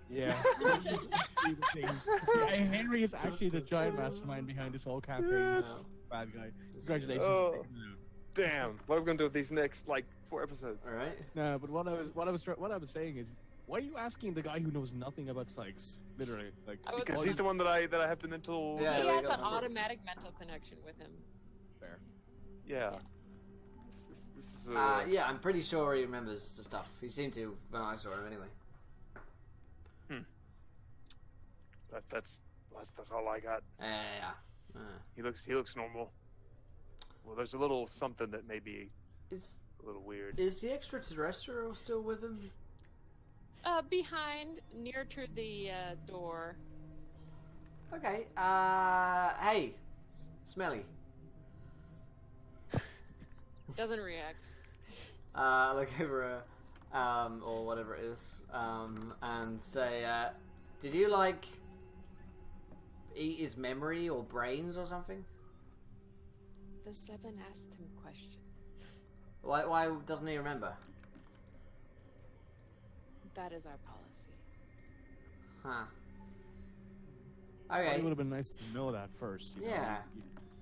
Yeah. Yeah, Henry is actually the giant mastermind behind this whole campaign. Yeah. Bad guy. Congratulations. Oh. Damn. What are we gonna do with these next 4 episodes? All right. No, but what I was saying is, why are you asking the guy who knows nothing about Sykes? Literally, like I would- Because he's the one that I have the mental. Yeah, he there has we go. an automatic mental connection with him. fair. Yeah. This is Yeah, I'm pretty sure he remembers the stuff. He seemed to when I saw him anyway. That's all I got. Yeah. He looks normal. Well, there's a little something that may be Is a little weird. is the extraterrestrial still with him? Behind, near to the door. Okay. Hey, Smelly. Doesn't react. Look over, or whatever it is, and say, did you like eat his memory or brains or something? The Seven asked him questions. Why doesn't he remember? That is our policy. Huh. It Okay. would have been nice to know that first. You know? Yeah.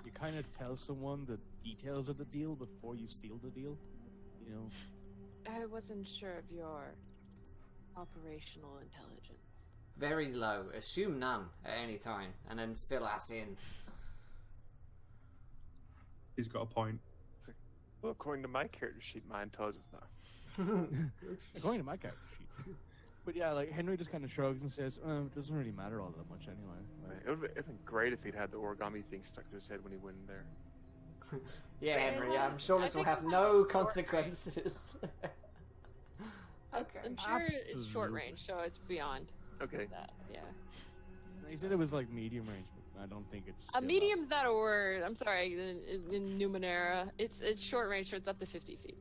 You kind of tell someone the details of the deal before you seal the deal. You know. I wasn't sure of your operational intelligence. Very low. Assume none at any time, and then fill us in. He's got a point. Well, according to my character sheet, my intelligence now. According to my character sheet. But yeah, like Henry just kind of shrugs and says, "It doesn't really matter all that much anyway." Like, It would have been great if he'd had the origami thing stuck to his head when he went in there. Yeah, Henry, I'm I sure this will think have it was no short consequences. Okay. I'm sure it's short Absolutely. range, so it's beyond Okay. that. Yeah. he said it was like medium range, but I don't think it's A still medium's not a word. I'm sorry. In Numenera, it's short range, so it's up to 50 feet.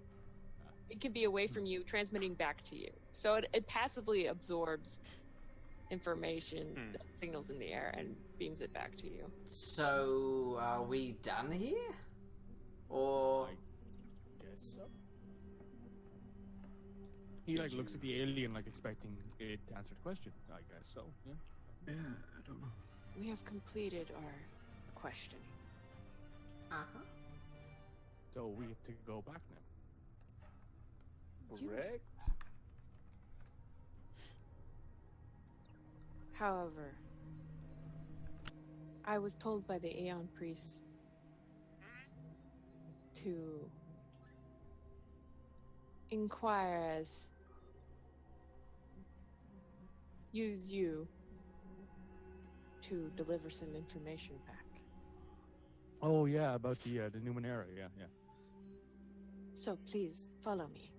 It can be away from you, transmitting back to you. So it passively absorbs information, that signals in the air, and beams it back to you. So, are we done here? Or... I guess so. He like looks at the alien like expecting it to answer the question. I guess so. Yeah. Yeah, I don't know. We have completed our questioning. Uh-huh. So we have to go back now. Correct. However, I was told by the Aeon Priest to inquire as use you to deliver some information back. Oh yeah, about the Numenera. Yeah, yeah. So please follow me.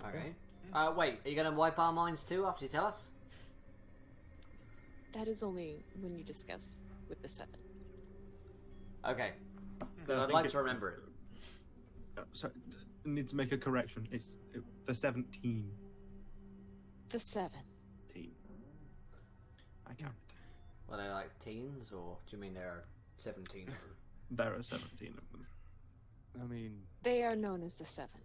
Okay. Wait, are you gonna wipe our minds too after you tell us? That is only when you discuss with the Seven. Okay. I I'd think like it- to remember it. Sorry, I need to make a correction. It's the 17 The Seven. team. I can't. Were they like teens, or do you mean there are 17 of them? There are 17 of them. I mean, They are known as the Seven.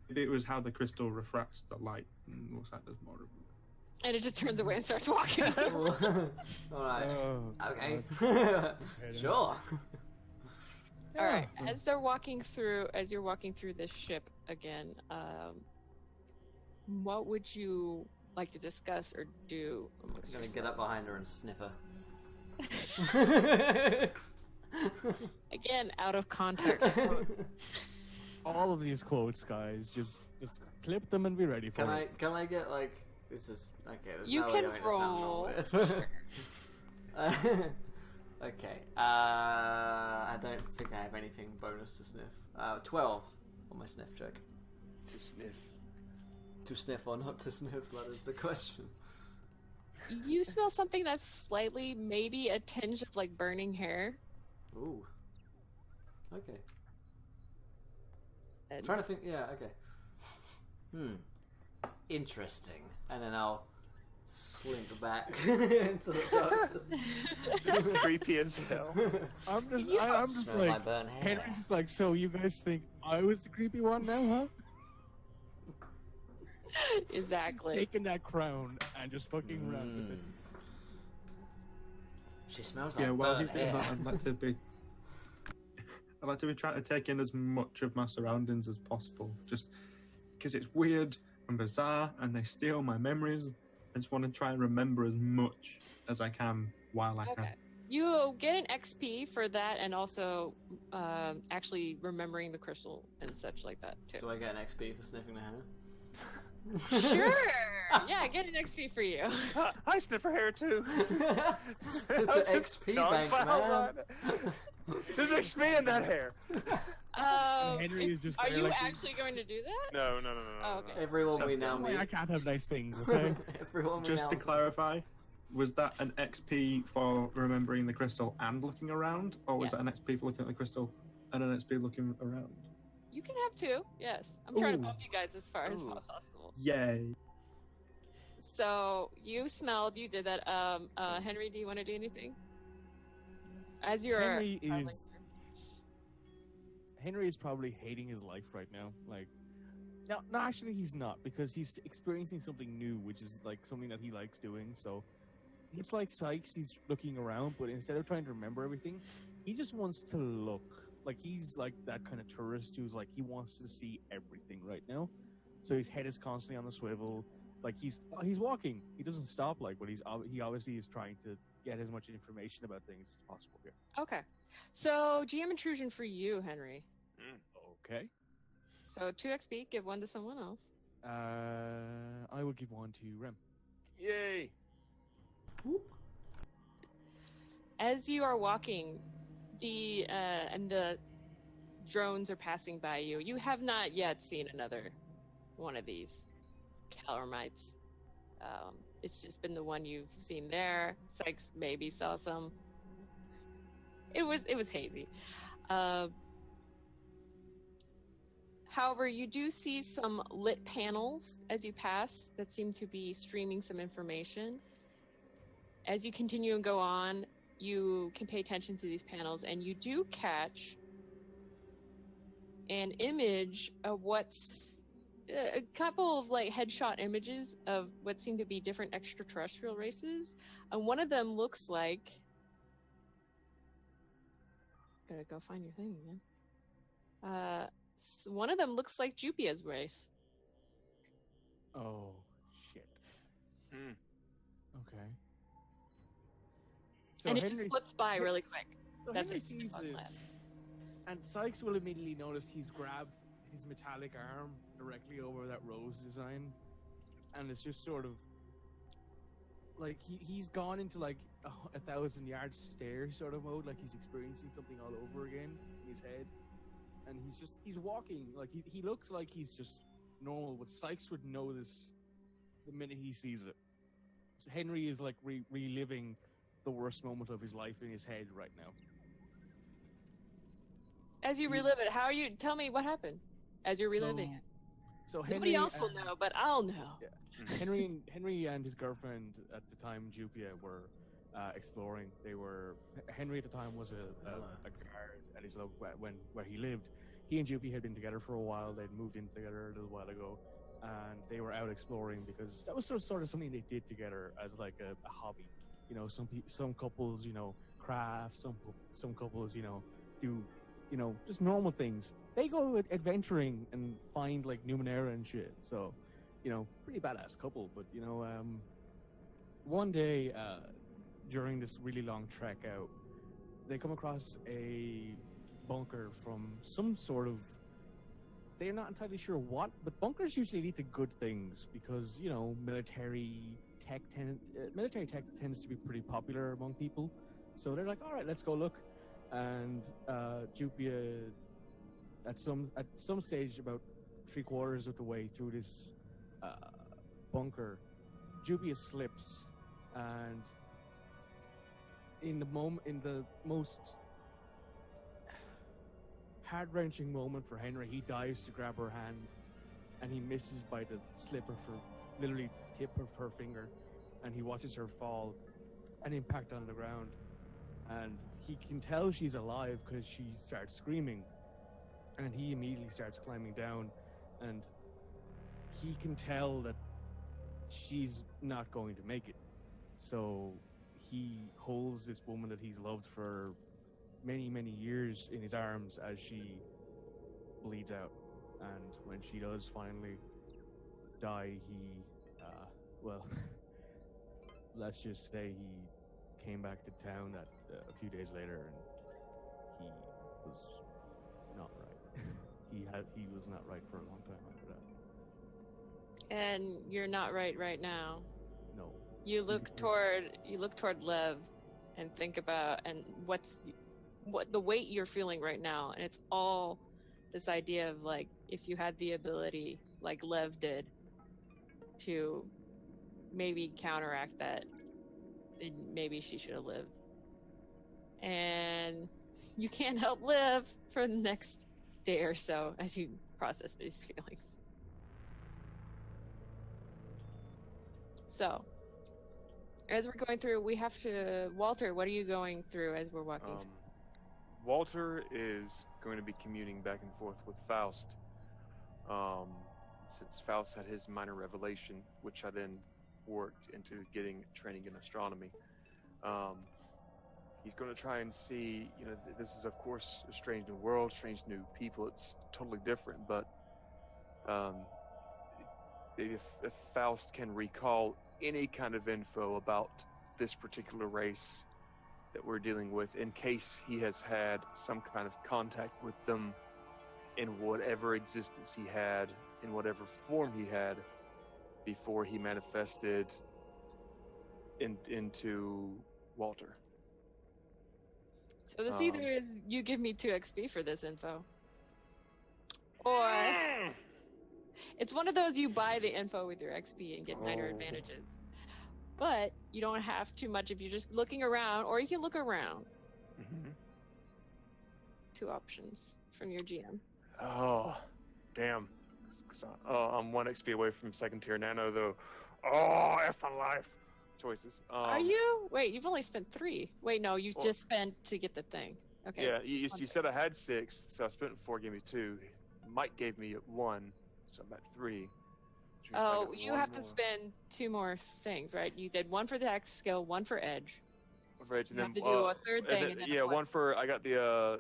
Maybe it was how the crystal refracts the light. Looks like there's more of them. And it just turns away and starts walking. Alright. oh, Okay. God. Sure. All right. As you're walking through this ship again, what would you like to discuss or do? I'm gonna get up behind her and sniff her. Again, out of context. All of these quotes, guys, just clip them and be ready for it. Can I get like this is okay? There's You no can way to sound roll. Okay. I don't think I have anything bonus to sniff. 12 on my sniff check. To sniff. To sniff or not to sniff? That is the question. You smell something that's slightly, maybe a tinge of like burning hair. Ooh. Okay. And Trying to think. Yeah. Okay. Interesting. And then I'll slink back into the darkness. Creepy as hell. I'm just Smell my like, burnt hair. Henry's just like, so you guys think I was the creepy one now, huh? Exactly. Taking that crown and just fucking run with it. She smells like Yeah, while burnt he's doing hair. that, I'd like to be trying to take in as much of my surroundings as possible, just because it's weird and bizarre, and they steal my memories. I just want to try and remember as much as I can while I can. Okay. You get an XP for that, and also actually remembering the crystal and such like that too. Do I get an XP for sniffing the hair? Sure. Yeah, get an XP for you. Hi, Sniffer Hair too. It's an XP bank, man. There's XP in that hair. And Henry is just Are there you like, actually going to do that? No. Oh, okay. Everyone we now "Wait, meet. I can't have nice things, okay? Everyone we Just now to clarify, was that an XP for remembering the crystal and looking around, or was Yeah. that an XP for looking at the crystal and an XP looking around? You can have two. Yes, I'm trying to Ooh. bump you guys as far as Ooh. possible. Yay! So you smelled. You did that. Henry, do you want to do anything? As you're Henry is probably hating his life right now. Like, no, actually, he's not, because he's experiencing something new, which is like something that he likes doing. So, much like Sykes, he's looking around, but instead of trying to remember everything, he just wants to look. Like, he's like that kind of tourist who's like, he wants to see everything right now. So his head is constantly on the swivel. Like, he's walking. He doesn't stop. Like, but he obviously is trying to get as much information about things as possible here. okay. So GM intrusion for you, Henry. Okay. So 2 XP. Give 1 to someone else. I will give 1 to Rem. Yay. As you are walking, and the drones are passing by you. You have not yet seen another one of these Calormites. It's just been the one you've seen there. Sykes maybe saw some. It was hazy. However, you do see some lit panels as you pass that seem to be streaming some information. As you continue and go on, you can pay attention to these panels, and you do catch an image of what's a couple of like headshot images of what seem to be different extraterrestrial races, and one of them looks like. Gotta go find your thing again. One of them looks like Jupia's race. Oh, shit. Hmm. Okay. So And it Henry just flips by really quick. So That's Henry it. sees Fun this, class. and Sykes will immediately notice he's grabbed his metallic arm directly over that rose design, and it's just sort of like he's gone into like a 1,000-yard stare sort of mode, like he's experiencing something all over again in his head, and he's walking like he looks like he's just normal, but Sykes would know this the minute he sees it. So Henry is like reliving the worst moment of his life in his head right now. As you relive it, how are you? Tell me what happened as you're reliving it. So Nobody else will know, but I'll know. Yeah. Henry and his girlfriend at the time, Jupia, were exploring. Henry at the time was a guard at his where he lived. He and Jupia had been together for a while. They'd moved in together a little while ago, and they were out exploring because that was sort of something they did together as like a hobby. You know, some couples, you know, craft. Some couples, you know, do, you know, just normal things. They go adventuring and find like Numenera and shit. So, you know, pretty badass couple. But you know, one day during this really long trek out, they come across a bunker from some sort of. They're not entirely sure what, but bunkers usually lead to good things because, you know, military tech tends to be pretty popular among people. So they're like, all right, let's go look. And Jupia, at some stage, about 3/4 of the way through this bunker, Jupia slips, and in the most heart-wrenching moment for Henry, he dives to grab her hand, and he misses by the slip of her, literally tip of her finger, and he watches her fall and impact on the ground, and he can tell she's alive because she starts screaming, and he immediately starts climbing down, and he can tell that she's not going to make it, so he holds this woman that he's loved for many years in his arms as she bleeds out, and when she does finally die, he well let's just say he came back to town a few days later, and he was not right. he was not right for a long time after that. And you're not right now. No. You look toward Lev and think about what the weight you're feeling right now, and it's all this idea of like if you had the ability like Lev did to maybe counteract that, then maybe she should have lived. And you can't help live for the next day or so as you process these feelings. So, as we're going through, we have to... Walter, what are you going through as we're walking? Walter is going to be communing back and forth with Faust. Since Faust had his minor revelation, which I then worked into getting training in astronomy. He's going to try and see, this is of course a strange new world, strange new people. It's totally different, but if Faust can recall any kind of info about this particular race that we're dealing with, in case he has had some kind of contact with them in whatever existence he had, in whatever form he had, before he manifested into Walter. So this either is you give me 2 XP for this info, or it's one of those you buy the info with your XP and get minor advantages. But you don't have too much if you're just looking around, or you can look around. Mm-hmm. 2 options from your GM. Oh, damn. I'm 1 XP away from second tier nano, though. Oh, F my life. Choices. Are you? Wait, you've only spent 3. Wait, no, you just spent to get the thing. Okay. Yeah, you said I had 6, so I spent 4, gave me 2. Mike gave me 1, so I'm at 3. Oh, you have to spend 2 more things, right? You did 1 for the axe skill, 1 for edge. For edge, and you then have to do a third thing. And then, one for I got the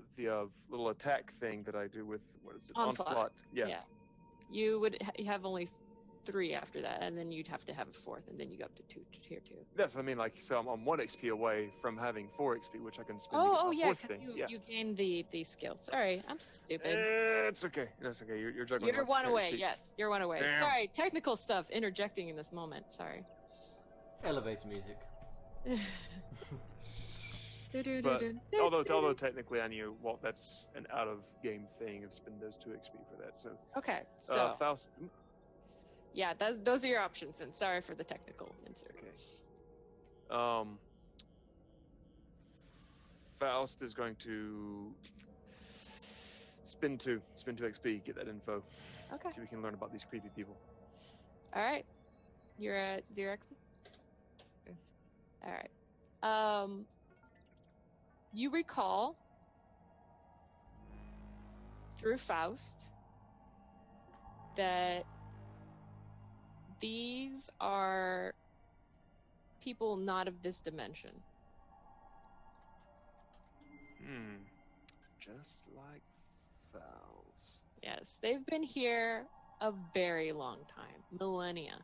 little attack thing that I do with what is it? Onslaught. Yeah. You have only 3 after that, and then you'd have to have a 4th, and then you go up to tier 2. That's what I mean. Like, so I'm 1 XP away from having 4 XP, which I can spend. Yeah, because you gained the skill. Sorry, I'm stupid. It's okay. It's okay. You're juggling. You're 1 away. Sheets. Yes, you're 1 away. Damn. Sorry, technical stuff interjecting in this moment. Sorry. Elevator music. But although technically I knew, well, that's an out of game thing of spend those 2 XP for that. So okay. So Faust. Yeah, those are your options. And sorry for the technical insert. Okay. Faust is going to spend 2 XP, get that info. Okay. See if we can learn about these creepy people. All right. You're at 0 XP. All right. You recall through Faust that these are people not of this dimension. Just like Faust. Yes, they've been here a very long time, millennia.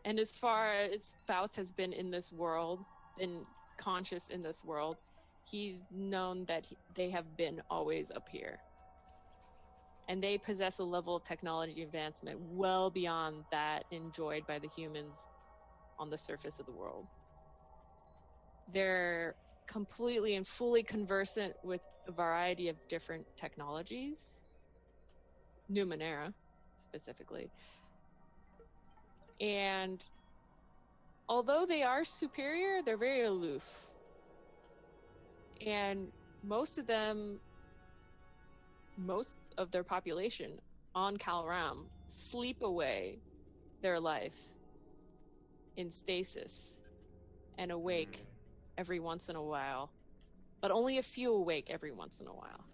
And as far as Faust has been in this world, been conscious in this world, he's known that they have been always up here. And they possess a level of technology advancement well beyond that enjoyed by the humans on the surface of the world. They're completely and fully conversant with a variety of different technologies, Numenera specifically. And although they are superior, they're very aloof. And most of their population on Calram sleep away their life in stasis and awake every once in a while, but only a few awake every once in a while.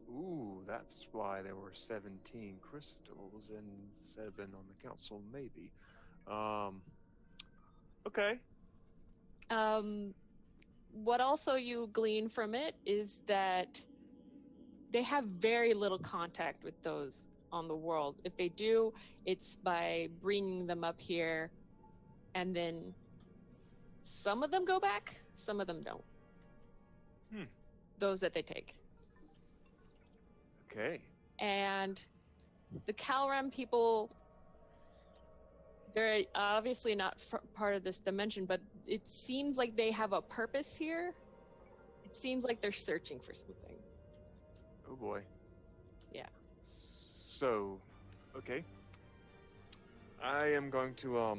Ooh, that's why there were 17 crystals and 7 on the council, maybe. Okay. What also you glean from it is that they have very little contact with those on the world. If they do, it's by bringing them up here, and then some of them go back, some of them don't. Those that they take. Okay. And the Calram people, they're obviously not part of this dimension, but it seems like they have a purpose here. It seems like they're searching for something. Oh boy. Yeah. So, okay. I am going to,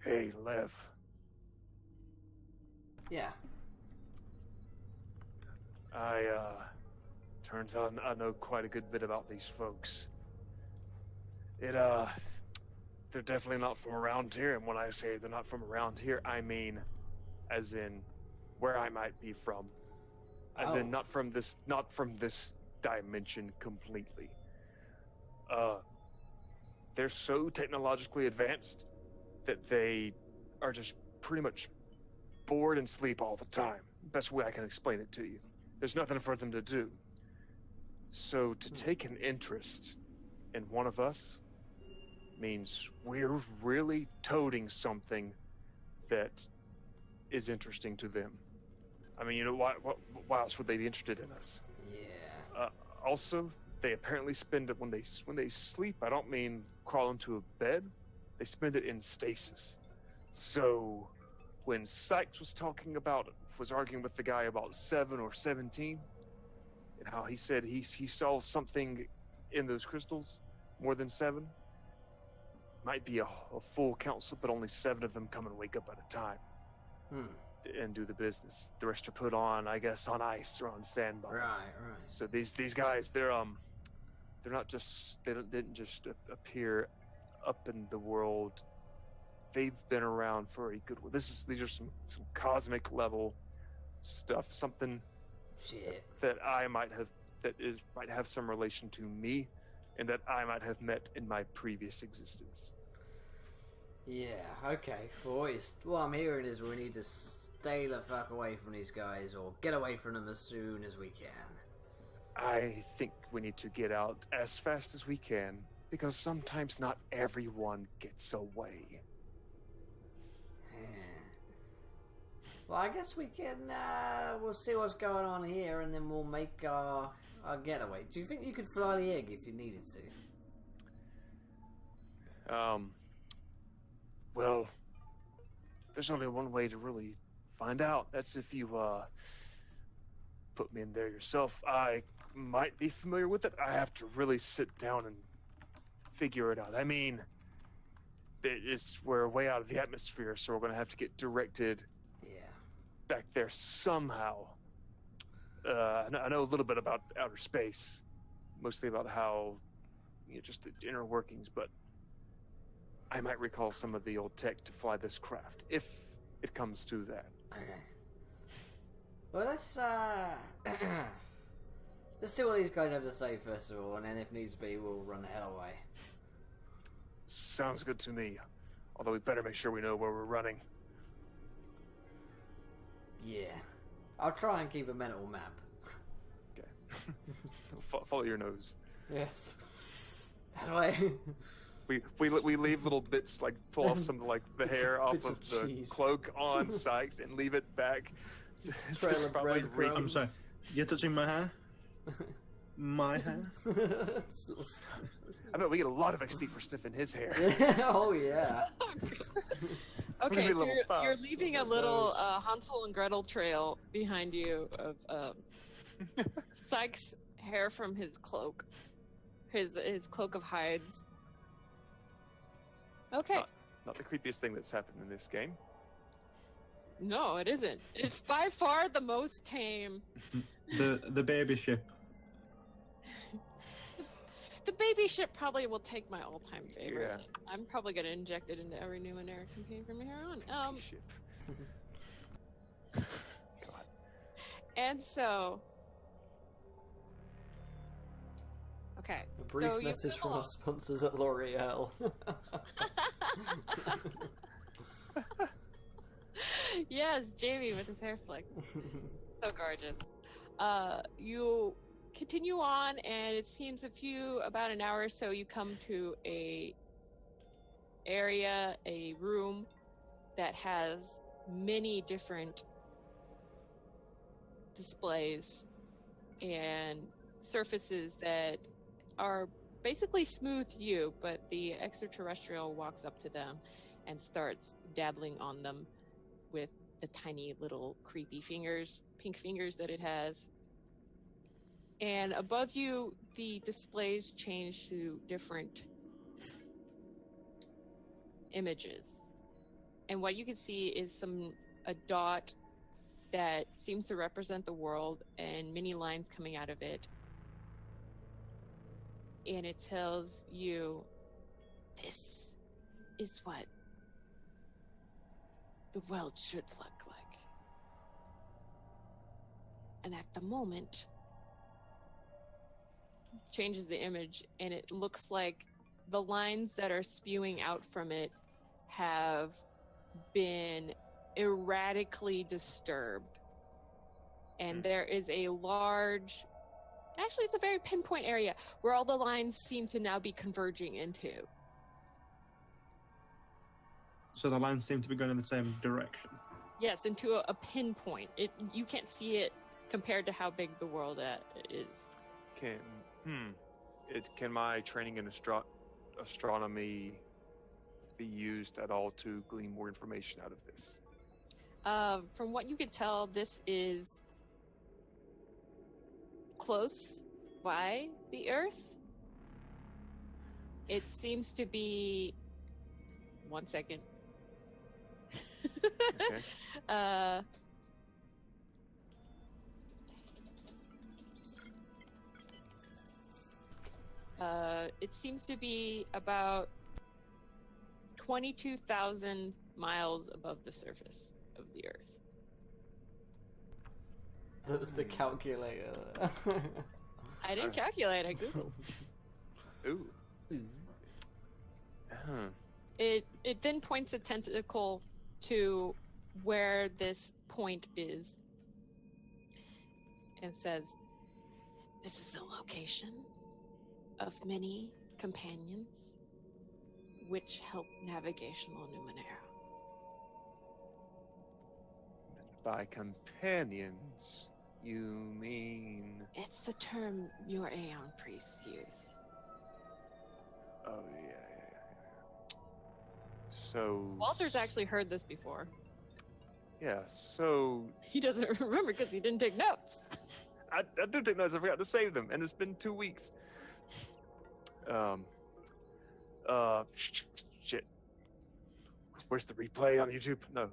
Hey, Lev. Yeah. Turns out I know quite a good bit about these folks. They're definitely not from around here, and when I say they're not from around here, I mean as in where I might be from. As in not from this dimension completely. They're so technologically advanced that they are just pretty much bored and sleep all the time. Best way I can explain it to you. There's nothing for them to do. So to take an interest in one of us means we're really toting something that is interesting to them. I mean, you know, why else would they be interested in us? Yeah. Also, they apparently spend it when they sleep. I don't mean crawl into a bed. They spend it in stasis. So when Sykes was arguing with the guy about 7 or 17, and how he said he saw something in those crystals, more than 7. Might be a full council, but only 7 of them come and wake up at a time. And do the business. The rest are put on, I guess, on ice or on standby. Right. So these guys, they're not just they didn't just appear up in the world. They've been around for a good while. These are some cosmic level stuff. Something that might have some relation to me, and that I might have met in my previous existence. Yeah, okay. Well, what I'm hearing is we need to stay the fuck away from these guys, or get away from them as soon as we can. I think we need to get out as fast as we can, because sometimes not everyone gets away. Well, I guess we can, we'll see what's going on here, and then we'll make our getaway. Do you think you could fly the egg if you needed to? Well, there's only one way to really find out. That's if you, put me in there yourself. I might be familiar with it. I have to really sit down and figure it out. I mean, we're way out of the atmosphere, so we're going to have to get directed back there somehow. I know a little bit about outer space, mostly about how, just the inner workings, but I might recall some of the old tech to fly this craft, if it comes to that. Okay. Well, let's see what these guys have to say first of all, and then if needs be, we'll run the hell away. Sounds good to me. Although we better make sure we know where we're running. Yeah. I'll try and keep a mental map. Okay. Follow your nose. Yes. That way. We leave little bits, like pull off some of the hair off of the cheese. Cloak on Sykes and leave it back. Trail of breadcrumbs. I'm sorry. You're touching my hair? My hair? I bet we get a lot of XP for sniffing his hair. Oh yeah. Okay, so you're leaving a little Hansel and Gretel trail behind you of Sykes' hair from his cloak, his cloak of hides. Okay. Not the creepiest thing that's happened in this game. No, it isn't. It's by far the most tame. The baby ship. The baby ship probably will take my all-time favorite. Yeah. I'm probably going to inject it into every Numenera campaign from here on. Ship. God. And so... Okay. A brief so message from our sponsors at L'Oreal. Yes, Jamie with his hair flick. So gorgeous. You continue on, and it seems about an hour or so, you come to a room that has many different displays, and surfaces that are basically smooth to you, but the extraterrestrial walks up to them and starts dabbling on them with the tiny little creepy fingers, pink fingers that it has. And above you, the displays change to different images. And what you can see is a dot that seems to represent the world and many lines coming out of it. And it tells you, this is what the world should look like. And at the moment, changes the image, and it looks like the lines that are spewing out from it have been erratically disturbed. And there is a large, actually it's a very pinpoint area where all the lines seem to now be converging into. So the lines seem to be going in the same direction. Yes, into a pinpoint. You can't see it compared to how big the world is. Can my training in astronomy be used at all to glean more information out of this? From what you could tell, this is close by the Earth. It seems to be... 1 second. Okay. It seems to be about 22,000 miles above the surface of the Earth. That was the calculator. I didn't calculate, I Googled. Ooh. Huh. It then points a tentacle to where this point is and says, this is the location of many companions which help navigational Numenera. By companions, you mean... It's the term your Aeon priests use. Oh, yeah. So... Walter's actually heard this before. Yeah, so... He doesn't remember because he didn't take notes. I do take notes, I forgot to save them, and it's been 2 weeks. Shit. Where's the replay on YouTube? No.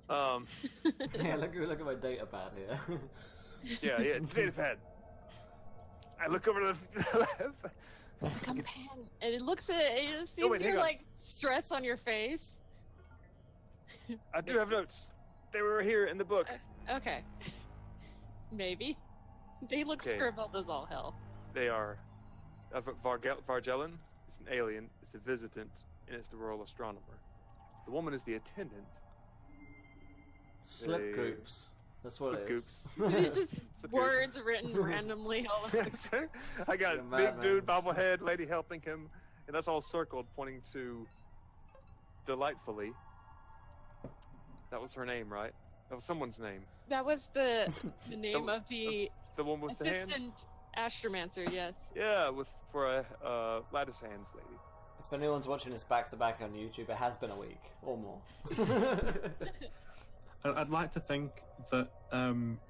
Yeah, look at my data pad here. Yeah, data pad. I look over to the left. Companion. And it looks at it sees your like stress on your face. I do have notes. They were here in the book. Okay. Maybe. They look scribbled as all hell. They are. Vargellen is an alien, it's a visitant, and it's the royal astronomer. The woman is the attendant. Slip goops. That's what it is. It's just words written randomly all over. I got big dude, bobblehead, lady helping him, and that's all circled, pointing to delightfully. That was her name, right? That was someone's name. That was the name of the one with the hands. Assistant Astromancer, yes. Yeah, for a lattice hands lady. If anyone's watching this back to back on YouTube, it has been a week or more. I'd like to think that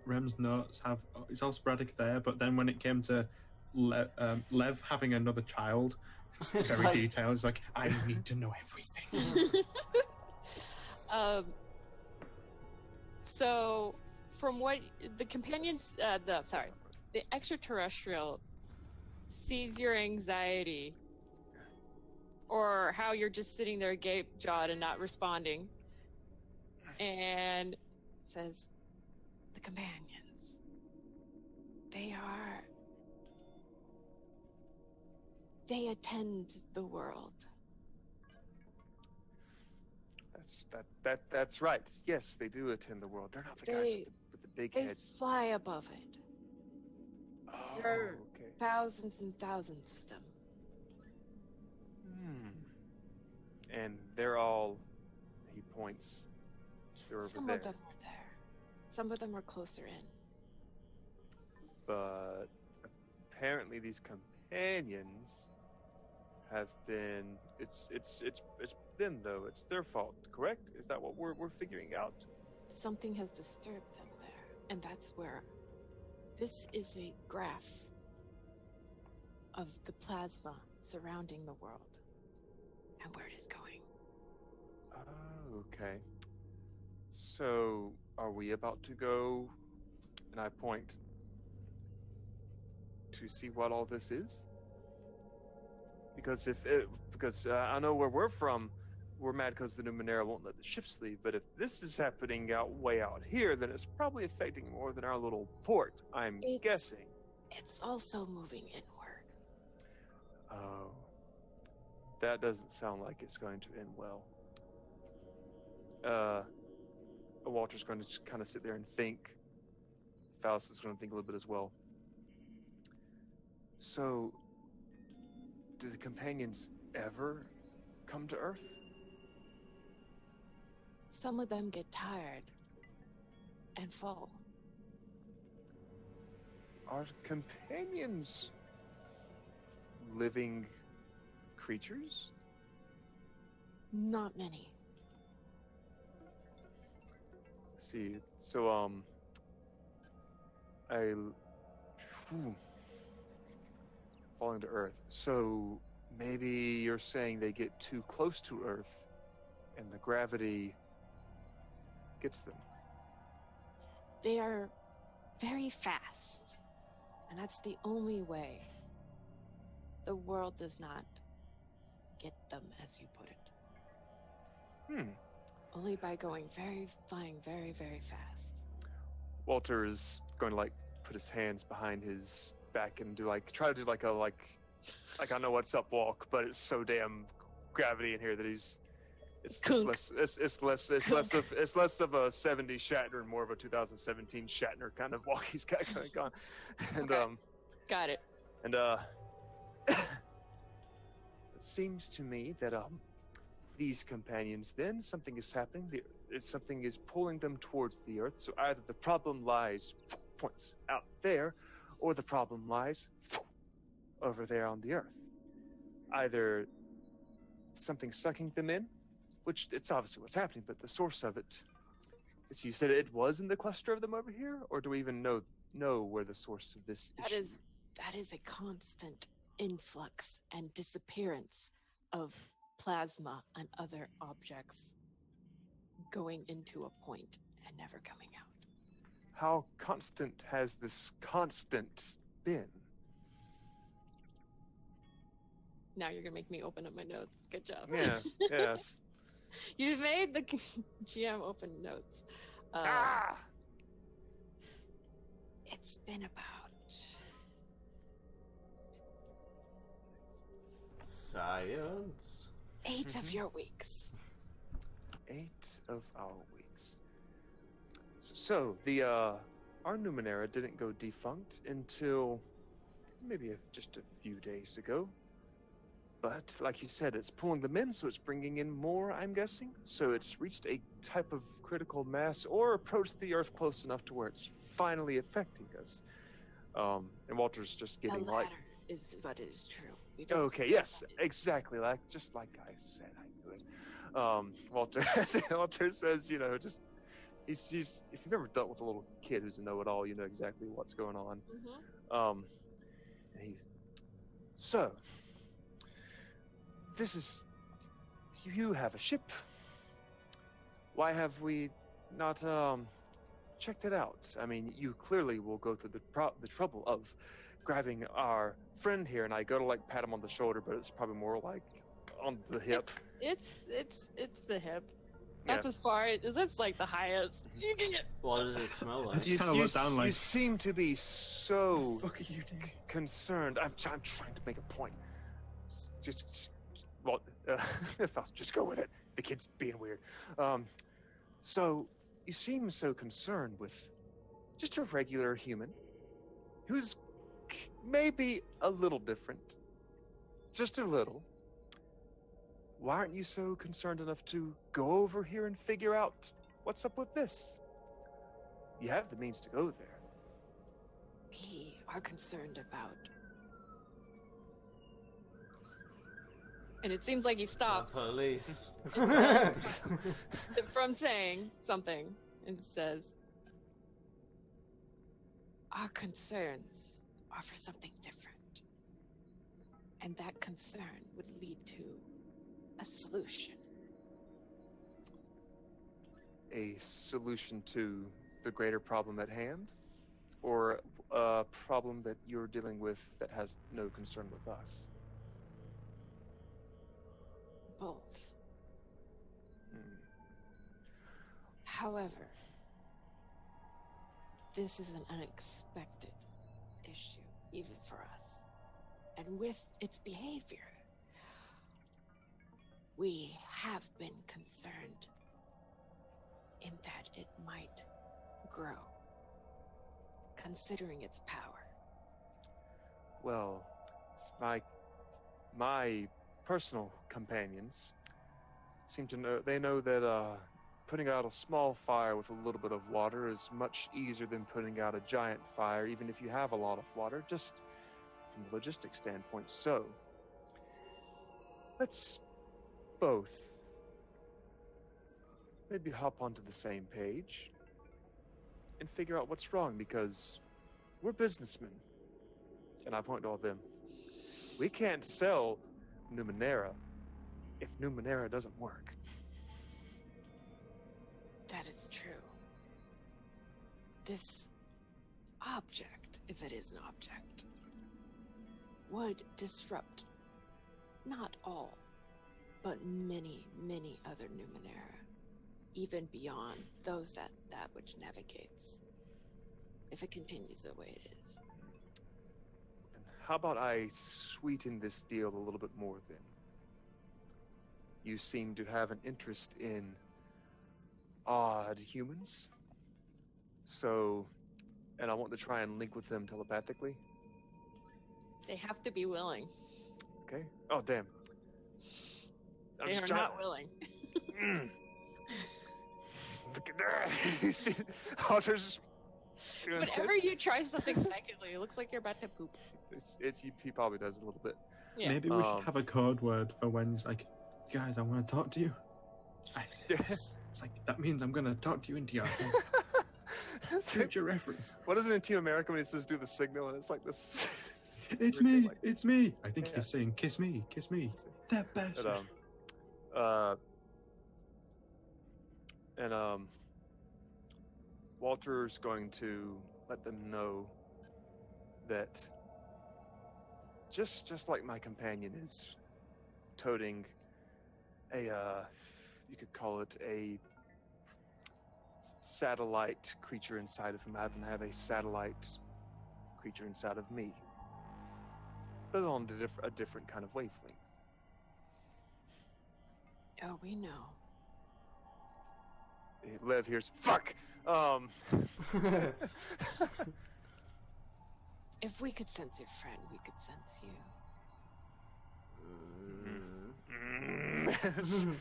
Rem's notes it's all sporadic there, but then when it came to Lev having another child, it's very detailed. It's like, I need to know everything. So, from what the companions, the extraterrestrial sees your anxiety, or how you're just sitting there gape-jawed and not responding, and says, the companions, they attend the world. That's right. Yes, they do attend the world. They're not the guys with the big heads. They fly above it. Oh, There are okay. thousands and thousands of them. And they're all... He points. They're over Some there. of them were there. Some of them were closer in. But apparently these companions have been. It's them though. It's their fault, correct? Is that what we're figuring out? Something has disturbed them there, and that's where this is a graph of the plasma surrounding the world and where it is going. Oh, okay. So, are we about to go? And I point to see what all this is. Because I know where we're from, we're mad because the Numenera won't let the ships leave. But if this is happening way out here, then it's probably affecting more than our little port. I'm guessing. It's also moving inward. Oh, that doesn't sound like it's going to end well. Walter's going to just kind of sit there and think. Faust is going to think a little bit as well. So, do the companions ever come to Earth? Some of them get tired and fall. Are companions living creatures? Not many. See, so falling to Earth. So maybe you're saying they get too close to Earth, and the gravity gets them. They are very fast, and that's the only way. The world does not get them, as you put it. Only by flying very, very fast. Walter is going to put his hands behind his back and try to do a I know what's up walk, but it's so damn gravity in here that it's less of a 70s Shatner and more of a 2017 Shatner kind of walk he's got going on. And okay. Got it. And it seems to me that these companions, then something is happening. Something is pulling them towards the Earth. So either the problem lies points out there, or the problem lies over there on the Earth. Either something sucking them in, which it's obviously what's happening, but the source of it, as you said, it was in the cluster of them over here, or do we even know where the source of this issue? That is a constant influx and disappearance of plasma and other objects going into a point and never coming out. How constant has this constant been? Now you're gonna make me open up my notes. Good job. Yes. You've made the GM open notes. It's been about science. 8 of your weeks. 8 of our weeks. So the our Numenera didn't go defunct until maybe just a few days ago. But like you said, it's pulling them in, so it's bringing in more, I'm guessing. So it's reached a type of critical mass or approached the Earth close enough to where it's finally affecting us. And Walter's just getting the latter is what is true. Okay, yes, exactly. Just like I said, I knew it. Walter says, just he's if you've ever dealt with a little kid who's a know-it-all, you know exactly what's going on. Mm-hmm. And so this is, you have a ship. Why have we not checked it out? I mean, you clearly will go through the trouble of grabbing our friend here, and I go to pat him on the shoulder, but it's probably more on the hip. It's the hip. That's as far. That's the highest. You can get. What does it smell like? You seem to be so concerned. I'm trying to make a point. Just go with it. The kid's being weird. So you seem so concerned with just a regular human who's maybe a little different, just a little. Why aren't you so concerned enough to go over here and figure out what's up with this? You have the means to go there. We are concerned about And it seems like he The stops police. from saying something and says, "Our concerns are for something different. And that concern would lead to a solution." A solution to the greater problem at hand? Or a problem that you're dealing with that has no concern with us? Both. Hmm. However, this is an unexpected issue, even for us. And with its behavior, we have been concerned in that it might grow, considering its power. Well, my personal companions seem to know, they know that putting out a small fire with a little bit of water is much easier than putting out a giant fire, even if you have a lot of water, just from the logistics standpoint. So, let's both maybe hop onto the same page and figure out what's wrong, because we're businessmen. And I point to all of them. We can't sell Numenera if Numenera doesn't work. That is true. This object, if it is an object, would disrupt not all, but many, many other Numenera, even beyond those that which navigates, if it continues the way it is. And how about I sweeten this deal a little bit more then? You seem to have an interest in odd humans. So, and I want to try and link with them telepathically. They have to be willing. Okay. Oh, damn. They are not willing. Look at that. You see, Otter's doing Whenever this. you try something psychically, it looks like you're about to poop. He probably does a little bit. Yeah. Maybe we should have a code word for when it's like, guys, I want to talk to you. I say this. It's like, that means I'm going to talk to you into your head. Future reference. What is it in Team America when he says do the signal and it's like this? It's me. It's me. I think he's saying, kiss me. Kiss me. That bastard. Walter's going to let them know that just like my companion is toting a you could call it a satellite creature inside of him, I happen to have a satellite creature inside of me, but on a different kind of wavelength. Oh, we know. Lev here's fuck. If we could sense your friend, we could sense you.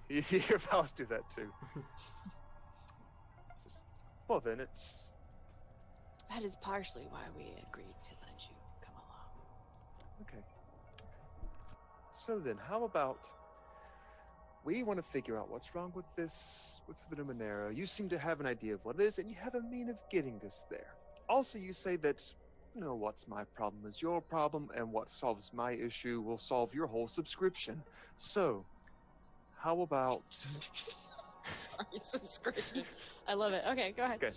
You hear Faust do that too. Well, then it's. That is partially why we agreed to let you come along. Okay. So then, how about we want to figure out what's wrong with this, with the Numenera. You seem to have an idea of what it is, and you have a mean of getting us there. Also, you say that, you know, what's my problem is your problem, and what solves my issue will solve your whole subscription. So, how about... Sorry, subscription. I love it. Okay, go ahead. Okay.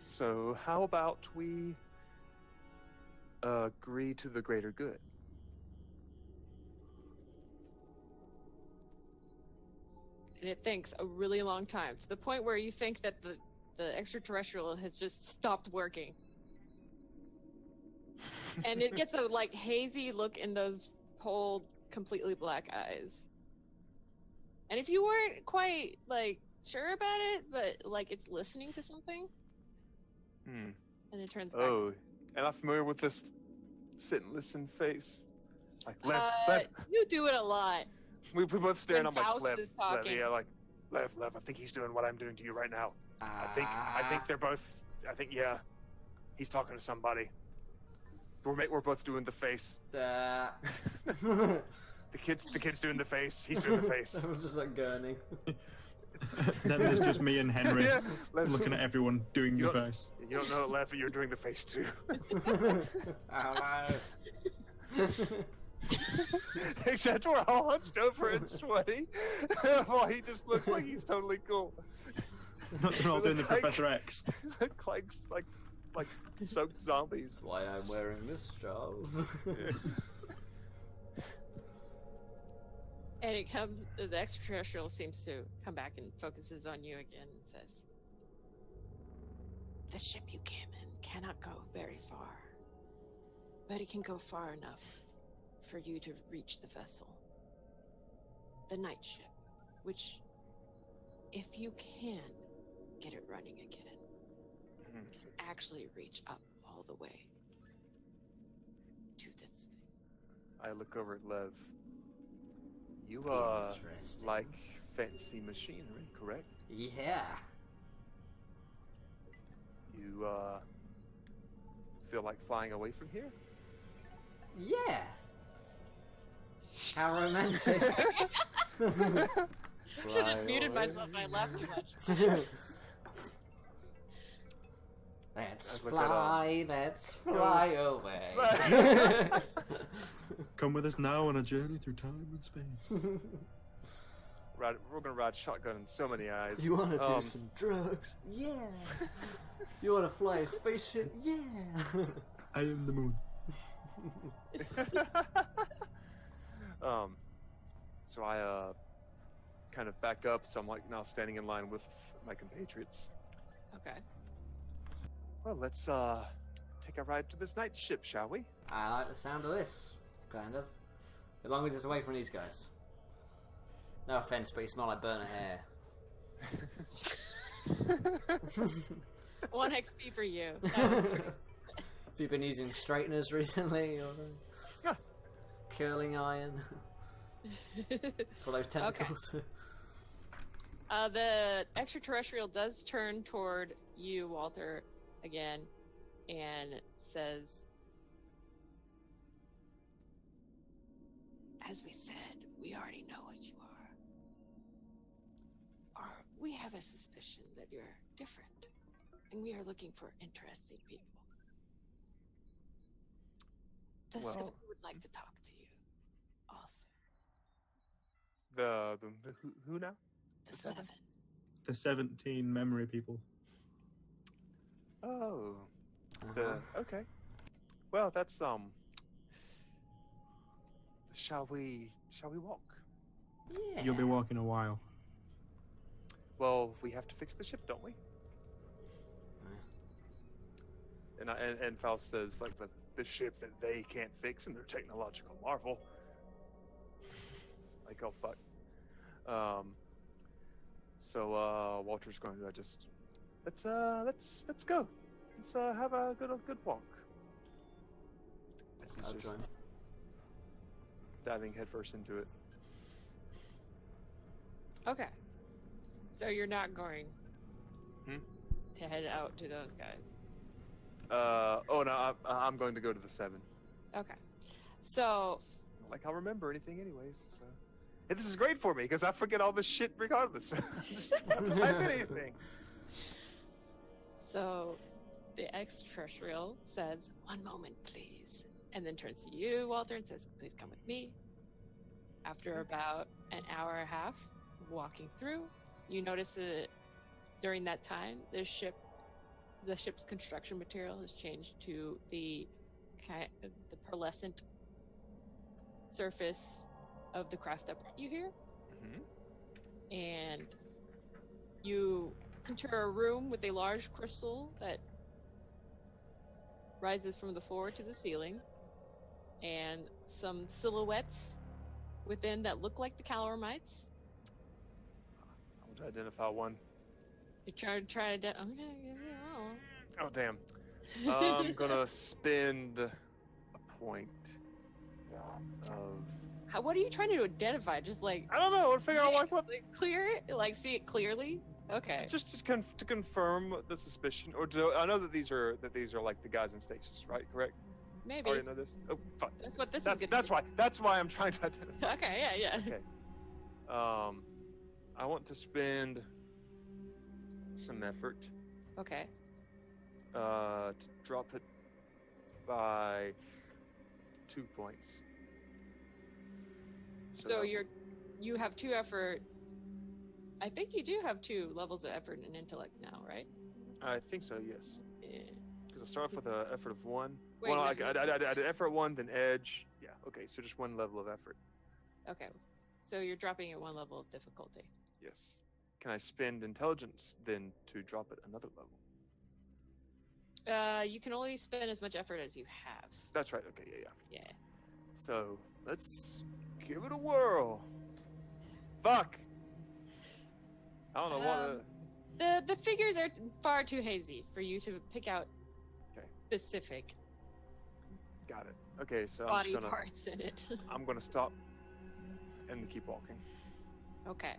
So, how about we agree to the greater good? And it thinks a really long time, to the point where you think that the extraterrestrial has just stopped working. And it gets a like hazy look in those cold, completely black eyes. And if you weren't quite like sure about it, but like it's listening to something, and it turns back. Oh, am I familiar with this sit and listen face? Like Lev. You do it a lot. We both stare, and I'm When like, Faust Lev, is talking. yeah, like, Lev, I think he's doing what I'm doing to you right now. I think they're both, yeah, he's talking to somebody. We're both doing the face. The kid's doing the face. He's doing the face. I was just like gurning. Then there's just me and Henry Yeah, looking at everyone doing the face. You don't know it, Leffy. You're doing the face too. Except we're all hunched over and sweaty, while he just looks like he's totally cool. They're all doing the Professor X. like soaked zombies. That's why I'm wearing this, Charles. And it comes, the extraterrestrial seems to come back and focuses on you again and says, "The ship you came in cannot go very far, but it can go far enough for you to reach the vessel. The night ship, which, if you can get it running again, can actually reach up all the way to this thing." I look over at Lev. You Interesting. like fancy machinery, correct? Yeah. You feel like flying away from here? Yeah. How romantic. Should have muted myself. I laughed too much. Let's Look at, fly, let's fly away. Come with us now on a journey through time and space. We're gonna ride shotgun in so many eyes. You wanna do some drugs? Yeah. You wanna fly a spaceship? Yeah. I am the moon. So I kind of back up, so I'm like now standing in line with my compatriots. Okay. Well, let's take a ride to this night ship, shall we? I like the sound of this, kind of. As long as it's away from these guys. No offense, but you smell like burnt hair. 1 XP for you. Have you been using straighteners recently or something? Yeah. Curling iron for those tentacles. The extraterrestrial does turn toward you, Walter, again, and says, "As we said, we already know what you are. We have a suspicion that you're different, and we are looking for interesting people. The Well- Seven would like to talk to you, also. The who now? The The Seven? Seven. The 17 memory people. Oh, Uh-huh. okay. Well, that's Shall we walk? Yeah. You'll be walking a while. Well, we have to fix the ship, don't we? And Faust says, like, the ship that they can't fix in their technological marvel. Like, oh fuck. So Walter's going to just let's go. Let's have a good walk. As he's I'll just join. diving headfirst into it. Okay. So you're not going Hmm? to head out to those guys. Oh no, I'm going to go to the Seven. Okay. So, Not like I'll remember anything anyways. So. And this is great for me because I forget all this shit regardless. Just don't have to type anything. so the extraterrestrial says, "One moment, please," and then turns to you, Walter, and says, "Please come with me." After about an hour and a half walking through, you notice that during that time, the ship's construction material has changed to the pearlescent surface of the craft that brought you here. Mm-hmm. And you enter a room with a large crystal that rises from the floor to the ceiling, and some silhouettes within that look like the Calormites. I want to identify one. You try to okay, Oh damn. I'm gonna spend a point of. what are you trying to identify? Just like I don't know. I want to figure out like what. clear it, like see it clearly. Okay. Just to confirm the suspicion, or I know that these are like the guys in stasis, right? Correct. Maybe. Already know this. Oh, fuck. That's what this That's is. that's why. That's why I'm trying to identify. Okay, yeah. Okay. I want to spend some effort Okay. to drop it by 2 points. So you have 2 effort. I think you do have 2 levels of effort and intellect now, right? I think so. Yes. Yeah. Because I start off with an effort of 1. Wait, Well, no, I did effort 1, then edge. Yeah. Okay. So just 1 level of effort. Okay. So you're dropping it 1 level of difficulty. Yes. Can I spend intelligence then to drop it another level? You can only spend as much effort as you have. That's right. Okay. Yeah. Yeah. So let's give it a whirl. Fuck. I don't know what. The figures are far too hazy for you to pick out Okay. specific Got it. Okay. So body I'm just gonna. parts in it. I'm gonna stop and keep walking. Okay.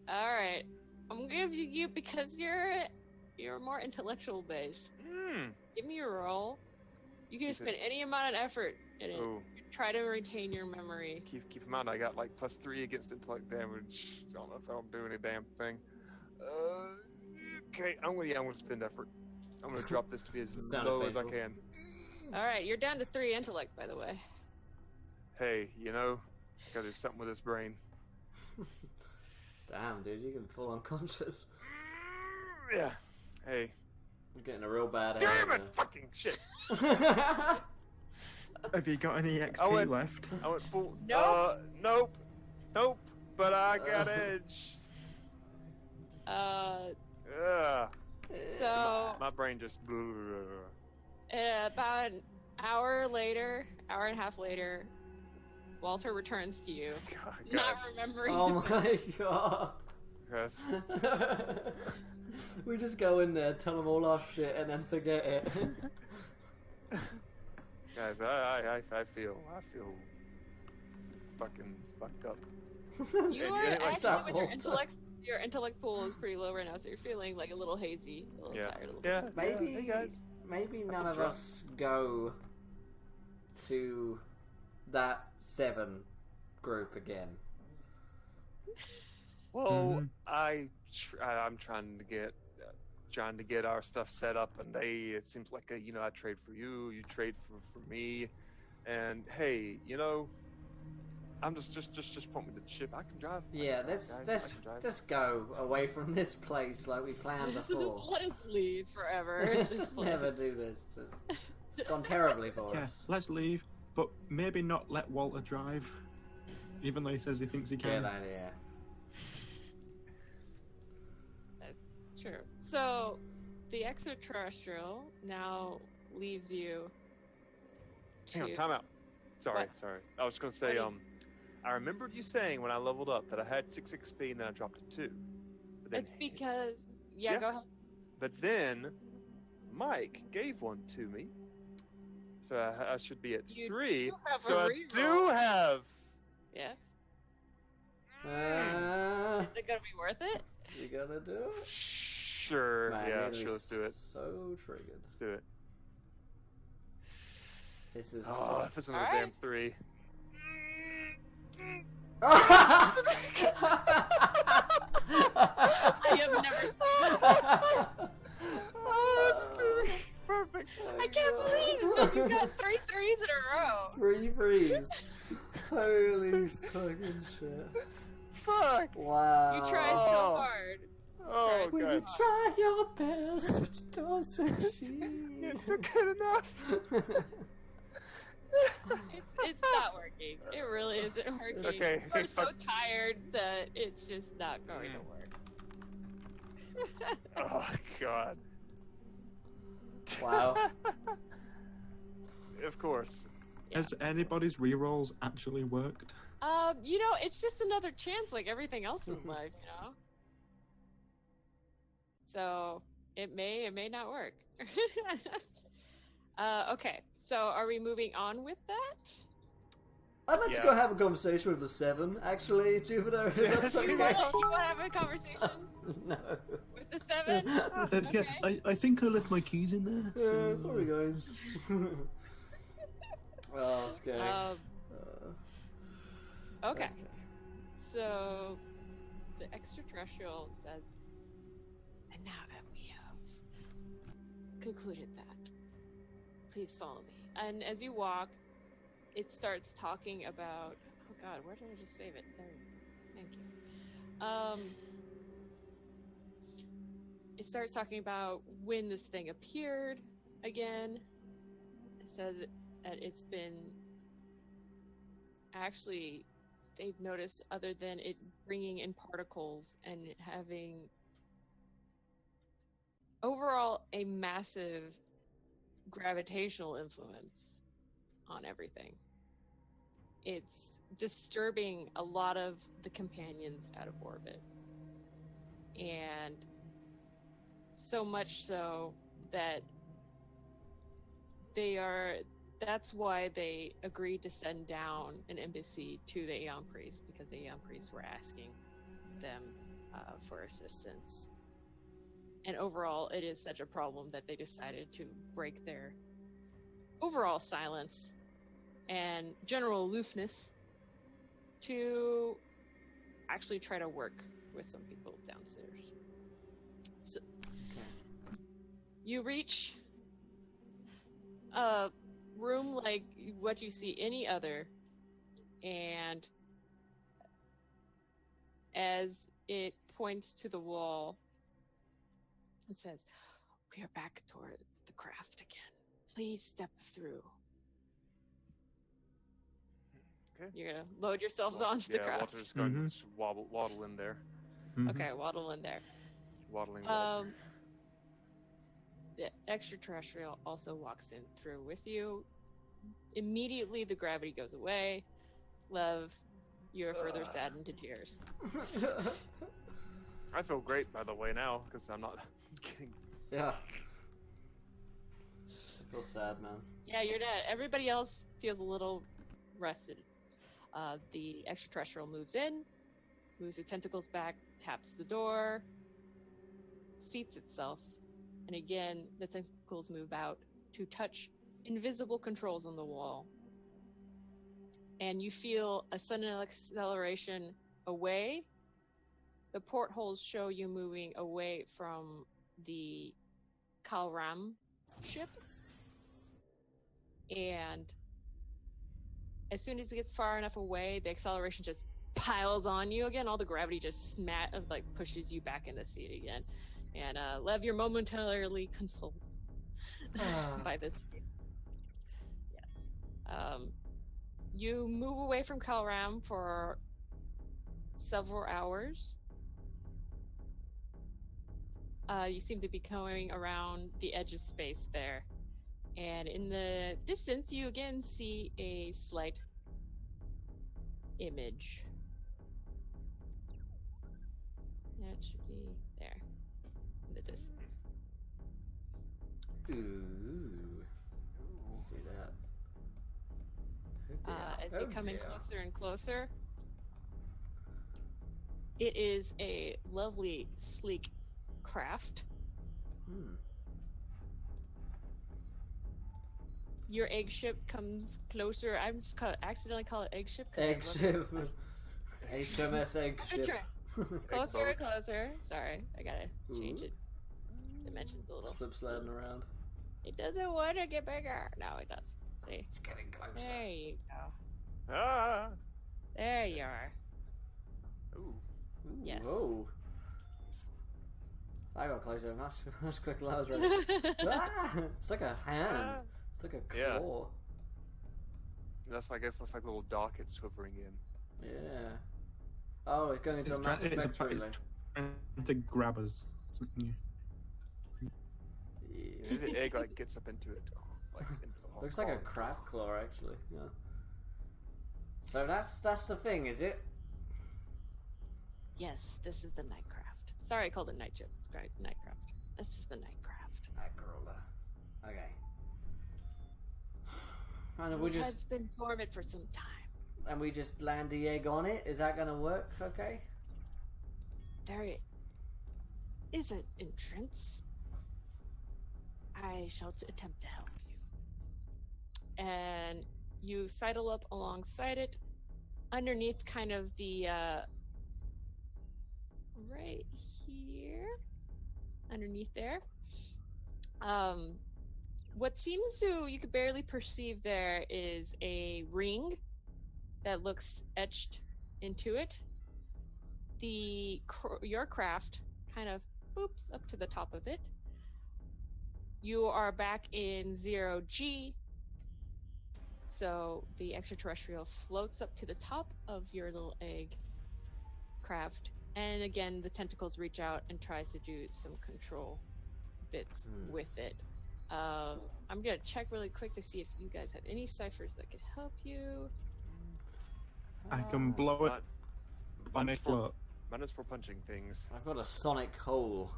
All right. I'm gonna give you because you're more intellectual based. Give me a roll. You can Keep spend it- any amount of effort in it. Oh, Try to retain your memory. keep in mind I got like +3 against intellect damage. I don't know if that'll do any damn thing. Okay, I'm gonna spend effort. I'm gonna drop this to be as Sounded low as I painful. can. All right, you're down to 3 intellect, by the way. Hey, gotta do something with this brain. Damn, dude, you can full unconscious. Yeah. Hey. I'm getting a real bad Damn it! area. Fucking shit. Have you got any XP I went- left? I went full. Nope. Nope. But I got edge. Ugh. So My brain just. about an hour and a half later, Walter returns to you, God, not guys. remembering. Oh my god. Guys. We just go in there, tell them all our shit, and then forget it. Guys, I feel fucking fucked up. You Yeah, are yeah, like actually with Walter. your intellect pool is pretty low right now, so you're feeling like a little hazy, a little Yeah. tired, a little Yeah. Maybe, Hey guys. maybe I none feel of drunk. us go to that 7 group again. Well, Mhm. I'm trying to get our stuff set up, and it seems like I trade for you, you trade for me, and hey, I'm just point me to the ship. I can drive. Yeah, guys. I can drive. let's go away from this place like we planned before. Let us leave forever. Let's just never do this. It's gone terribly for Yeah, us. let's leave, but maybe not let Walter drive, even though he says he thinks he can. Good idea. True. So, the extraterrestrial now leaves you. Hang on, to- time out. Sorry. What? I was going to say, What I remembered you saying when I leveled up that I had 6 XP and then I dropped to 2. But then, It's because Yeah. go ahead. but then Mike gave one to me, so I should be at You 3. do have So a I reroll. do have. Yeah. Is Is it gonna be worth it? you gonna do it? Sure. Man, yeah. you're gonna Sure. be Let's do it. So triggered. Let's do it. This is. Oh, if it's another Alright. damn 3. I have never. Oh, it's 2. Perfect. I can't believe that you got 3 threes in a row. Free breeze. Holy fucking shit. Fuck. Wow. You tried so Oh. hard. Oh, When God. you try your best, but you don't succeed. It's good enough. It's not working. It really isn't working. Okay, We're so fuck. tired that it's just not going to work. Oh, God. Wow. Of course. Has anybody's rerolls actually worked? It's just another chance like everything else in life, So it may not work. Okay, so are we moving on with that? I'd like to go have a conversation with the 7, actually, Jupiter. If that's You okay. want to have a conversation No. with the 7? Yeah, Okay. I think I left my keys in there. Yeah, so- sorry, guys. Oh, scary. Okay. So the extraterrestrial says, and now that we have concluded that, please follow me. And as you walk, it starts talking about. Oh God, where did I just save it? There. Thank you. It starts talking about when this thing appeared again. It says that it's been. Actually, they've noticed, other than it bringing in particles and it having overall a massive gravitational influence on everything. It's disturbing a lot of the companions out of orbit. And so much so that that's why they agreed to send down an embassy to the Aeon Priests, because the Aeon Priests were asking them for assistance. And overall, it is such a problem that they decided to break their overall silence and general aloofness to actually try to work with some people downstairs. So, you reach a room like what you see any other, and as it points to the wall, it says, "We are back toward the craft again. Please step through." Okay. You're gonna load yourselves onto the craft. Walter's going to just waddle in there. Mhm. Okay, waddle in there. Waddling Walter. The extraterrestrial also walks in through with you. Immediately, the gravity goes away. Love, you are further saddened to tears. I feel great, by the way, now, because I'm not getting... Yeah. I feel sad, man. Yeah, you're dead. Everybody else feels a little rested. The extraterrestrial moves in, moves its tentacles back, taps the door, seats itself, and again, the tentacles move out to touch invisible controls on the wall. And you feel a sudden acceleration away. The portholes show you moving away from the Kalram ship. And as soon as it gets far enough away, the acceleration just piles on you again. All the gravity just pushes you back in the seat again. And Lev, you're momentarily consoled by this. Yes. You move away from Kalram for several hours. You seem to be going around the edge of space there. And in the distance, you again see a slight image. That should be there in the distance. Ooh. Let's see that. As they come in closer and closer, it is a lovely, sleek craft. Your egg ship comes closer. I'm just accidentally call it egg ship. Egg ship. HMS egg ship. Closer and closer. Sorry, I gotta change it. Dimensions a little. Slip sliding around. It doesn't want to get bigger. No, it does. See? It's getting closer. There you go. Ah! There you are. Ooh. Yes. Whoa. I got closer. That's quickly. I was ready. It's like a hand. It's like a claw. Yeah. I guess that's like little dockets hovering in. Yeah. Oh, it's going into a massive factory. It's trying to grab us. Yeah. Maybe the egg gets up into it. Into the Looks like a crab claw, actually. Yeah. So that's the thing, is it? Yes, this is the Nightcraft. Sorry, I called it Night Ship. It's great, Nightcraft. This is the Nightcraft. Nightcrawler. Okay. And we It has just. been dormant for some time. and we just land the egg on it. Is that going to work? Okay. There is an entrance. I shall attempt to help you. And you sidle up alongside it, underneath kind of the right here, underneath there. What seems to you could barely perceive there is a ring that looks etched into it. Your craft kind of boops up to the top of it. You are back in 0G, so the extraterrestrial floats up to the top of your little egg craft, and again the tentacles reach out and tries to do some control bits with it. I'm gonna check really quick to see if you guys have any ciphers that could help you. I can blow it on Mine a is float. Mine is for punching things. I've got a sonic hole.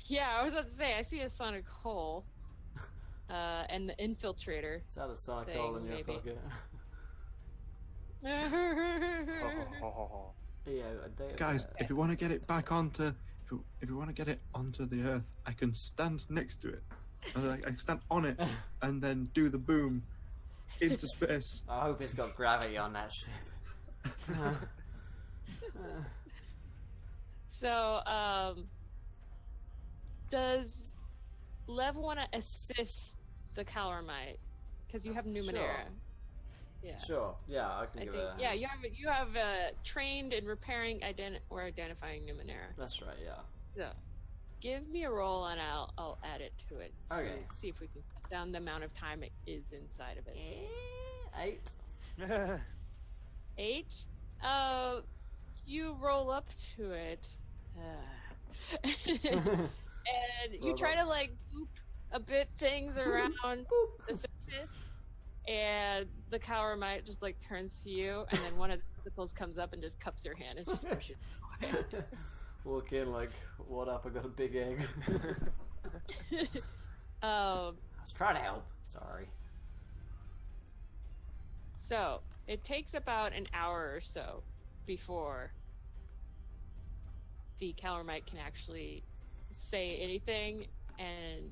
Yeah, I was about to say I see a sonic hole, and the infiltrator. Is that a sonic Thing, hole in your maybe. pocket? Yeah, Guys, if you want to get it back onto, if you want to get it onto the Earth, I can stand next to it. I can stand on it and then do the boom into space. I hope it's got gravity on that ship. So, does Lev want to assist the Calormite? Because you have Numenera. Sure. Yeah. Sure. Yeah, I can I give think, it a yeah, hand. you have trained in repairing or identifying Numenera. That's right, yeah. So, give me a roll and I'll add it to it. Okay. So see if we can cut down the amount of time it is inside of it. 8. 8. You roll up to it, and you try to like boop a bit things around the surface, and the Calormite just like turns to you, and then one of the tentacles comes up and just cups your hand and just pushes it away. Walk in like, what up? I got a big egg. I was trying to help. Sorry. So it takes about an hour or so before the Calormite can actually say anything. And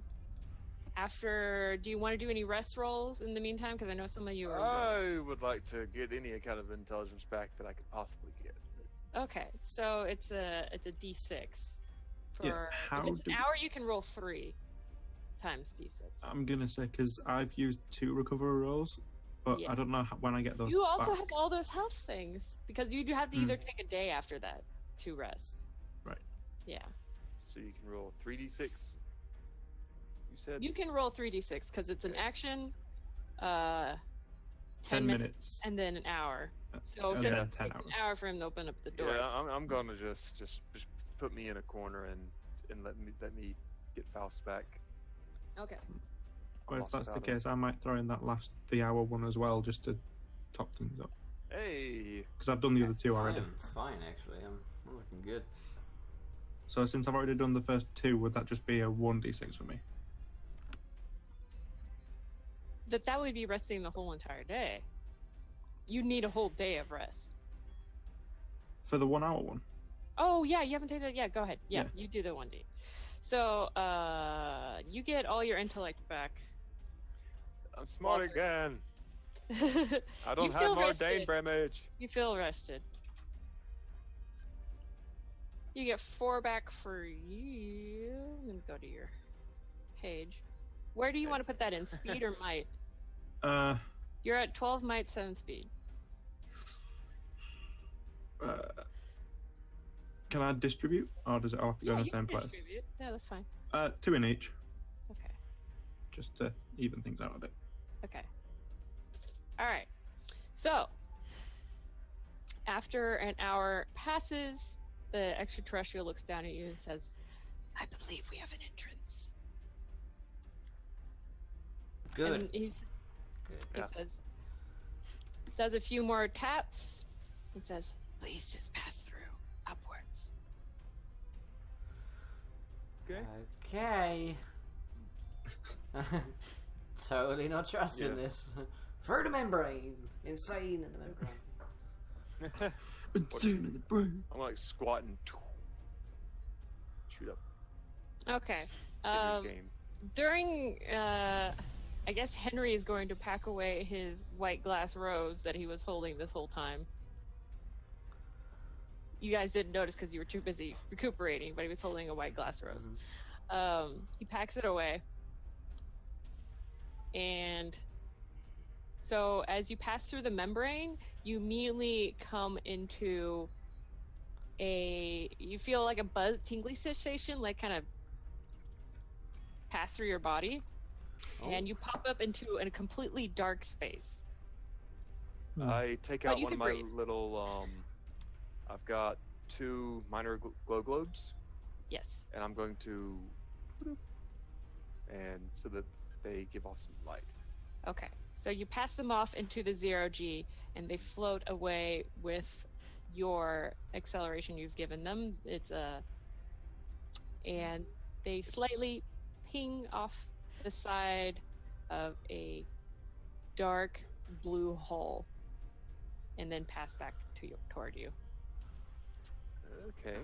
after, do you want to do any rest rolls in the meantime? Because I know some of you are. I would like to get any kind of intelligence back that I could possibly get. Okay, so it's a D6. For Yeah, how if it's an do- hour, you can roll 3 times D6. I'm gonna say because I've used 2 recovery rolls, but Yeah. I don't know when I get those. You also back. have all those health things because you do have to either take a day after that to rest. Right. Yeah. So you can roll 3d6. You said. You can roll 3d6 because it's an Okay. action, 10 minutes. and then an hour. So and since then it 10 takes hours. an hour for him to open up the door. Yeah, I'm gonna just put me in a corner and let me get Faust back. Okay. Well, if Lost that's the without him. case, I might throw in that the hour one as well, just to top things up. Hey, Because I've done the other 2 already. I'm fine, actually. I'm looking good. So since I've already done the first 2, would that just be a 1d6 for me? That would be resting the whole entire day. You need a whole day of rest. For the 1 hour one? Oh yeah, you haven't taken it. Yeah, go ahead. Yeah, Yeah. you do the 1D. So you get all your intellect back. I'm smart Walter. again. I You don't feel have more rested. Dane damage. You feel rested. You get 4 back for you. I'm gonna go to your page. Where do you want to put that in? Speed or might? You're at 12 might, 7 speed. Can I distribute, or does it all have to go in the you same can place? distribute. Yeah, that's fine. 2 in each, Okay. just to even things out a bit. Okay. All right. So, after an hour passes, the extraterrestrial looks down at you and says, "I believe we have an entrance." Good. And he Good. does a few more taps. He says, "Please just pass through upwards." Okay. Okay. Totally not trusting Yeah. this. Through the membrane. Insane in the membrane. Insane in the brain. I'm like squatting. Shoot up. Okay. Henry's game. During, I guess Henry is going to pack away his white glass rose that he was holding this whole time. You guys didn't notice because you were too busy recuperating, but he was holding a white glass rose. Mm-hmm. He packs it away. And so as you pass through the membrane, you immediately come into you feel like a buzz, tingly sensation, like kind of pass through your body. And you pop up into a completely dark space. I take But out you one of can my breathe. little. I've got 2 minor glow globes, Yes. and I'm going to, and so that they give off some light. Okay. So you pass them off into the 0G, and they float away with your acceleration you've given them. And they slightly ping off the side of a dark blue hole, and then pass back toward you. Okay.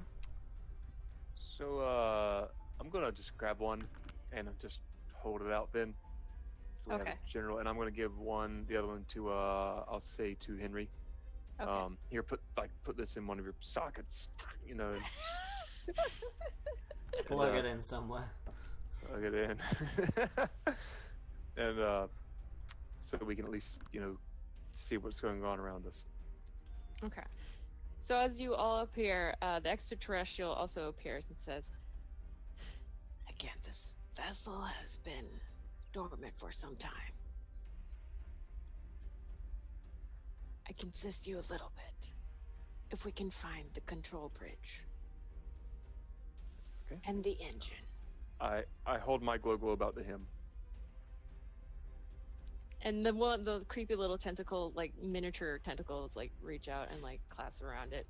So I'm gonna just grab one and just hold it out then. So we have Okay. a general, and I'm gonna give the other one to I'll say to Henry. Okay. Here, put this in one of your sockets, you know. Plug it in somewhere. Plug it in, and so we can at least see what's going on around us. Okay. So as you all appear, the extraterrestrial also appears and says, "Again, this vessel has been dormant for some time. I can assist you a little bit if we can find the control bridge Okay. and the engine." I hold my glow globe out to him. And the creepy little tentacle, like miniature tentacles, like reach out and like clasp around it.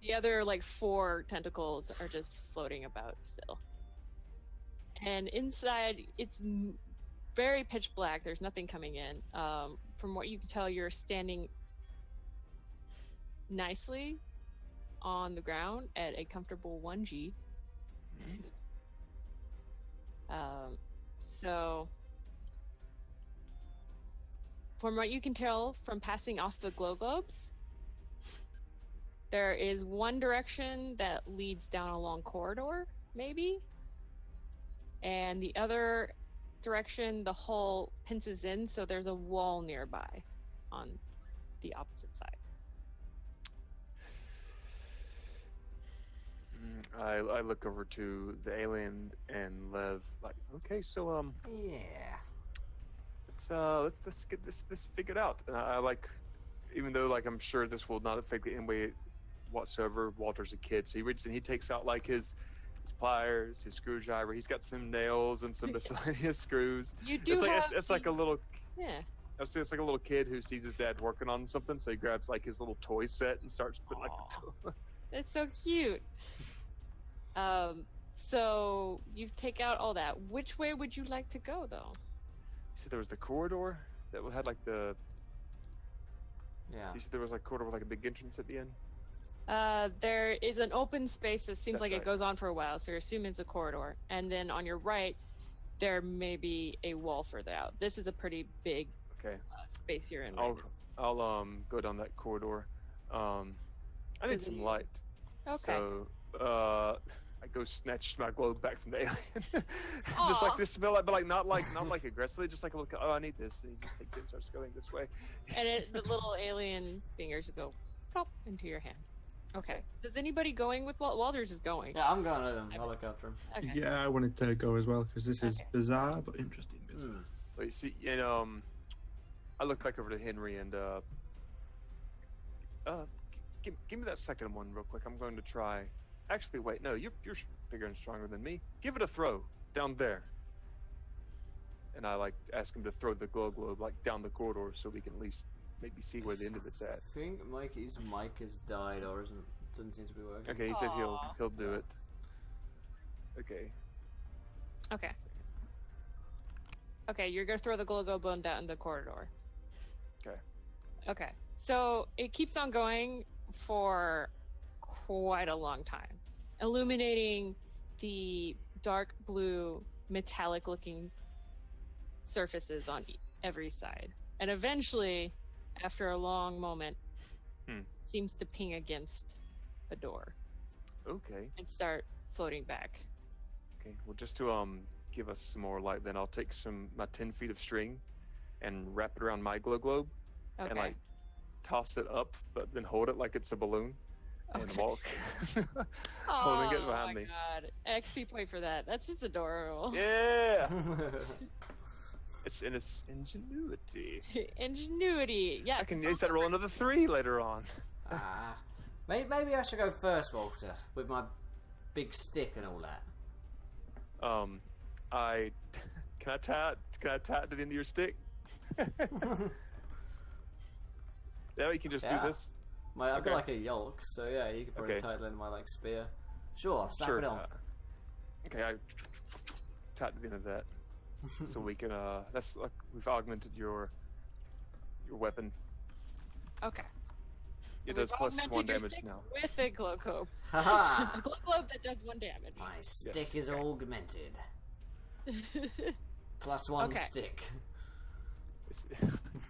The other 4 tentacles are just floating about still. And inside, it's very pitch black. There's nothing coming in. From what you can tell, you're standing nicely on the ground at a comfortable 1G. So from what you can tell from passing off the glow globes, there is one direction that leads down a long corridor, maybe, and the other direction the hull pinces in, so there's a wall nearby on the opposite side. I look over to the alien and Lev, like, okay, so Yeah. let's get this figured out. And I like, even though I'm sure this will not affect it in any way whatsoever. Walter's a kid, so he reaches and he takes out his pliers, his screwdriver. He's got some nails and some miscellaneous screws. You do It's like a little. Yeah. I was it's like a little kid who sees his dad working on something, so he grabs his little toy set and starts putting the toy. It's so cute. So you take out all that. Which way would you like to go, though? You said there was the corridor that had the. Yeah. You said there was a corridor with a big entrance at the end. There is an open space that seems That's like right. it goes on for a while, so you're assuming it's a corridor. And then on your right, there may be a wall further out. This is a pretty big Okay. space you're in. Right I'll go down that corridor. I need some light. Okay. So I go snatch my globe back from the alien. Just Aw. this, but not like aggressively. Just look. Oh, I need this. And he just takes it and starts going this way. And the little alien fingers go plop into your hand. Okay. Is anybody going with Walter's is going? Yeah, I'm going with him. I'll look after him. Okay. Yeah, I wanted to go as well because this is Okay. bizarre but interesting. Bizarre. But you see, I look back over to Henry and give me that second one real quick. I'm going to try. Actually, wait, no, you're bigger and stronger than me. Give it a throw down there. And I ask him to throw the glow globe down the corridor so we can at least maybe see where the end of it's at. I think Mikey's mic has died or doesn't seem to be working. Okay, he said Aw. he'll do it. Okay. Okay. Okay, you're gonna throw the glow bone down the corridor. Okay. So it keeps on going for quite a long time, illuminating the dark blue, metallic-looking surfaces on every side. And eventually, after a long moment, seems to ping against the door. Okay. And start floating back. Okay. Well, just to give us some more light, then I'll take my 10 feet of string and wrap it around my glow globe Okay. and like toss it up, but then hold it like it's a balloon and walk, holding it behind me. Oh my god! XP point for that. That's just adorable. Yeah. It's ingenuity. Ingenuity. Yeah. I can use that to roll another 3 later on. Maybe I should go first, Walter, with my big stick and all that. Can I tie it to the end of your stick? Yeah, you can just do this. I've got like a yolk, so yeah, you could probably tie it in my like spear. Sure, snap it on. Okay, I tie it to the end of that, so we can. That's like we've augmented your weapon. Okay. It does plus 1 damage now. With a glow globe. Haha! A glow globe that does 1 damage. My stick is augmented. Plus 1 stick.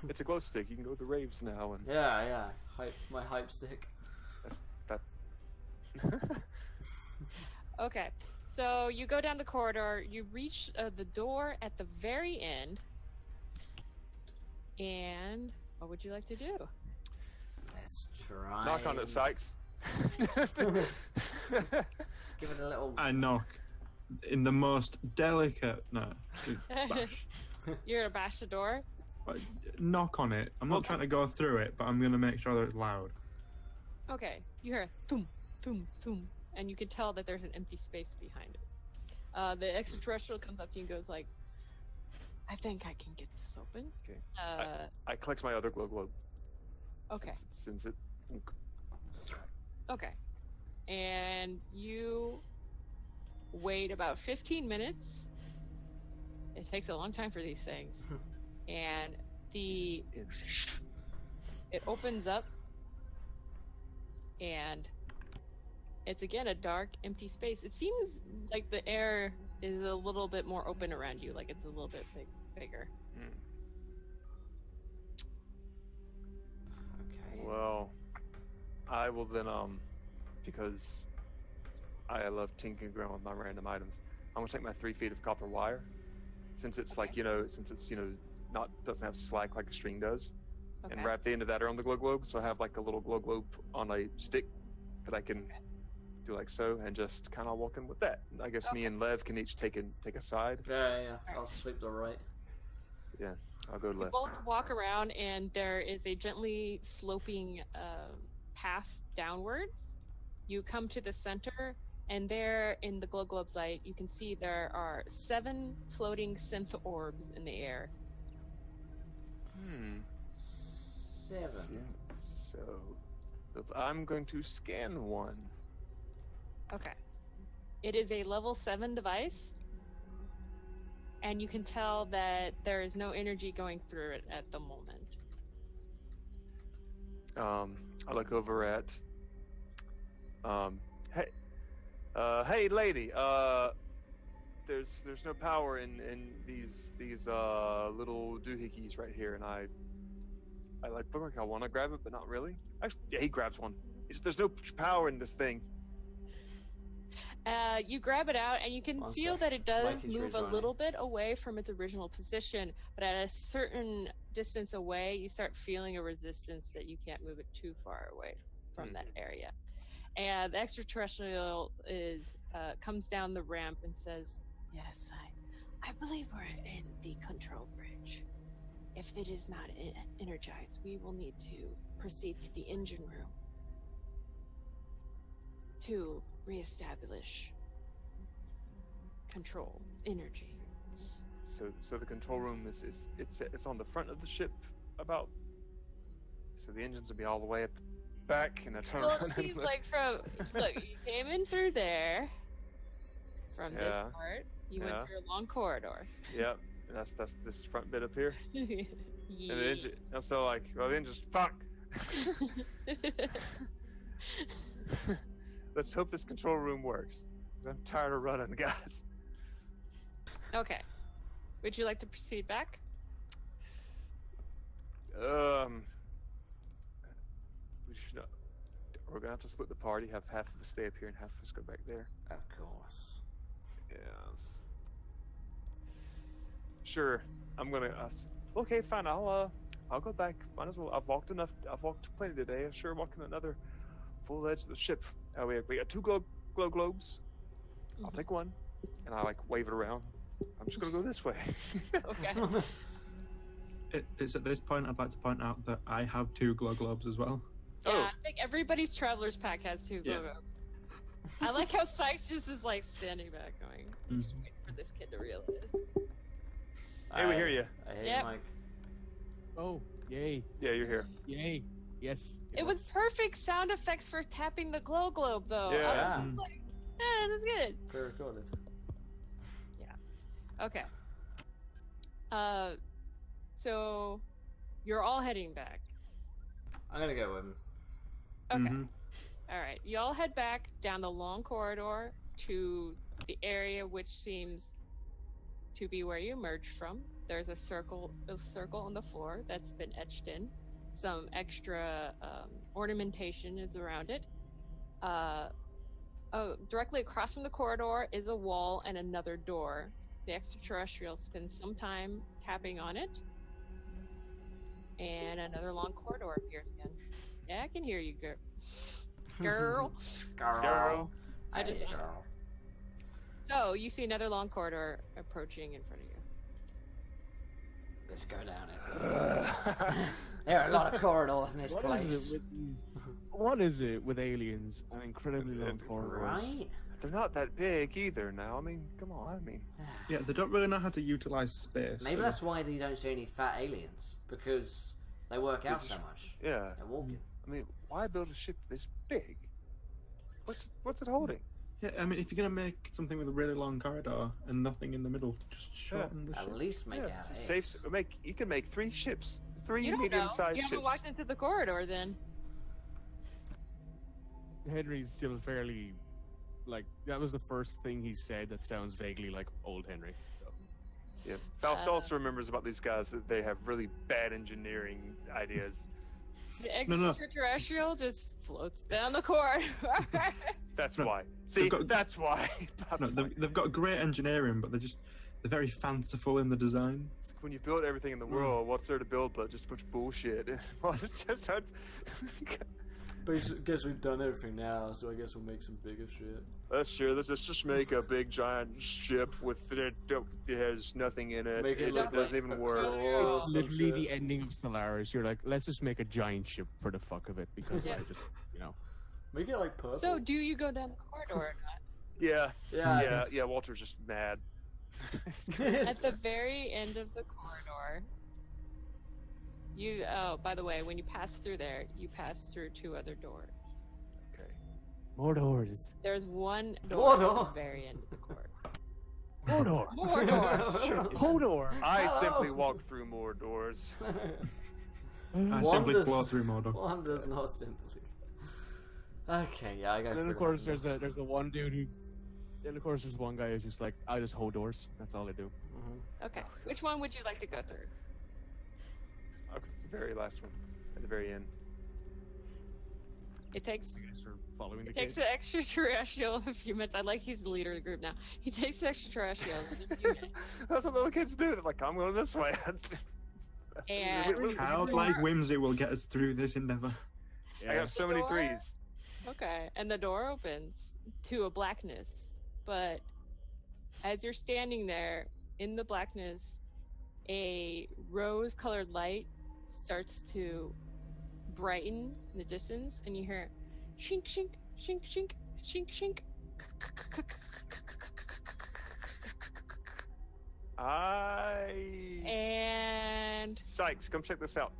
It's a glow stick. You can go with the raves now. And yeah. My hype stick. That. Okay, so you go down the corridor. You reach the door at the very end. And what would you like to do? Let's try. Knock on it, Sykes. Give it a little. I knock in the most delicate. No, bash. You're gonna bash the door? Knock on it. I'm not trying to go through it, but I'm gonna make sure that it's loud. Okay, you hear a thum, thum, thum, and you can tell that there's an empty space behind it. The extraterrestrial comes up to you and goes like, I think I can get this open. Okay. I collect my other glow globe. Okay. Since it. Okay. And you wait about 15 minutes. It takes a long time for these things. And it opens up, and it's again a dark, empty space. It seems like the air is a little bit more open around you, like it's a little bit bigger. Okay. Well, I will then because I love tinkering around with my random items. I'm gonna take my 3 feet of copper wire, since it's like doesn't have slack like a string does, and wrap the end of that around the glow globe. So I have like a little glow globe on a stick that I can do like so, and just kind of walk in with that. I guess me and Lev can each take a side. Yeah. I'll sweep the right. Yeah, I'll go left. Both walk around, and there is a gently sloping path downwards. You come to the center, and there in the glow globe's light, you can see there are 7 floating synth orbs in the air. 7. So I'm going to scan one. Okay. It is a level 7 device, and you can tell that there is no energy going through it at the moment. I look over at hey lady, there's no power in these little doohickeys right here, and I look like I want to grab it, but not really. Actually, yeah, he grabs one. There's no power in this thing. You grab it out, and you can feel that it does move a running. little bit away from its original position, but at a certain distance away, you start feeling a resistance that you can't move it too far away from that area. And the extraterrestrial comes down the ramp and says, "Yes, I believe we're in the control bridge. If it is not energized, we will need to proceed to the engine room to reestablish control energy." So the control room it's on the front of the ship, about. So the engines will be all the way at the back, and I turn Well, around. it seems like look, you came in through there from this part. You went through a long corridor. Yep. And that's this front bit up here. Yeah. And the engine, and so like, well, the engine's fuck. Let's hope this control room works. Cause I'm tired of running, guys. Okay. Would you like to proceed back? We should not. We're gonna have to split the party. Have half of us stay up here and half of us go back there. Of course. Yes. Sure. I'm gonna. Okay, fine. I'll go back. Might as well. I've walked enough. I've walked plenty today. I'm sure walking another full edge of the ship. We got 2 glow globes. I'll take one, and I like wave it around. I'm just gonna go this way. Okay. It's at this point I'd like to point out that I have 2 glow globes as well. Yeah, Oh. I think everybody's traveler's pack has 2 Yeah. globes. I like how Sykes just is like standing back going, I'm just waiting for this kid to realize. Hey, we hear you. I hear Yep. you, Mike. Oh, yay, Yeah, you're here. yay, yes. It was perfect sound effects for tapping the glow globe, though. Yeah. I was just like, that's good. Pre-recorded. Okay. So you're all heading back. I'm gonna go with him. Okay. Mhm. All right. Y'all head back down the long corridor to the area which seems to be where you emerged from. There's a circle on the floor that's been etched in. Some extra ornamentation is around it. Directly across from the corridor is a wall and another door. The extraterrestrial spends some time tapping on it. And another long corridor appears again. Yeah, I can hear you, girl. Girl. I just Hey, girl. So you see another long corridor approaching in front of you. Let's go down it. There are a lot of corridors in this place. What is it with aliens and incredibly long corridors? Right? They're not that big either now. I mean, come on. I mean, Yeah, they don't really know how to utilize space. Maybe so- that's why you don't see any fat aliens, because they work out so much. yeah. They're walking. I mean, why build a ship this big? What's it holding? Yeah, I mean, if you're gonna make something with a really long corridor and nothing in the middle, just shorten the At ship. least make Yeah, out it's eggs. safe. You can make 3 ships, 3 You don't know. medium-sized You haven't ships. walked into the corridor then. Henry's still fairly, like, that was the first thing he said that sounds vaguely like old Henry. So. Yeah. Faust Uh, also remembers about these guys that they have really bad engineering ideas. The No. extraterrestrial just floats down the corridor. That's No, why. See, got- that's why. No, they've got great engineering, but they're very fanciful in the design. It's like when you build everything in the world, what's there to build but just a bunch of bullshit? Well, it just starts. Guess we've done everything now, so I guess we'll make some bigger shit. That's true. Let's just make a big giant ship with it has nothing in it. Make it It look doesn't like even a work. claw. It's some literally shit. the ending of Stellaris. You're like, let's just make a giant ship for the fuck of it because Yeah. I just, Make it like purple. So do you go down the corridor or not? Yeah, Yeah. yeah. Walter's just mad. At the very end of the corridor, by the way, when you pass through there, you pass through 2 other doors. Okay. more doors. There's one More door at door? the very end of the corridor. More door. More door. Hodor. I Hello. simply walk through more doors. I One simply does- blow through Mordor. One does not simply. Okay, yeah, I go And then for of course it. there's the one dude who. Then of course there's one guy who's just like, I just hold doors. That's all I do. Mhm. Okay. Which one would you like to go through? Okay, the very last one, at the very end. It takes I guess we're following the It takes kids. the extraterrestrial a few minutes. I like he's the leader of the group now. He takes the extraterrestrial a few minutes. That's what little kids do. They're like, I'm going this way. And Childlike whimsy will get us through this endeavor. I got so many Door. 3s. Okay, and the door opens to a blackness. But as you're standing there in the blackness, a rose-colored light starts to brighten in the distance, and you hear shink, shink, shink, shink, shink, shink. And Sykes, come check this out.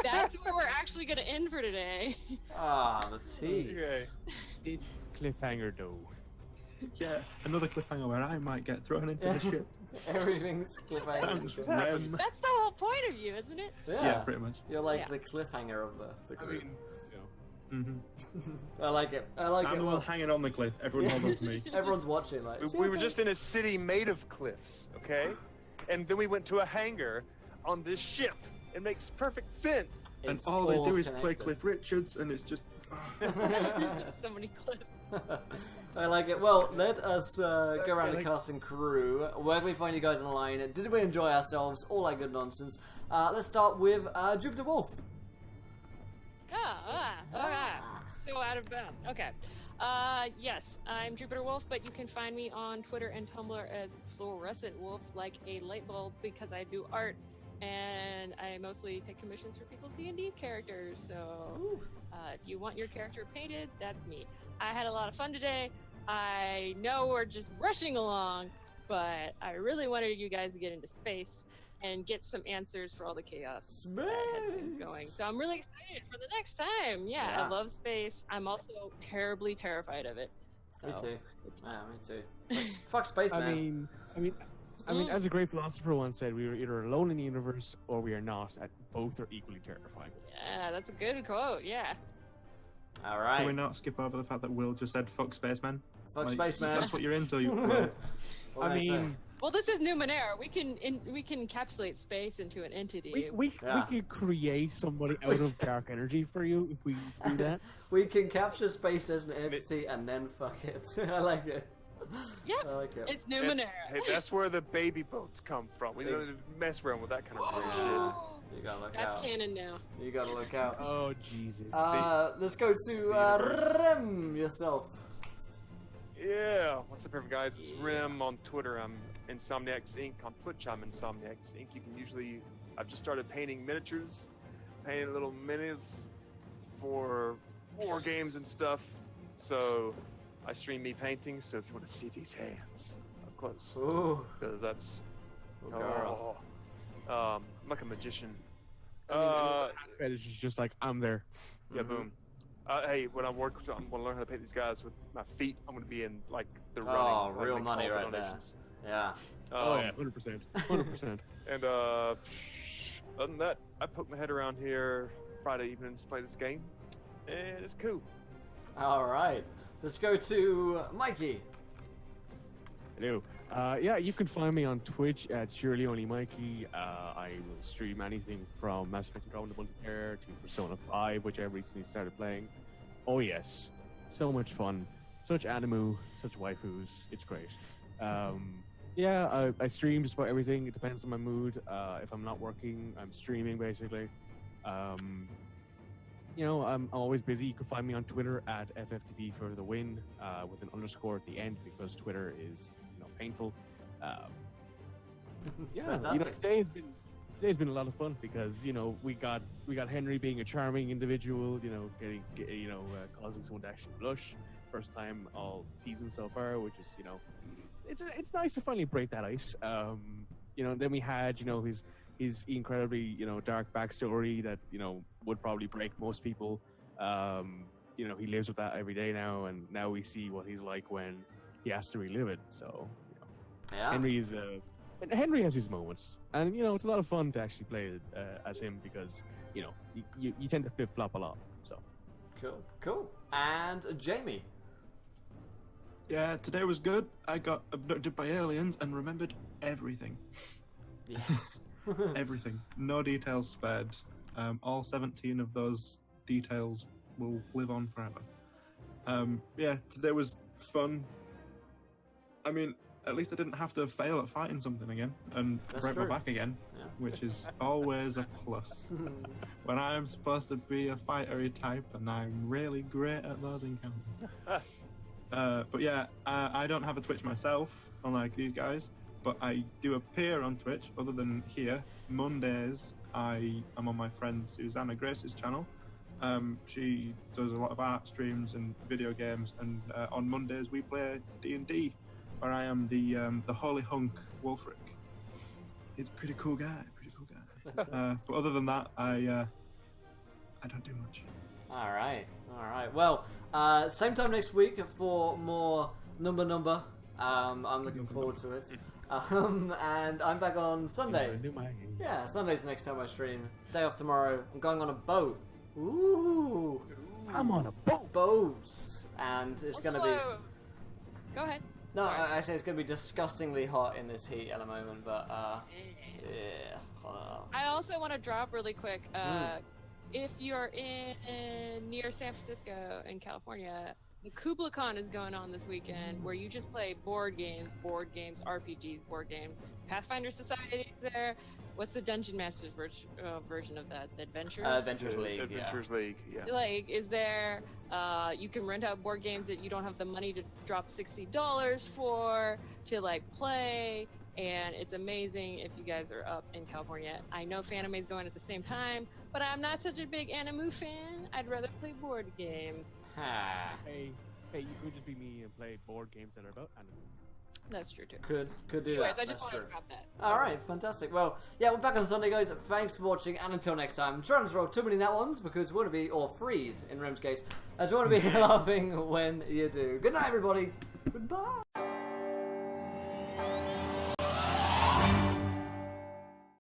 that's where we're actually going to end for today. Ah, the tease. Okay. This cliffhanger though. Yeah, another cliffhanger where I might get thrown into the ship. Everything's cliffhanger. Thanks, What Rem. happens? That's the whole point of you, isn't it? Yeah, pretty much. You're like Yeah. the cliffhanger of the I group. mean, Mm-hmm. I like it. I like I'm it. the one hanging on the cliff. Everyone hold on to me. Everyone's watching. Like, We were just in a city made of cliffs, okay? And then we went to a hangar on this ship. It makes perfect sense. And It's all they do is play connected. Cliff Richards, and it's just. So many clips. I like it. Well, let us go around the cast and crew. Where can we find you guys online? Did we enjoy ourselves? All that good nonsense. Let's start with Jupiter Wolf. So out of bounds. Okay. Yes, I'm Jupiter Wolf, but you can find me on Twitter and Tumblr as Fluorescent Wolf, like a light bulb, because I do art, and I mostly take commissions for people's D&D characters. So, if you want your character painted, that's me. I had a lot of fun today. I know we're just rushing along, but I really wanted you guys to get into space and get some answers for all the chaos that has been going. So I'm really excited for the next time. Yeah, I love space. I'm also terribly terrified of it. Me So, too. it's Yeah, me too. Fuck space, man. I mean, as a great philosopher once said, we are either alone in the universe or we are not. And both are equally terrifying. Yeah, that's a good quote. Yeah. All Can we right. not skip over the fact that Will just said "fuck spaceman"? Fuck space, man. That's what you're into. You. Will. What I can say? mean, Well, this is Numenera. We can encapsulate space into an entity. we Yeah. could create somebody out of dark energy for you if we do that. We can capture space as an entity and then fuck it. I like it. Yep. I like it. It's Numenera. Hey, that's where the baby boats come from. We don't mess around with that kind of weird shit. You gotta look That's out. canon now. You gotta look out. Oh Jesus! Let's go to universe. Rem yourself. Yeah, what's up, everyone, guys? It's Rim on Twitter. I'm Insomniacs Inc. On Twitch, I'm Insomniacs Inc. You can usually, I've just started painting miniatures, painting little minis for war games and stuff. So I stream me painting. So if you want to see these hands up close, Ooh. because that's Oh, girl. I'm like a magician. It's just like I'm there. Yeah, Mhm. boom. Hey, when I'm gonna learn how to paint these guys with my feet. I'm gonna be in like the Oh, running. when real they money call for right there. donations. Yeah. Oh yeah, 100%, 100%. And other than that, I poke my head around here Friday evenings to play this game, and it's cool. All right. Let's go to Mikey. Hello. Yeah, you can find me on Twitch at Surely Only Mikey. I will stream anything from Mass Effect Andromeda Multiplayer to Persona 5, which I recently started playing. Oh yes, so much fun, such animu, such waifus. It's great. Yeah, I stream just about everything. It depends on my mood. If I'm not working, I'm streaming basically. You know, I'm always busy. You can find me on Twitter at FFTB for the win, with an underscore at the end because Twitter is painful. Yeah, Fantastic. today's been a lot of fun because we got Henry being a charming individual, causing someone to actually blush. First time all season so far, which is it's nice to finally break that ice. Then we had his incredibly dark backstory that would probably break most people. He lives with that every day now, and now we see what he's like when he has to relive it. So Yeah. Henry has his moments, and it's a lot of fun to actually play as him because you tend to flip flop a lot. So Cool. And Jamie. Yeah, today was good. I got abducted by aliens and remembered everything. Yes. Everything. No details spared. All 17 of those details will live on forever. Yeah, today was fun. I mean, at least I didn't have to fail at fighting something again and That's break true. my back again, Yeah. which is always a plus. When I'm supposed to be a fightery type and I'm really great at those encounters. But yeah, I don't have a Twitch myself, unlike these guys, but I do appear on Twitch. Other than here, Mondays I am on my friend Susanna Grace's channel. She does a lot of art streams and video games, and on Mondays we play D&D, where I am the holy hunk Wolfric. He's a pretty cool guy. But other than that, I don't do much. All right. Well, same time next week for more number. I'm looking forward to it. And I'm back on Sunday. Yeah, Sunday's the next time I stream. Day off tomorrow. I'm going on a boat. Ooh. I'm on a boat. Boats. And it's going to be... Go ahead. No, I say it's going to be disgustingly hot in this heat at the moment, but yeah. I also want to drop really quick. If you're near San Francisco in California, the KublaCon is going on this weekend, where you just play board games, RPGs, board games. Pathfinder Society is there. What's the Dungeon Masters version of that? The Adventures? Adventures League. Adventures League, yeah. Like, is there? You can rent out board games that you don't have the money to drop $60 for to like play, and it's amazing if you guys are up in California. I know Fanime's going at the same time, but I'm not such a big Animu fan. I'd rather play board games. Hey, you could just be me and play board games that are about anime. That's true too. Could do Anyways, that. I just That's wanted true. to drop that. Alright, fantastic. Well, yeah, we're back on Sunday, guys. Thanks for watching, and until next time, try not to roll too many nat ones, because we want to be, or freeze in Rem's case, as we want to be laughing when you do. Good night, everybody. Goodbye.